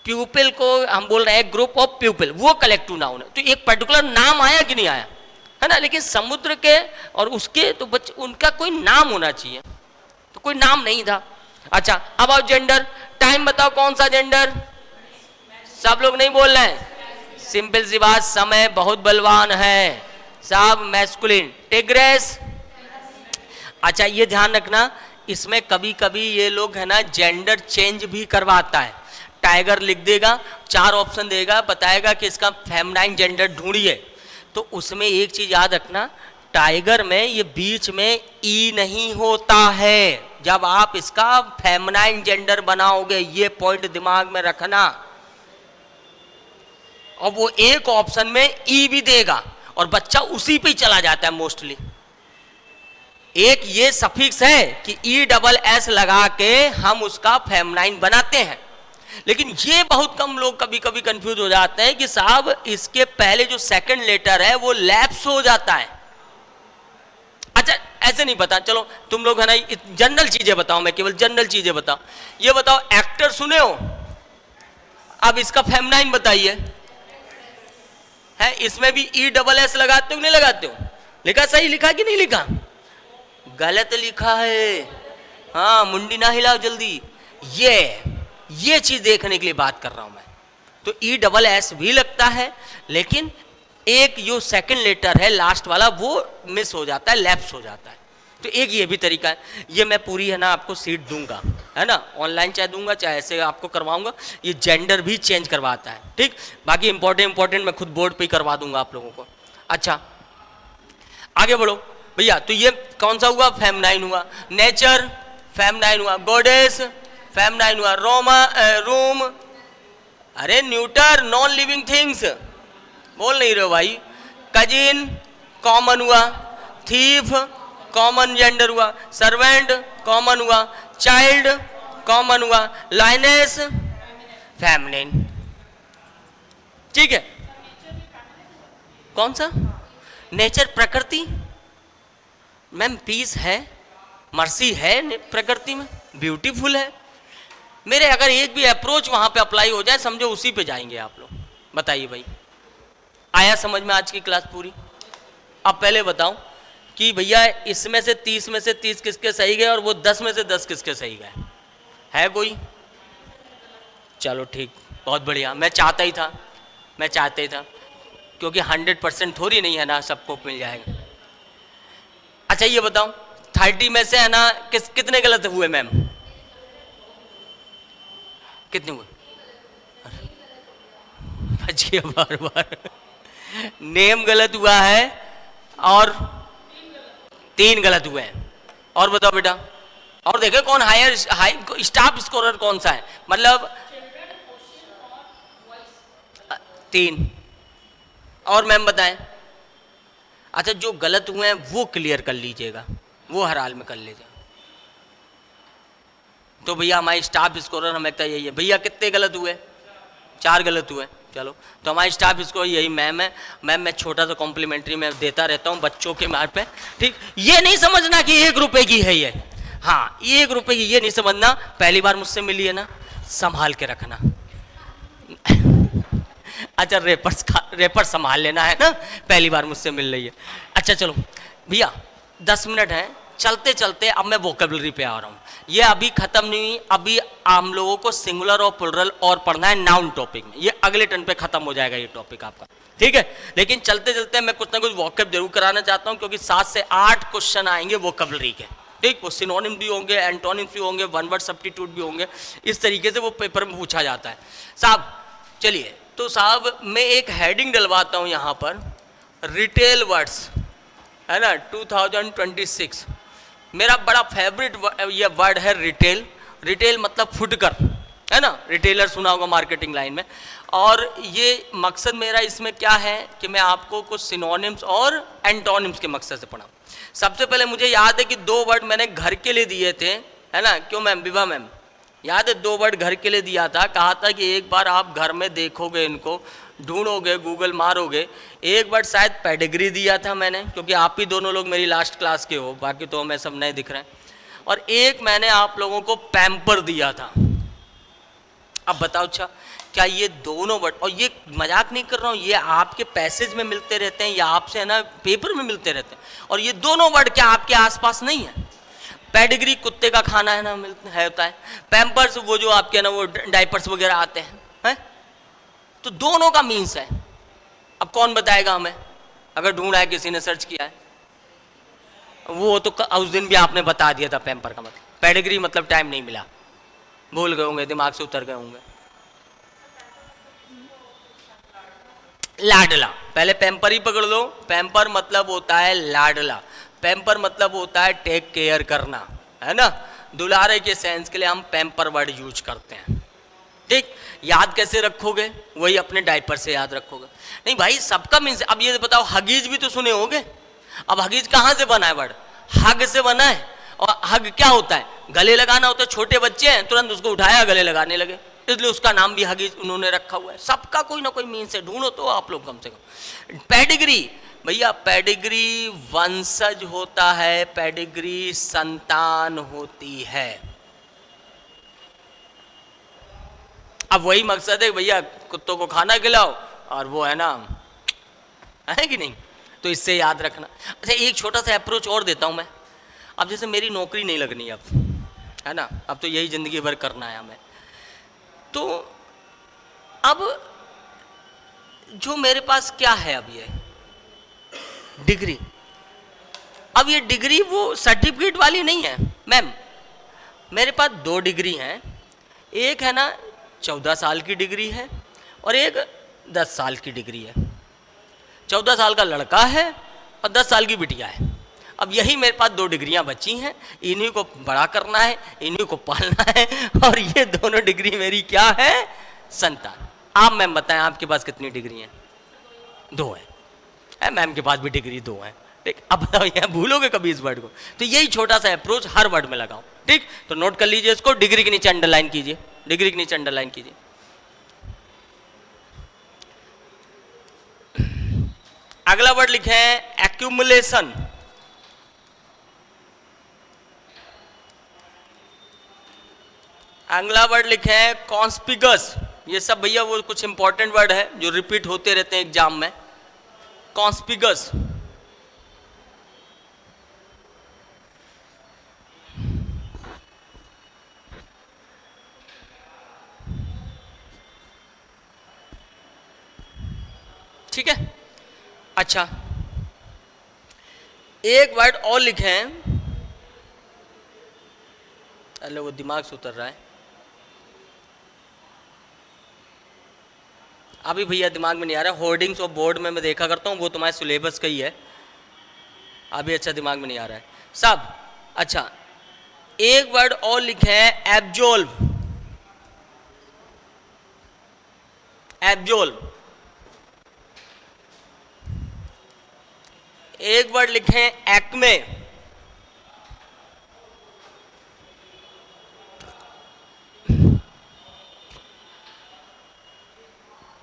प्यूपिल को हम बोल रहे हैं ग्रुप ऑफ पीपल, वो कलेक्टिव नाउन है। तो एक पर्टिकुलर नाम आया कि नहीं आया, है ना। लेकिन समुद्र के और उसके तो बच्चे, उनका कोई नाम होना चाहिए, तो कोई नाम नहीं था। अच्छा, अबाउट जेंडर, टाइम बताओ कौन सा जेंडर? सब लोग नहीं बोल रहे हैं, सिंपल सी बात, समय बहुत बलवान है साहब, मैस्कुलिन। टिग्रेस, अच्छा ये ध्यान रखना, इसमें कभी कभी ये लोग है ना जेंडर चेंज भी करवाता है। टाइगर लिख देगा, 4 ऑप्शन देगा, बताएगा कि इसका फेमिनाइन जेंडर ढूंढिए। तो उसमें एक चीज याद रखना, टाइगर में ये बीच में ई नहीं होता है जब आप इसका फेमिनाइन जेंडर बनाओगे, ये पॉइंट दिमाग में रखना। और वो एक ऑप्शन में ई भी देगा और बच्चा उसी पे ही चला जाता है मोस्टली। एक ये सफिक्स है कि ई डबल एस लगा के हम उसका फेमिनाइन बनाते हैं, लेकिन ये बहुत कम लोग कभी कभी कंफ्यूज हो जाते हैं कि साहब इसके पहले जो सेकंड लेटर है वो लैप्स हो जाता है। अच्छा ऐसे नहीं पता, चलो तुम लोग है ना जनरल चीजें बताओ, मैं केवल जनरल चीजें बताओ। ये बताओ एक्टर सुने हो? अब इसका फेमिनाइन बताइए, है इसमें भी ई डबल एस लगाते हो नहीं लगाते हो? लिखा सही लिखा कि नहीं लिखा? गलत लिखा है, हाँ मुंडी ना हिलाओ जल्दी। ये चीज देखने के लिए बात कर रहा हूं मैं। तो ई डबल एस भी लगता है, लेकिन एक जो सेकंड लेटर है लास्ट वाला वो मिस हो जाता है, लैप्स हो जाता है। तो एक ये भी तरीका है। ये मैं पूरी है ना आपको सीट दूंगा, है ना, ऑनलाइन चाहे दूंगा चाहे ऐसे आपको करवाऊंगा। ये जेंडर भी चेंज करवाता है, ठीक। बाकी इंपॉर्टेंट मैं खुद बोर्ड पे ही करवा दूंगा आप लोगों को। अच्छा आगे बढ़ो भैया। तो ये कौन सा हुआ? फेमिनाइन हुआ। नेचर फेमिनाइन हुआ। गॉडेस फेमिनाइन हुआ। रूम, अरे न्यूटर, नॉन लिविंग थिंग्स, बोल नहीं रहे हो भाई। कजिन कॉमन हुआ। थीफ कॉमन जेंडर हुआ। सर्वेंट कॉमन हुआ। चाइल्ड कॉमन हुआ। लाइनेस फेमिनिन, ठीक है। कौन सा? नेचर प्रकृति, मैम पीस है, मर्सी है प्रकृति में, ब्यूटीफुल है। मेरे अगर एक भी अप्रोच वहां पे अप्लाई हो जाए समझो उसी पे जाएंगे आप लोग। बताइए भाई, आया समझ में आज की क्लास पूरी? अब पहले बताओ कि भैया इसमें से 30 किसके सही गए और वो 10 में से 10 किसके सही गए? है कोई? चलो ठीक, बहुत बढ़िया। मैं चाहता ही था क्योंकि 100% थोड़ी नहीं है ना सबको मिल जाएगा। अच्छा ये बताओ 30 में से है ना कितने गलत हुए मैम? कितने हुए? बच गया बार बार। नेम गलत हुआ है और 3 गलत हुए हैं। और बताओ बेटा, और देखे कौन हाई स्टाफ स्कोरर कौन सा है? मतलब 3। और मैम बताएं। अच्छा जो गलत हुए हैं वो क्लियर कर लीजिएगा, वो हर हाल में कर लीजिएगा। तो भैया हमारी स्टाफ स्कोरर हमें यही है। भैया कितने गलत हुए? 4 गलत हुए। चलो, तो हमारा स्टाफ इसको यही मैम है। मैम मैं छोटा सा कॉम्प्लीमेंट्री में देता रहता हूँ बच्चों के मार पे, ठीक। ये नहीं समझना कि 1 रुपए की है ये, हाँ 1 रुपए की, ये नहीं समझना। पहली बार मुझसे मिली है ना, संभाल के रखना। अच्छा, रेपर्स संभाल लेना है ना, पहली बार मुझसे मिल रही है। अच्छा चलो भैया, 10 मिनट हैं, चलते चलते अब मैं वोकेबलरी पे आ रहा हूँ। ये अभी खत्म नहीं हुई, अभी हम लोगों को सिंगुलर और प्लुरल और पढ़ना है नाउन टॉपिक में। ये अगले टर्न पे खत्म हो जाएगा ये टॉपिक आपका, ठीक है। लेकिन चलते चलते मैं कुछ ना कुछ वोकेब जरूर कराना चाहता हूँ, क्योंकि 7 से 8 क्वेश्चन आएंगे वोकेबलरी के, ठीक। वो सिनोनिम भी होंगे, एंटोनिम्स भी होंगे, वन वर्ड सब्स्टिट्यूट भी होंगे। इस तरीके से वो पेपर में पूछा जाता है साहब। चलिए, तो साहब मैं एक हेडिंग डलवाता हूँ यहाँ पर, रिटेल वर्ड्स, है ना, 2026। मेरा बड़ा फेवरेट ये वर्ड है रिटेल। रिटेल मतलब फुटकर, है ना, रिटेलर सुना होगा मार्केटिंग लाइन में। और ये मकसद मेरा इसमें क्या है कि मैं आपको कुछ सिनोनिम्स और एंटोनिम्स के मकसद से पढ़ाऊँ। सबसे पहले मुझे याद है कि 2 वर्ड मैंने घर के लिए दिए थे, है ना, क्यों मैम, विभा मैम, याद है 2 वर्ड घर के लिए दिया था। कहा था कि एक बार आप घर में देखोगे, इनको ढूंढोगे, गूगल मारोगे। एक वर्ड शायद पेडिग्री दिया था मैंने, क्योंकि आप ही दोनों लोग मेरी लास्ट क्लास के हो, बाकी तो हमें सब नए दिख रहे हैं। और एक मैंने आप लोगों को पैम्पर दिया था। अब बताओ, अच्छा क्या ये दोनों वर्ड, और ये मजाक नहीं कर रहा हूँ, ये आपके पैसेज में मिलते रहते हैं या आपसे है ना पेपर में मिलते रहते हैं, और ये दोनों वर्ड क्या आपके आसपास नहीं है? पेडिग्री कुत्ते का खाना है ना, मिलता है, होता है। पैम्पर्स वो जो आपके ना वो डाइपर्स वगैरह आते हैं, तो दोनों का मीन्स है। अब कौन बताएगा हमें, अगर ढूंढा है किसी ने, सर्च किया है? वो तो उस दिन भी आपने बता दिया था पैम्पर का मतलब। पेडिग्री मतलब टाइम नहीं मिला, भूल गए होंगे, दिमाग से उतर गए होंगे। लाडला, पहले पैम्पर ही पकड़ लो। पैम्पर मतलब होता है लाडला, पैम्पर मतलब होता है टेक केयर करना, है ना। दुलारे के सेंस के लिए हम पैम्पर वर्ड यूज करते हैं, ठीक। याद कैसे रखोगे? वही अपने डायपर से याद रखोगे। नहीं भाई, सबका मीन्स। अब ये बताओ, हगीज भी तो सुने होंगे। अब हगीज कहाँ से बना है वर्ड? हग से बना है। और हग क्या होता है? गले लगाना होता है। छोटे बच्चे हैं, तुरंत उसको उठाया, गले लगाने लगे, इसलिए उसका नाम भी हगीज उन्होंने रखा हुआ है। सबका कोई ना कोई मीन्स है, ढूंढो तो आप लोग कम से कम। पेडिग्री, भैया पेडिग्री वंशज होता है, पेडिग्री संतान होती है। अब वही मकसद है भैया, कुत्तों को खाना खिलाओ और वो है ना, है कि नहीं? तो इससे याद रखना। अच्छा, एक छोटा सा अप्रोच और देता हूं मैं। अब जैसे मेरी नौकरी नहीं लगनी अब, है ना, अब तो यही जिंदगी भर करना है हमें। तो अब जो मेरे पास क्या है, अब ये डिग्री, अब ये डिग्री वो सर्टिफिकेट वाली नहीं है मैम। मेरे पास 2 डिग्री हैं। एक है ना 14 साल की डिग्री है, और एक 10 साल की डिग्री है। 14 साल का लड़का है और 10 साल की बिटिया है। अब यही मेरे पास 2 डिग्रियां बची हैं, इन्हीं को बड़ा करना है, इन्हीं को पालना है। और ये दोनों डिग्री मेरी क्या है? संतान। आप मैम बताएं, आपके पास कितनी डिग्री हैं? 2 है। मैम के पास भी डिग्री 2 है, ठीक। अब बताओ, यहाँ भूलोगे कभी इस वर्ड को? तो यही छोटा सा अप्रोच हर वर्ड में लगाओ, ठीक। तो नोट कर लीजिए इसको, डिग्री के नीचे अंडरलाइन कीजिए, डिग्री के नीचे अंडरलाइन कीजिए। अगला वर्ड लिखे हैं एक्यूमुलेशन। अगला वर्ड लिखे हैं कॉन्स्पिगस। ये सब भैया वो कुछ इंपॉर्टेंट वर्ड है जो रिपीट होते रहते हैं एग्जाम में। कॉन्स्पिगस, ठीक है। अच्छा, एक वर्ड और लिखे हैं, अरे वो दिमाग से उतर रहा है अभी भैया, दिमाग में नहीं आ रहा। होर्डिंग्स और बोर्ड में मैं देखा करता हूँ, वो तुम्हारे सिलेबस का ही है। अभी अच्छा दिमाग में नहीं आ रहा है सब। अच्छा, एक वर्ड और लिखे हैं एब्जोल्व। एब्जोल्व। एक वर्ड लिखे हैं एक्मे।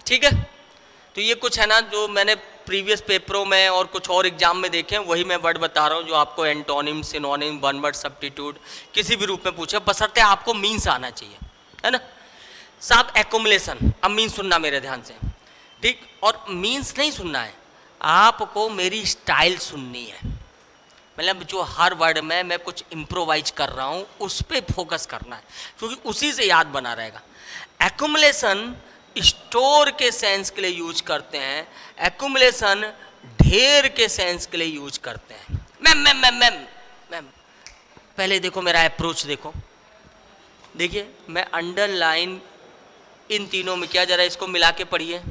ठीक है। तो ये कुछ है ना जो मैंने प्रीवियस पेपरों में और कुछ और एग्जाम में देखे हैं, वही मैं वर्ड बता रहा हूँ जो आपको antonym, synonym, one word substitute किसी भी रूप में पूछे, बशर्ते आपको मीन्स आना चाहिए, है ना साहब। एक्युमुलेशन, अब मीन्स सुनना मेरे ध्यान से, ठीक। और मीन्स नहीं सुनना है, आपको मेरी स्टाइल सुननी है। मतलब जो हर वर्ड में मैं कुछ इम्प्रोवाइज कर रहा हूँ उस पर फोकस करना है, क्योंकि उसी से याद बना रहेगा। एक्युमुलेशन स्टोर के सेंस के लिए यूज करते हैं, एक्युमुलेशन ढेर के सेंस के लिए यूज करते हैं। मैम पहले देखो मेरा अप्रोच देखो, देखिए मैं अंडरलाइन इन तीनों में क्या, जरा इसको मिला के पढ़िए।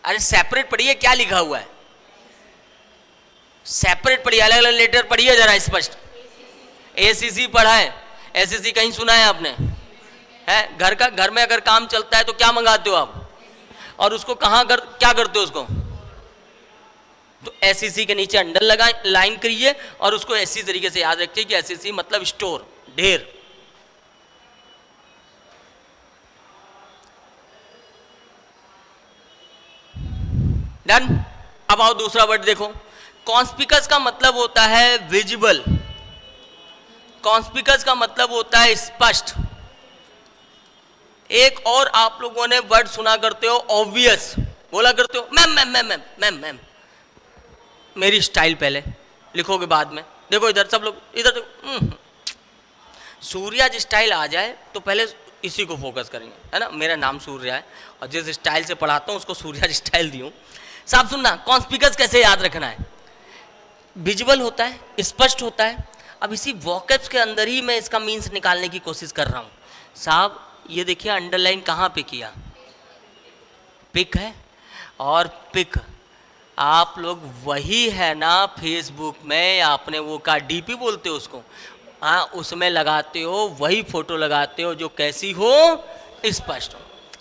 अरे सेपरेट पढ़िए, क्या लिखा हुआ है सेपरेट पढ़िए, अलग अलग लेटर पढ़िए जरा स्पष्ट। एसीसी पढ़ा है, एसीसी कहीं सुना है आपने? है घर में अगर काम चलता है तो क्या मंगाते हो आप, और उसको क्या करते हो उसको? तो एसीसी के नीचे अंडर लगा लाइन करिए और उसको ऐसी तरीके से याद रखिए कि एसीसी मतलब स्टोर, ढेर। डन। अब आओ दूसरा वर्ड देखो, कॉन्स्पिकस का मतलब होता है विजिबल, कॉन्स्पिकस का मतलब होता है स्पष्ट। एक और आप लोगों ने वर्ड सुना करते हो ऑब्वियस, बोला करते हो ma'am ma'am ma'am ma'am ma'am ma'am. मेरी स्टाइल पहले लिखोगे बाद में, देखो इधर सब लोग इधर देखो। सूर्या स्टाइल आ जाए तो पहले इसी को फोकस करेंगे, है ना। मेरा नाम सूर्या है और जिस स्टाइल से पढ़ाता हूँ उसको सूर्या स्टाइल दी हूँ। साहब सुनना, कॉन्स्पिकस कैसे याद रखना है? विजुअल होता है, स्पष्ट होता है। अब इसी वॉकेब्स के अंदर ही मैं इसका मीन्स निकालने की कोशिश कर रहा हूँ। साहब ये देखिए अंडरलाइन कहाँ पे किया, पिक है, और पिक आप लोग वही है ना फेसबुक में आपने वो का डीपी बोलते हो उसको, हाँ उसमें लगाते हो, वही फोटो लगाते हो जो कैसी हो, स्पष्ट हो।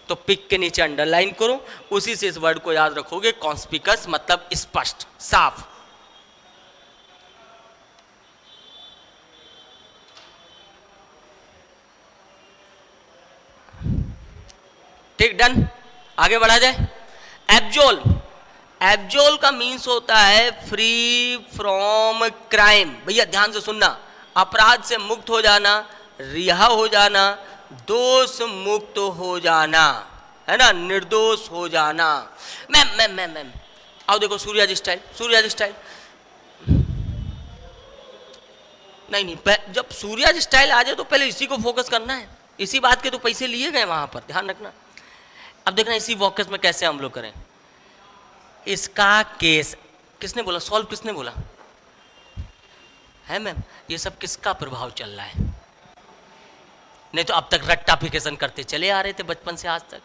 तो पिक के नीचे अंडरलाइन करो, उसी से इस वर्ड को याद रखोगे, कॉन्स्पिकस मतलब स्पष्ट, साफ। ठीक, डन। आगे बढ़ा जाए। एब्जोल, एब्जोल का मीन्स होता है फ्री फ्रॉम क्राइम। भैया ध्यान से सुनना, अपराध से मुक्त हो जाना, रिहा हो जाना, दोष मुक्त हो जाना, है ना, निर्दोष हो जाना। मैम मैम मैम मैम आओ देखो सूर्या जी स्टाइल, सूर्या जी स्टाइल। नहीं, जब सूर्या जी स्टाइल आ जाए तो पहले इसी को फोकस करना है, इसी बात के तो पैसे लिए गए वहां पर, ध्यान रखना। अब देखना इसी वॉकस में कैसे हम लोग करें। इसका केस किसने बोला, सॉल्व किसने बोला है मैम? ये सब किसका प्रभाव चल रहा है? नहीं तो अब तक रट्टाफिकेशन करते चले आ रहे थे बचपन से आज तक।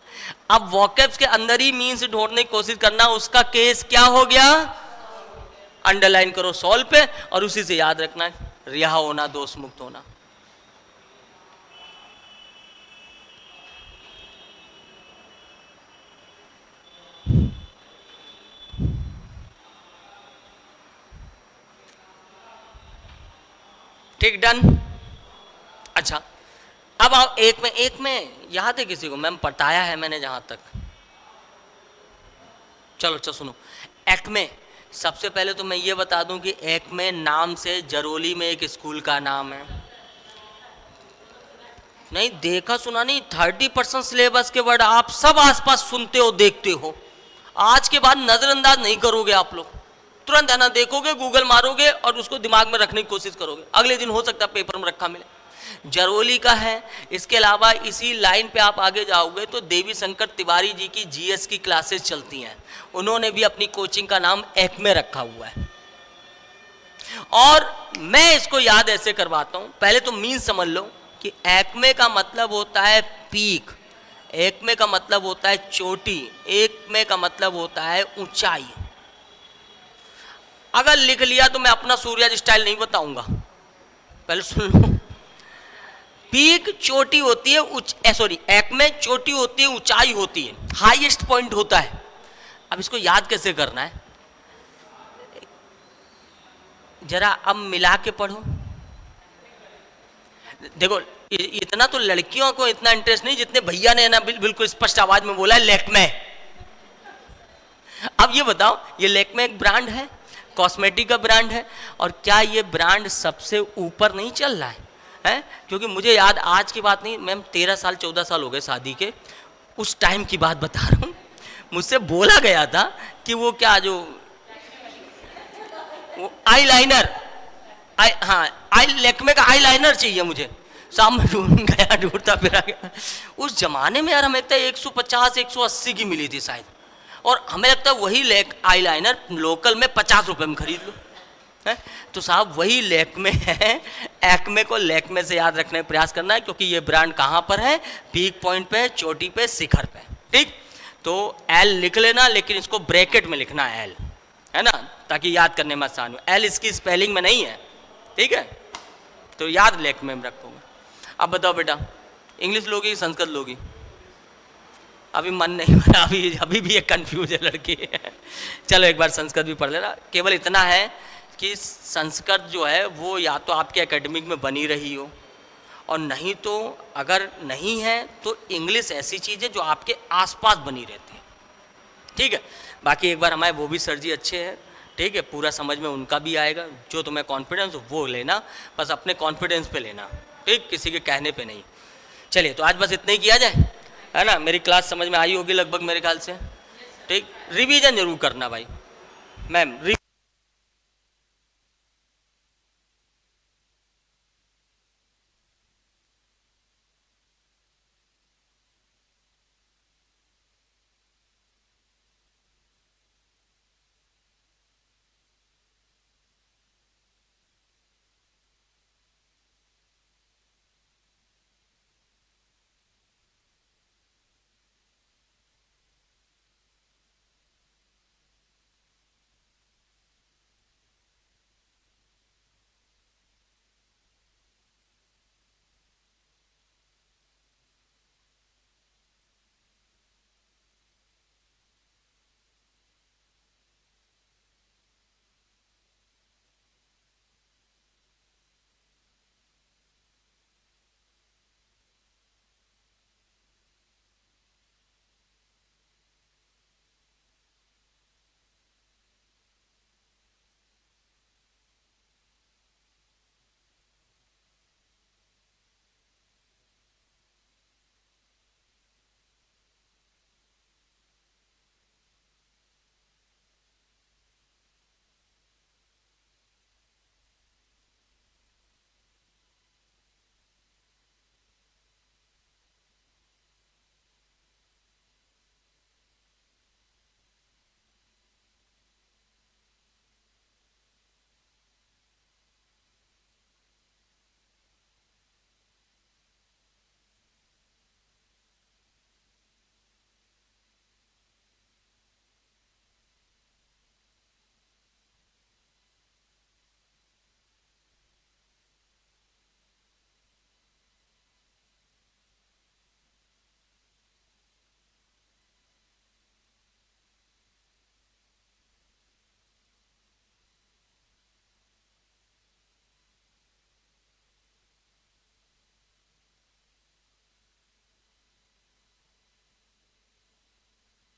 अब वॉकैब्स के अंदर ही मीन्स ढूंढने की कोशिश करना, उसका केस क्या हो गया, अंडरलाइन करो सॉल्व पे, और उसी से याद रखना रिहा होना, दोष मुक्त होना। ठीक, डन। अच्छा अब आओ एक में याद है किसी को? मैम बताया है मैंने जहां तक। चलो चलो सुनो, एक्मे। सबसे पहले तो मैं ये बता दूं कि एक्मे नाम से जरोली में एक स्कूल का नाम है। नहीं देखा सुना नहीं, 30% सिलेबस के वर्ड आप सब आसपास सुनते हो, देखते हो। आज के बाद नजरअंदाज नहीं करोगे आप लोग, तुरंत है ना देखोगे, गूगल मारोगे और उसको दिमाग में रखने की कोशिश करोगे, अगले दिन हो सकता है पेपर में रखा मिले। जरोली का है। इसके अलावा इसी लाइन पे आप आगे जाओगे तो देवी शंकर तिवारी जी की जीएस की क्लासेस चलती हैं, उन्होंने भी अपनी कोचिंग का नाम एक्मे रखा हुआ है। और मैं इसको याद ऐसे करवाता हूं, पहले तो मीन समझ लो कि एक्मे का मतलब होता है पीक, एक्मे का मतलब होता है चोटी, एक्मे का मतलब होता है ऊंचाई। अगर लिख लिया तो मैं अपना सूर्या स्टाइल नहीं बताऊंगा, पहले सुन लो। पीक चोटी होती है, सॉरी एक्मे चोटी होती है, ऊंचाई होती है, हाईएस्ट पॉइंट होता है। अब इसको याद कैसे करना है, जरा अब मिला के पढ़ो। देखो इतना तो लड़कियों को इतना इंटरेस्ट नहीं जितने भैया ने ना बिल्कुल स्पष्ट आवाज में बोला है लैक्मे। अब ये बताओ, ये लैक्मे एक ब्रांड है, कॉस्मेटिक का ब्रांड है, और क्या ये ब्रांड सबसे ऊपर नहीं चल रहा है? क्योंकि मुझे याद, आज की बात नहीं मैम, 13 साल 14 साल हो गए शादी के, उस टाइम की बात बता रहा हूँ। मुझसे बोला गया था कि वो क्या, जो वो आई लाइनर, आई लैक्मे का आई लाइनर चाहिए मुझे। शाम में ढूंढ गया, ढूंढता फिरा गया। उस जमाने में यार हमें लगता है 150 180 की मिली थी शायद, और हमें लगता है वही आई लाइनर लोकल में 50 रुपए में खरीद लो है। तो साहब वही लैक्मे है, एक्मे को लैक्मे से याद रखने का प्रयास करना है, क्योंकि ये ब्रांड कहाँ पर है? पीक पॉइंट पे, चोटी पे, शिखर पे। ठीक, तो एल लिख लेना, लेकिन इसको ब्रैकेट में लिखना है एल, है ना, ताकि याद करने में आसान हो। एल इसकी स्पेलिंग में नहीं है, ठीक है, तो याद लैक्मे में रखोगे। अब बताओ बेटा, इंग्लिश लोगी संस्कृत लोगी? अभी मन नहीं बना, अभी भी एक कंफ्यूज है लड़की। चलो एक बार संस्कृत भी पढ़ लेना। केवल इतना है कि संस्कृत जो है वो या तो आपके एकेडमिक में बनी रही हो, और नहीं तो अगर नहीं है तो इंग्लिश ऐसी चीज़ है जो आपके आसपास बनी रहती है। ठीक है, बाकी एक बार हमारे वो भी सर जी अच्छे हैं, ठीक है, पूरा समझ में उनका भी आएगा। जो तुम्हें कॉन्फिडेंस हो वो लेना, बस अपने कॉन्फिडेंस पे लेना, ठीक, किसी के कहने पे नहीं। चलिए, तो आज बस इतना ही किया जाए, है ना। मेरी क्लास समझ में आई होगी लगभग मेरे ख्याल से, ठीक। रिवीजन जरूर करना भाई मैम।